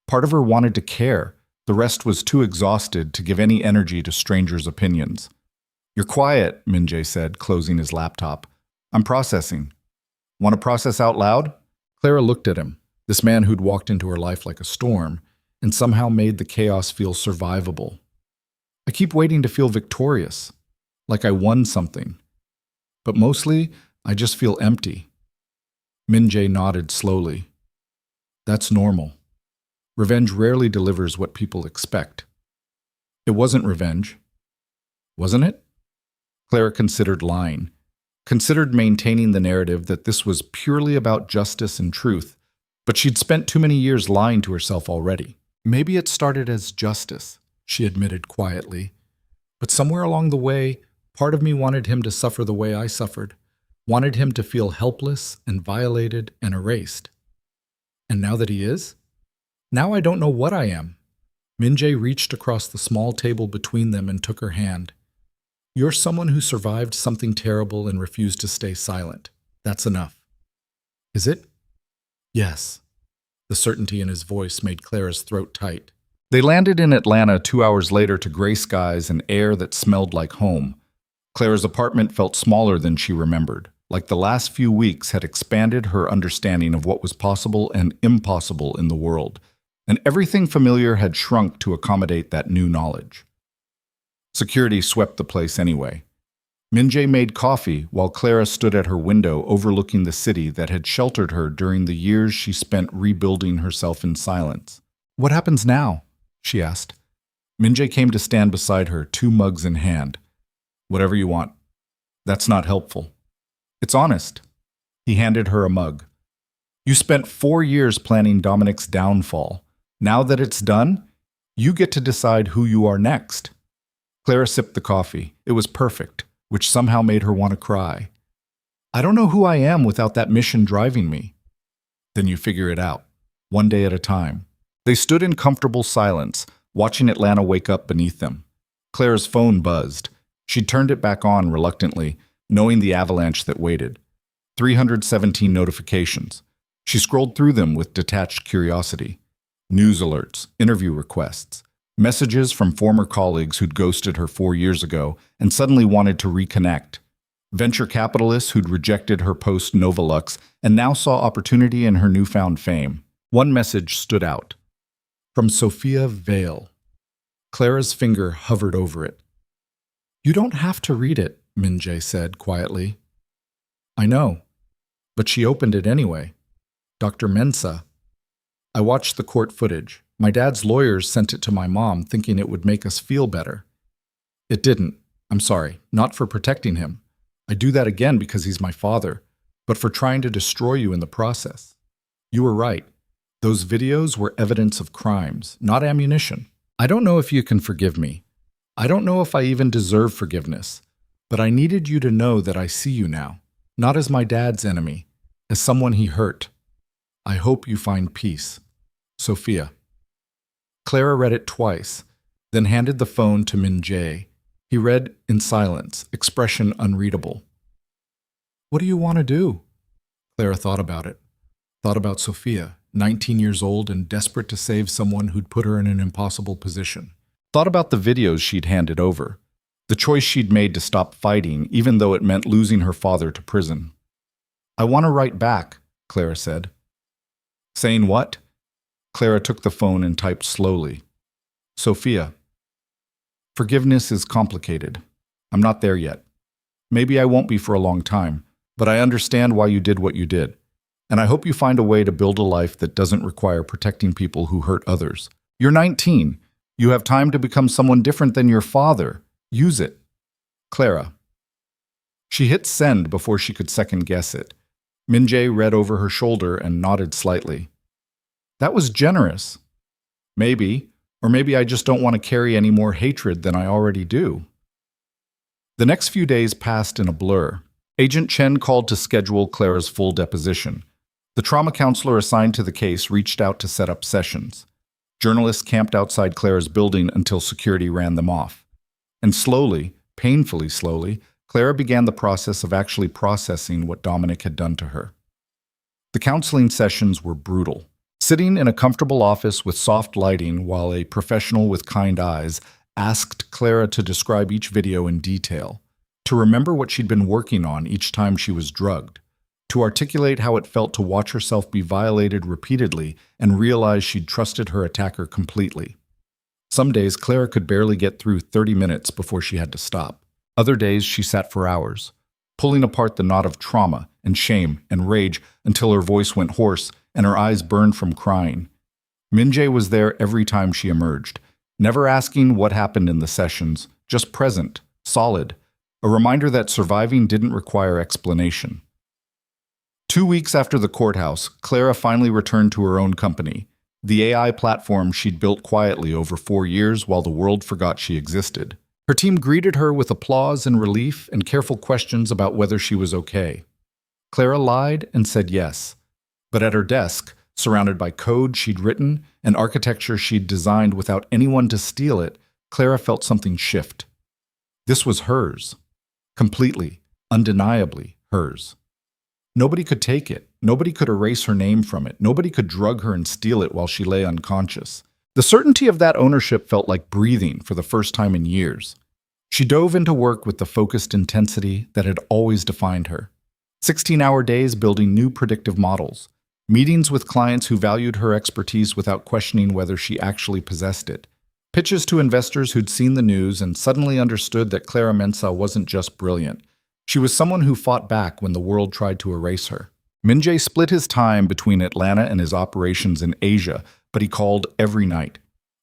Part of her wanted to care. The rest was too exhausted to give any energy to strangers' opinions. "You're quiet," Min Jae said, closing his laptop. "I'm processing." "Want to process out loud?" Clara looked at him, this man who'd walked into her life like a storm, and somehow made the chaos feel survivable. "I keep waiting to feel victorious, like I won something. But mostly, I just feel empty." Min Jae nodded slowly. "That's normal. Revenge rarely delivers what people expect." "It wasn't revenge. Wasn't it?" Clara considered lying, considered maintaining the narrative that this was purely about justice and truth, but she'd spent too many years lying to herself already. "Maybe it started as justice," she admitted quietly. "But somewhere along the way, part of me wanted him to suffer the way I suffered, wanted him to feel helpless and violated and erased. And now that he is? Now I don't know what I am." Min Jae reached across the small table between them and took her hand. "You're someone who survived something terrible and refused to stay silent. That's enough." "Is it?" "Yes." The certainty in his voice made Clara's throat tight. They landed in Atlanta 2 hours later to gray skies and air that smelled like home. Clara's apartment felt smaller than she remembered, like the last few weeks had expanded her understanding of what was possible and impossible in the world, and everything familiar had shrunk to accommodate that new knowledge. Security swept the place anyway. Min Jae made coffee while Clara stood at her window overlooking the city that had sheltered her during the years she spent rebuilding herself in silence. "What happens now?" she asked. Min Jae came to stand beside her, 2 mugs in hand. "Whatever you want. That's not helpful." "It's honest." He handed her a mug. You spent 4 years planning Dominic's downfall. Now that it's done, you get to decide who you are next. Clara sipped the coffee. It was perfect, which somehow made her want to cry. I don't know who I am without that mission driving me. Then you figure it out, one day at a time. They stood in comfortable silence, watching Atlanta wake up beneath them. Clara's phone buzzed. She turned it back on reluctantly, knowing the avalanche that waited. 317 notifications. She scrolled through them with detached curiosity. News alerts, interview requests, messages from former colleagues who'd ghosted her 4 years ago and suddenly wanted to reconnect. Venture capitalists who'd rejected her post-Novolux and now saw opportunity in her newfound fame. One message stood out. From Sophia Vale. Clara's finger hovered over it. You don't have to read it, Min-jae said quietly. I know, but she opened it anyway. Dr. Mensah. I watched the court footage. My dad's lawyers sent it to my mom thinking it would make us feel better. It didn't. I'm sorry, not for protecting him. I do that again because he's my father, but for trying to destroy you in the process. You were right. Those videos were evidence of crimes, not ammunition. I don't know if you can forgive me. I don't know if I even deserve forgiveness, but I needed you to know that I see you now, not as my dad's enemy, as someone he hurt. I hope you find peace. Sophia. Clara read it twice, then handed the phone to Min-jae. He read in silence, expression unreadable. What do you want to do? Clara thought about it. Thought about Sophia, 19 years old and desperate to save someone who'd put her in an impossible position. Thought about the videos she'd handed over. The choice she'd made to stop fighting, even though it meant losing her father to prison. I want to write back, Clara said. Saying what? Clara took the phone and typed slowly. Sophia. Forgiveness is complicated. I'm not there yet. Maybe I won't be for a long time, but I understand why you did what you did. And I hope you find a way to build a life that doesn't require protecting people who hurt others. You're 19. You have time to become someone different than your father. Use it. Clara. She hit send before she could second-guess it. Min-jae read over her shoulder and nodded slightly. That was generous. Maybe, or maybe I just don't want to carry any more hatred than I already do. The next few days passed in a blur. Agent Chen called to schedule Clara's full deposition. The trauma counselor assigned to the case reached out to set up sessions. Journalists camped outside Clara's building until security ran them off. And slowly, painfully slowly, Clara began the process of actually processing what Dominic had done to her. The counseling sessions were brutal. Sitting in a comfortable office with soft lighting while a professional with kind eyes asked Clara to describe each video in detail, to remember what she'd been working on each time she was drugged, to articulate how it felt to watch herself be violated repeatedly and realize she'd trusted her attacker completely. Some days, Clara could barely get through 30 minutes before she had to stop. Other days, she sat for hours, pulling apart the knot of trauma and shame and rage until her voice went hoarse and her eyes burned from crying. Min-jae was there every time she emerged, never asking what happened in the sessions, just present, solid, a reminder that surviving didn't require explanation. 2 weeks after the courthouse, Clara finally returned to her own company, the AI platform she'd built quietly over 4 years while the world forgot she existed. Her team greeted her with applause and relief and careful questions about whether she was okay. Clara lied and said yes. But at her desk, surrounded by code she'd written and architecture she'd designed without anyone to steal it, Clara felt something shift. This was hers. Completely, undeniably hers. Nobody could take it. Nobody could erase her name from it. Nobody could drug her and steal it while she lay unconscious. The certainty of that ownership felt like breathing for the first time in years. She dove into work with the focused intensity that had always defined her. 16-hour days building new predictive models. Meetings with clients who valued her expertise without questioning whether she actually possessed it. Pitches to investors who'd seen the news and suddenly understood that Clara Mensah wasn't just brilliant. She was someone who fought back when the world tried to erase her. Min-jae split his time between Atlanta and his operations in Asia, but he called every night.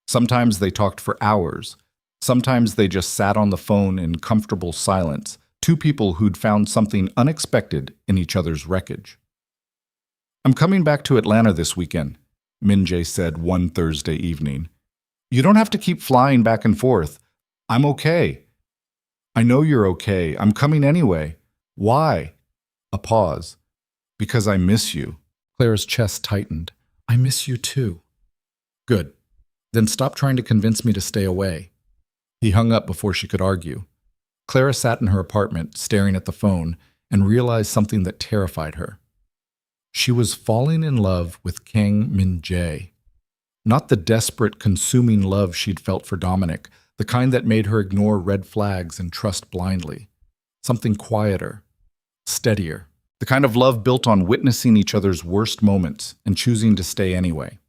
Sometimes they talked for hours. Sometimes they just sat on the phone in comfortable silence, Two people who'd found something unexpected in each other's wreckage. "I'm coming back to Atlanta this weekend," Min-jae said one Thursday evening. "You don't have to keep flying back and forth. I'm okay." "I know you're okay. I'm coming anyway." "Why?" A pause. "Because I miss you." Clara's chest tightened. "I miss you too." "Good. Then stop trying to convince me to stay away." He hung up before she could argue. Clara sat in her apartment, staring at the phone, and realized something that terrified her. She was falling in love with Kang Min-jae. Not the desperate, consuming love she'd felt for Dominic, the kind that made her ignore red flags and trust blindly. Something quieter, steadier. The kind of love built on witnessing each other's worst moments and choosing to stay anyway.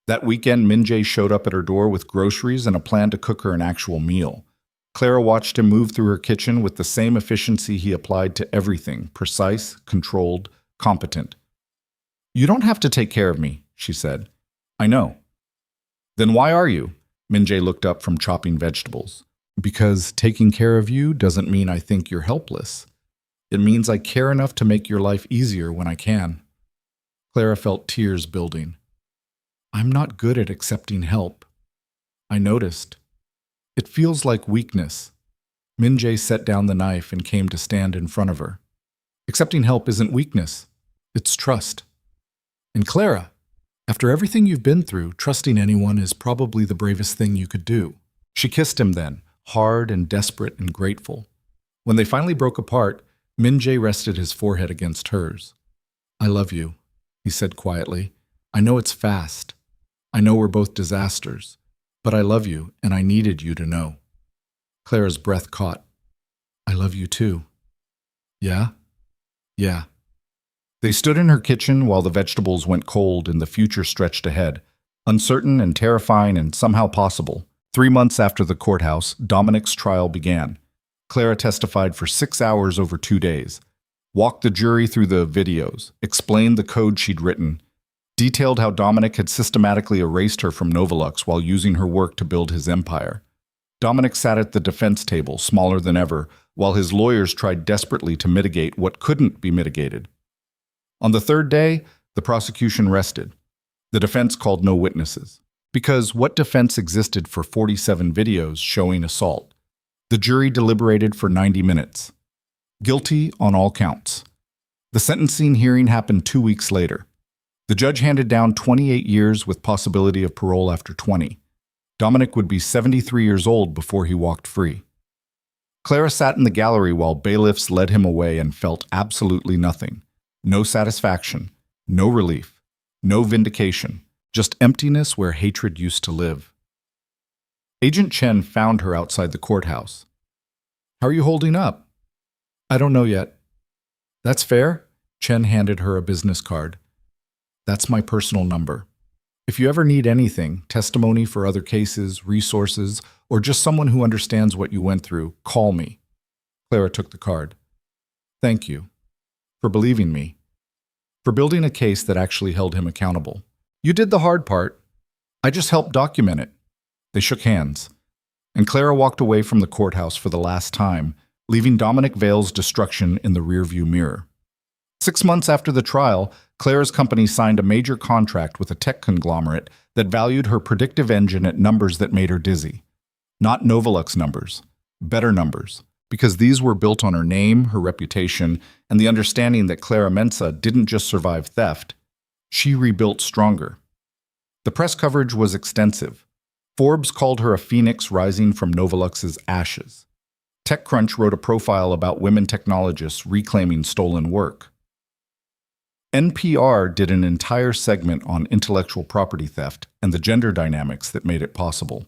That weekend, Min-jae showed up at her door with groceries and a plan to cook her an actual meal. Clara watched him move through her kitchen with the same efficiency he applied to everything, precise, controlled, competent. "You don't have to take care of me," she said. "I know." "Then why are you?" Min-jae looked up from chopping vegetables. "Because taking care of you doesn't mean I think you're helpless. It means I care enough to make your life easier when I can." Clara felt tears building. "I'm not good at accepting help." "I noticed. It feels like weakness." Min-jae set down the knife and came to stand in front of her. "Accepting help isn't weakness. It's trust. And Clara, after everything you've been through, trusting anyone is probably the bravest thing you could do." She kissed him then, hard and desperate and grateful. When they finally broke apart, Min-jae rested his forehead against hers. "I love you," he said quietly. "I know it's fast. I know we're both disasters. But I love you, and I needed you to know." Clara's breath caught. "I love you too." "Yeah?" "Yeah." They stood in her kitchen while the vegetables went cold and the future stretched ahead, uncertain and terrifying and somehow possible. 3 months after the courthouse, Dominic's trial began. Clara testified for 6 hours over 2 days, walked the jury through the videos, explained the code she'd written, detailed how Dominic had systematically erased her from Novolux while using her work to build his empire. Dominic sat at the defense table, smaller than ever, while his lawyers tried desperately to mitigate what couldn't be mitigated. On the 3rd day, the prosecution rested. The defense called no witnesses. Because what defense existed for 47 videos showing assault? The jury deliberated for 90 minutes. Guilty on all counts. The sentencing hearing happened 2 weeks later. The judge handed down 28 years with possibility of parole after 20. Dominic would be 73 years old before he walked free. Clara sat in the gallery while bailiffs led him away and felt absolutely nothing. No satisfaction, no relief, no vindication, just emptiness where hatred used to live. Agent Chen found her outside the courthouse. "How are you holding up?" "I don't know yet." "That's fair." Chen handed her a business card. "That's my personal number. If you ever need anything, testimony for other cases, resources, or just someone who understands what you went through, call me." Clara took the card. "Thank you. For believing me. For building a case that actually held him accountable. You did the hard part. I just helped document it." They shook hands, and Clara walked away from the courthouse for the last time, leaving Dominic Vale's destruction in the rearview mirror. 6 months after the trial, Clara's company signed a major contract with a tech conglomerate that valued her predictive engine at numbers that made her dizzy. Not Novolux numbers, better numbers, because these were built on her name, her reputation, and the understanding that Clara Mensa didn't just survive theft, she rebuilt stronger. The press coverage was extensive. Forbes called her a phoenix rising from Novolux's ashes. TechCrunch wrote a profile about women technologists reclaiming stolen work. NPR did an entire segment on intellectual property theft and the gender dynamics that made it possible.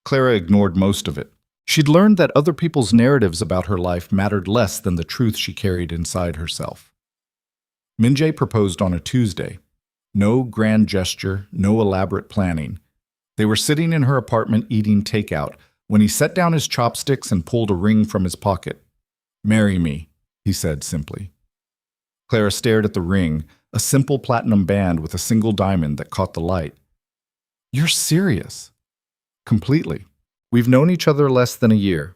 Clara ignored most of it. She'd learned that other people's narratives about her life mattered less than the truth she carried inside herself. Min-jae proposed on a Tuesday. No grand gesture, no elaborate planning. They were sitting in her apartment eating takeout when he set down his chopsticks and pulled a ring from his pocket. "Marry me," he said simply. Clara stared at the ring, a simple platinum band with a single diamond that caught the light. "You're serious?" "Completely. We've known each other less than a year.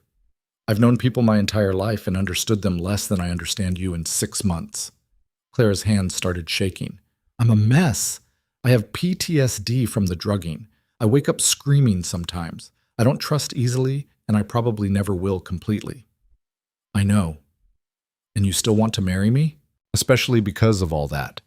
I've known people my entire life and understood them less than I understand you in 6 months. Clara's hands started shaking. I'm a mess. I have PTSD from the drugging. I wake up screaming sometimes. I don't trust easily, and I probably never will completely. I know. And you still want to marry me? Especially because of all that.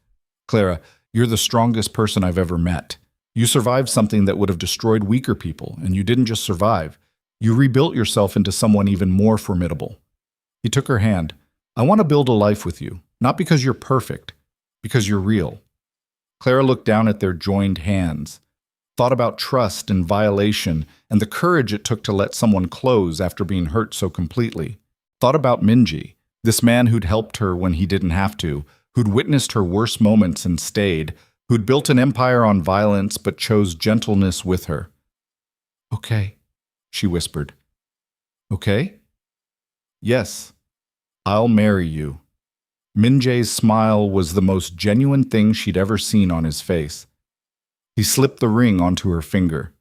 Clara, you're the strongest person I've ever met. You survived something that would have destroyed weaker people, and you didn't just survive. You rebuilt yourself into someone even more formidable. He took her hand. I want to build a life with you, not because you're perfect, because you're real. Clara looked down at their joined hands, thought about trust and violation and the courage it took to let someone close after being hurt so completely. Thought about Minji, this man who'd helped her when he didn't have to, who'd witnessed her worst moments and stayed, who'd built an empire on violence but chose gentleness with her. Okay, she whispered. Okay? Yes, I'll marry you. Minjae's smile was the most genuine thing she'd ever seen on his face. He slipped the ring onto her finger,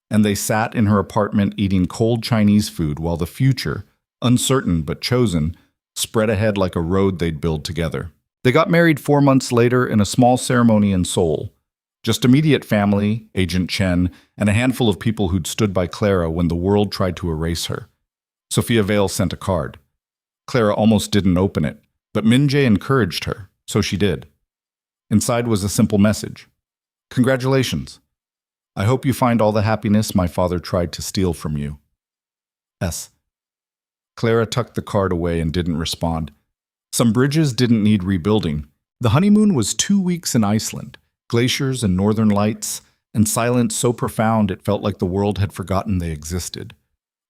and they sat in her apartment eating cold Chinese food while the future, uncertain but chosen, spread ahead like a road they'd build together. They got married 4 months later in a small ceremony in Seoul. Just immediate family, Agent Chen, and a handful of people who'd stood by Clara when the world tried to erase her. Sophia Vale sent a card. Clara almost didn't open it, but Minjae encouraged her, so she did. Inside was a simple message. Congratulations. I hope you find all the happiness my father tried to steal from you. S. Clara tucked the card away and didn't respond. Some bridges didn't need rebuilding. The honeymoon was 2 weeks in Iceland, glaciers and northern lights, and silence so profound it felt like the world had forgotten they existed.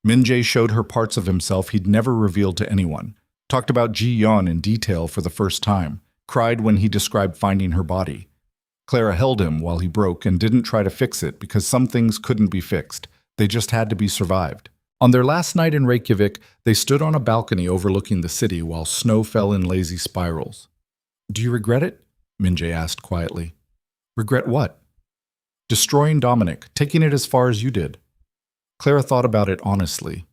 Minjae showed her parts of himself he'd never revealed to anyone, talked about Ji-yeon in detail for the first time, cried when he described finding her body. Clara held him while he broke and didn't try to fix it because some things couldn't be fixed. They just had to be survived. On their last night in Reykjavik, they stood on a balcony overlooking the city while snow fell in lazy spirals. Do you regret it? Minjae asked quietly. Regret what? Destroying Dominic, taking it as far as you did. Clara thought about it honestly.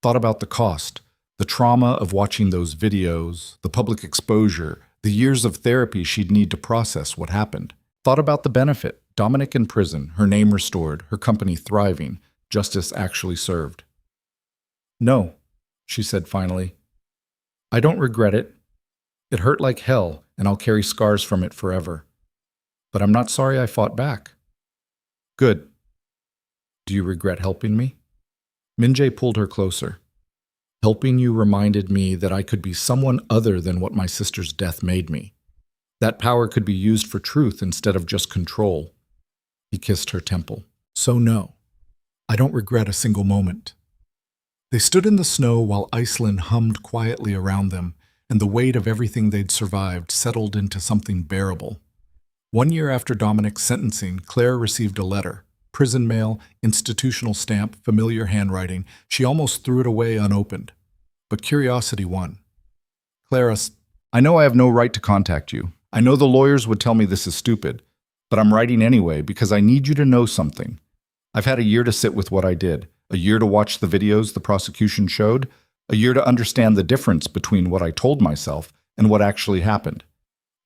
Thought about the cost, the trauma of watching those videos, the public exposure, the years of therapy she'd need to process what happened. Thought about the benefit, Dominic in prison, her name restored, her company thriving, justice actually served. No, she said finally. I don't regret it. It hurt like hell, and I'll carry scars from it forever. But I'm not sorry I fought back. Good. Do you regret helping me? Minjae pulled her closer. Helping you reminded me that I could be someone other than what my sister's death made me. That power could be used for truth instead of just control. He kissed her temple. So no, I don't regret a single moment. They stood in the snow while Iceland hummed quietly around them, and the weight of everything they'd survived settled into something bearable. 1 year after Dominic's sentencing, Claire received a letter. Prison mail, institutional stamp, familiar handwriting. She almost threw it away unopened. But curiosity won. Clara, I know I have no right to contact you. I know the lawyers would tell me this is stupid, but I'm writing anyway because I need you to know something. I've had a year to sit with what I did, a year to watch the videos the prosecution showed, a year to understand the difference between what I told myself and what actually happened.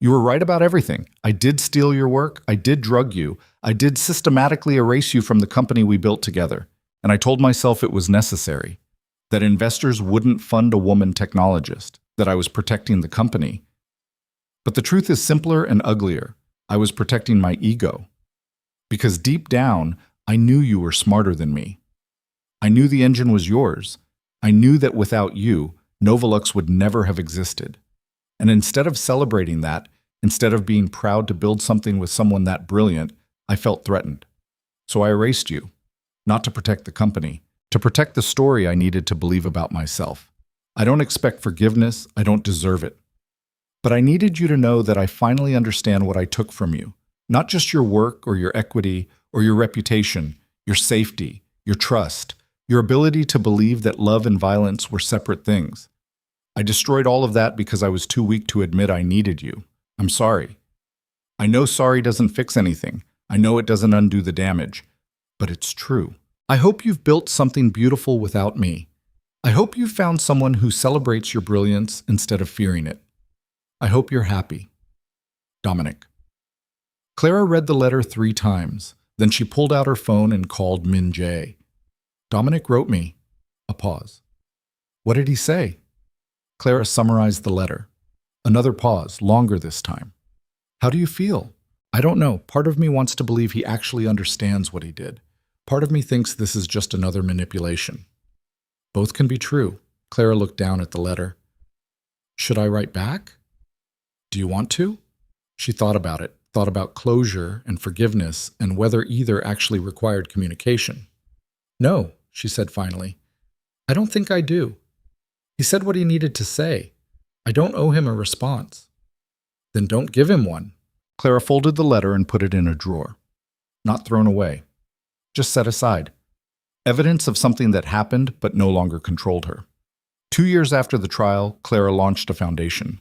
You were right about everything. I did steal your work. I did drug you. I did systematically erase you from the company we built together. And I told myself it was necessary, that investors wouldn't fund a woman technologist, that I was protecting the company. But the truth is simpler and uglier. I was protecting my ego. Because deep down, I knew you were smarter than me. I knew the engine was yours. I knew that without you, Novolux would never have existed. And instead of celebrating that, instead of being proud to build something with someone that brilliant, I felt threatened. So I erased you, not to protect the company, to protect the story I needed to believe about myself. I don't expect forgiveness. I don't deserve it. But I needed you to know that I finally understand what I took from you. Not just your work or your equity or your reputation, your safety, your trust, your ability to believe that love and violence were separate things. I destroyed all of that because I was too weak to admit I needed you. I'm sorry. I know sorry doesn't fix anything. I know it doesn't undo the damage. But it's true. I hope you've built something beautiful without me. I hope you found someone who celebrates your brilliance instead of fearing it. I hope you're happy. Dominic. Clara read the letter 3 times. Then she pulled out her phone and called Min Jae. Dominic wrote me. A pause. What did he say? Clara summarized the letter. Another pause, longer this time. How do you feel? I don't know. Part of me wants to believe he actually understands what he did. Part of me thinks this is just another manipulation. Both can be true. Clara looked down at the letter. Should I write back? Do you want to? She thought about it, thought about closure and forgiveness and whether either actually required communication. No, she said finally. I don't think I do. He said what he needed to say. I don't owe him a response. Then don't give him one. Clara folded the letter and put it in a drawer. Not thrown away. Just set aside. Evidence of something that happened but no longer controlled her. 2 years after the trial, Clara launched a foundation.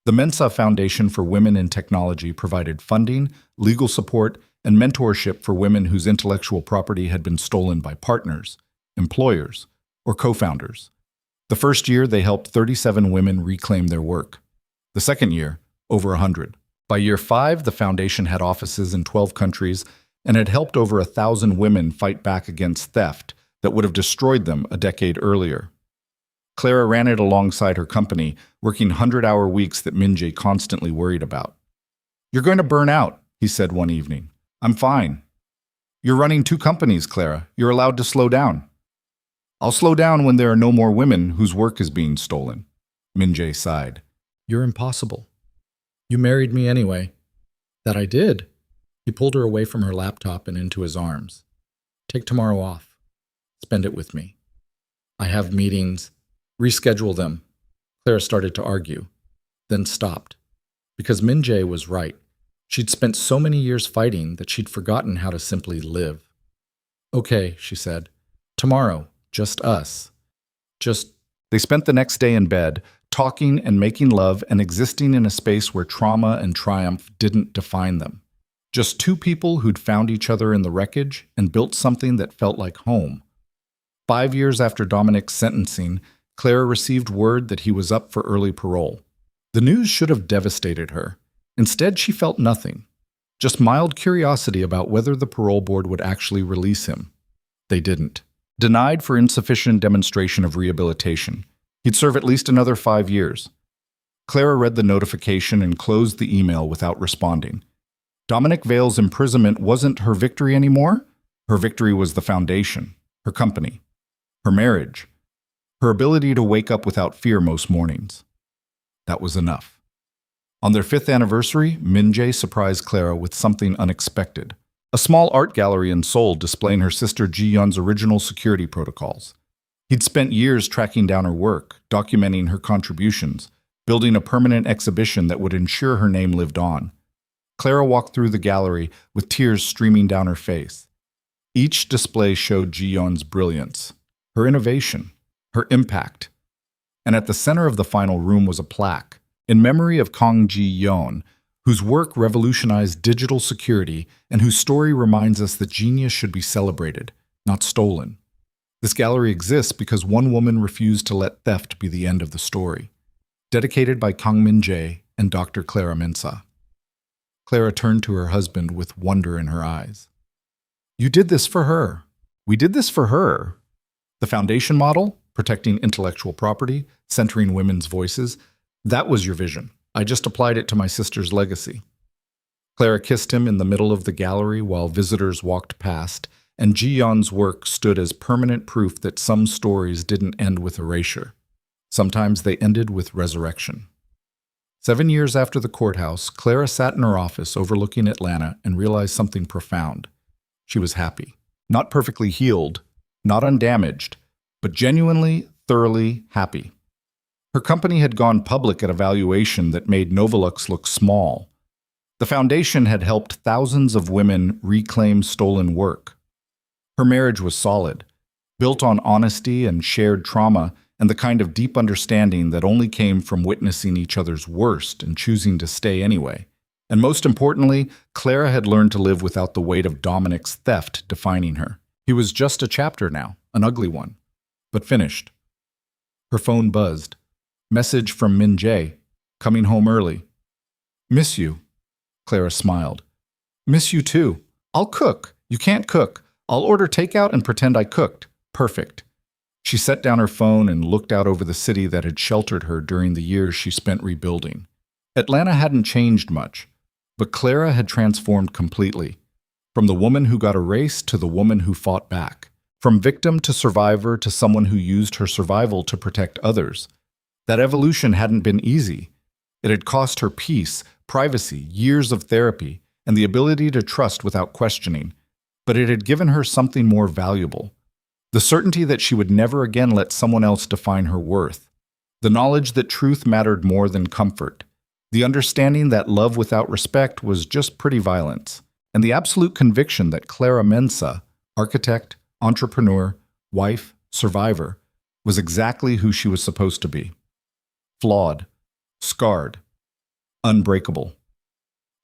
The Mensa Foundation for Women in Technology provided funding, legal support, and mentorship for women whose intellectual property had been stolen by partners, employers, or co-founders. The first year, they helped 37 women reclaim their work. The second year, over 100. By year 5, the foundation had offices in 12 countries and had helped over 1,000 women fight back against theft that would have destroyed them a decade earlier. Clara ran it alongside her company, working 100-hour weeks that Min Jae constantly worried about. You're going to burn out, he said one evening. I'm fine. You're running 2 companies, Clara. You're allowed to slow down. I'll slow down when there are no more women whose work is being stolen. Min Jae sighed. You're impossible. You married me anyway. That I did. He pulled her away from her laptop and into his arms. Take tomorrow off. Spend it with me. I have meetings. Reschedule them. Clara started to argue, then stopped. Because Min Jae was right. She'd spent so many years fighting that she'd forgotten how to simply live. Okay, she said. Tomorrow, just us. They spent the next day in bed, talking and making love and existing in a space where trauma and triumph didn't define them. Just 2 people who'd found each other in the wreckage and built something that felt like home. 5 years after Dominic's sentencing, Clara received word that he was up for early parole. The news should have devastated her. Instead, she felt nothing. Just mild curiosity about whether the parole board would actually release him. They didn't. Denied for insufficient demonstration of rehabilitation. He'd serve at least another 5 years. Clara read the notification and closed the email without responding. Dominic Vale's imprisonment wasn't her victory anymore. Her victory was the foundation, her company, her marriage, her ability to wake up without fear most mornings. That was enough. On their 5th anniversary, Min Jae surprised Clara with something unexpected. A small art gallery in Seoul displaying her sister Ji-yeon's original security protocols. He'd spent years tracking down her work, documenting her contributions, building a permanent exhibition that would ensure her name lived on. Clara walked through the gallery with tears streaming down her face. Each display showed Ji-yeon's brilliance, her innovation, her impact. And at the center of the final room was a plaque, in memory of Kang Ji-yeon, whose work revolutionized digital security and whose story reminds us that genius should be celebrated, not stolen. This gallery exists because one woman refused to let theft be the end of the story. Dedicated by Kang Min Jae and Dr. Clara Mensah. Clara turned to her husband with wonder in her eyes. You did this for her. We did this for her. The foundation model, protecting intellectual property, centering women's voices, that was your vision. I just applied it to my sister's legacy. Clara kissed him in the middle of the gallery while visitors walked past, and Ji-yeon's work stood as permanent proof that some stories didn't end with erasure. Sometimes they ended with resurrection. 7 years after the courthouse, Clara sat in her office overlooking Atlanta and realized something profound. She was happy. Not perfectly healed, not undamaged, but genuinely, thoroughly happy. Her company had gone public at a valuation that made Novolux look small. The foundation had helped thousands of women reclaim stolen work. Her marriage was solid, built on honesty and shared trauma and the kind of deep understanding that only came from witnessing each other's worst and choosing to stay anyway. And most importantly, Clara had learned to live without the weight of Dominic's theft defining her. He was just a chapter now, an ugly one, but finished. Her phone buzzed. Message from Min Jae. Coming home early. Miss you. Clara smiled. Miss you too. I'll cook. You can't cook. I'll order takeout and pretend I cooked. Perfect. She set down her phone and looked out over the city that had sheltered her during the years she spent rebuilding. Atlanta hadn't changed much, but Clara had transformed completely. From the woman who got erased to the woman who fought back. From victim to survivor to someone who used her survival to protect others. That evolution hadn't been easy. It had cost her peace, privacy, years of therapy, and the ability to trust without questioning. But it had given her something more valuable. The certainty that she would never again let someone else define her worth. The knowledge that truth mattered more than comfort. The understanding that love without respect was just pretty violence. And the absolute conviction that Clara Mensah, architect, entrepreneur, wife, survivor, was exactly who she was supposed to be. Flawed, scarred, unbreakable.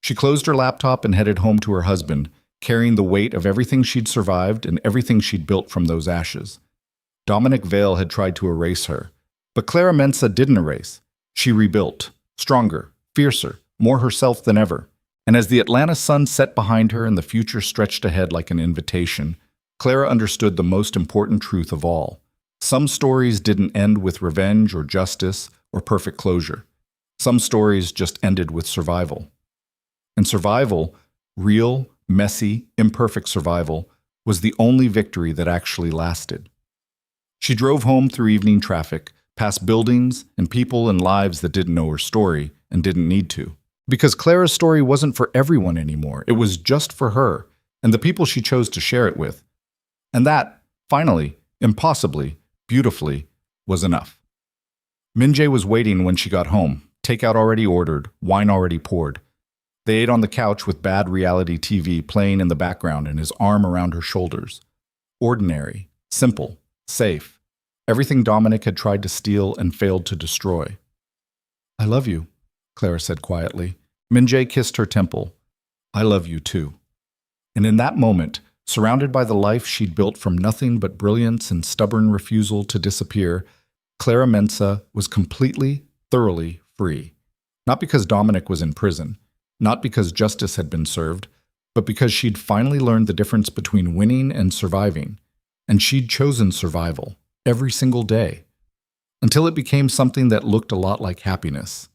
She closed her laptop and headed home to her husband, carrying the weight of everything she'd survived and everything she'd built from those ashes. Dominic Vale had tried to erase her, but Clara Mensah didn't erase. She rebuilt, stronger, fiercer, more herself than ever. And as the Atlanta sun set behind her and the future stretched ahead like an invitation, Clara understood the most important truth of all. Some stories didn't end with revenge or justice or perfect closure. Some stories just ended with survival. And survival, real, messy, imperfect survival, was the only victory that actually lasted. She drove home through evening traffic, past buildings and people and lives that didn't know her story and didn't need to. Because Clara's story wasn't for everyone anymore. It was just for her and the people she chose to share it with. And that, finally, impossibly, beautifully, was enough. Min Jae was waiting when she got home, takeout already ordered, wine already poured. They ate on the couch with bad reality TV playing in the background and his arm around her shoulders. Ordinary, simple, safe. Everything Dominic had tried to steal and failed to destroy. I love you, Clara said quietly. Min Jae kissed her temple. I love you too. And in that moment, surrounded by the life she'd built from nothing but brilliance and stubborn refusal to disappear, Clara Mensah was completely, thoroughly free. Not because Dominic was in prison, not because justice had been served, but because she'd finally learned the difference between winning and surviving. And she'd chosen survival, every single day. Until it became something that looked a lot like happiness.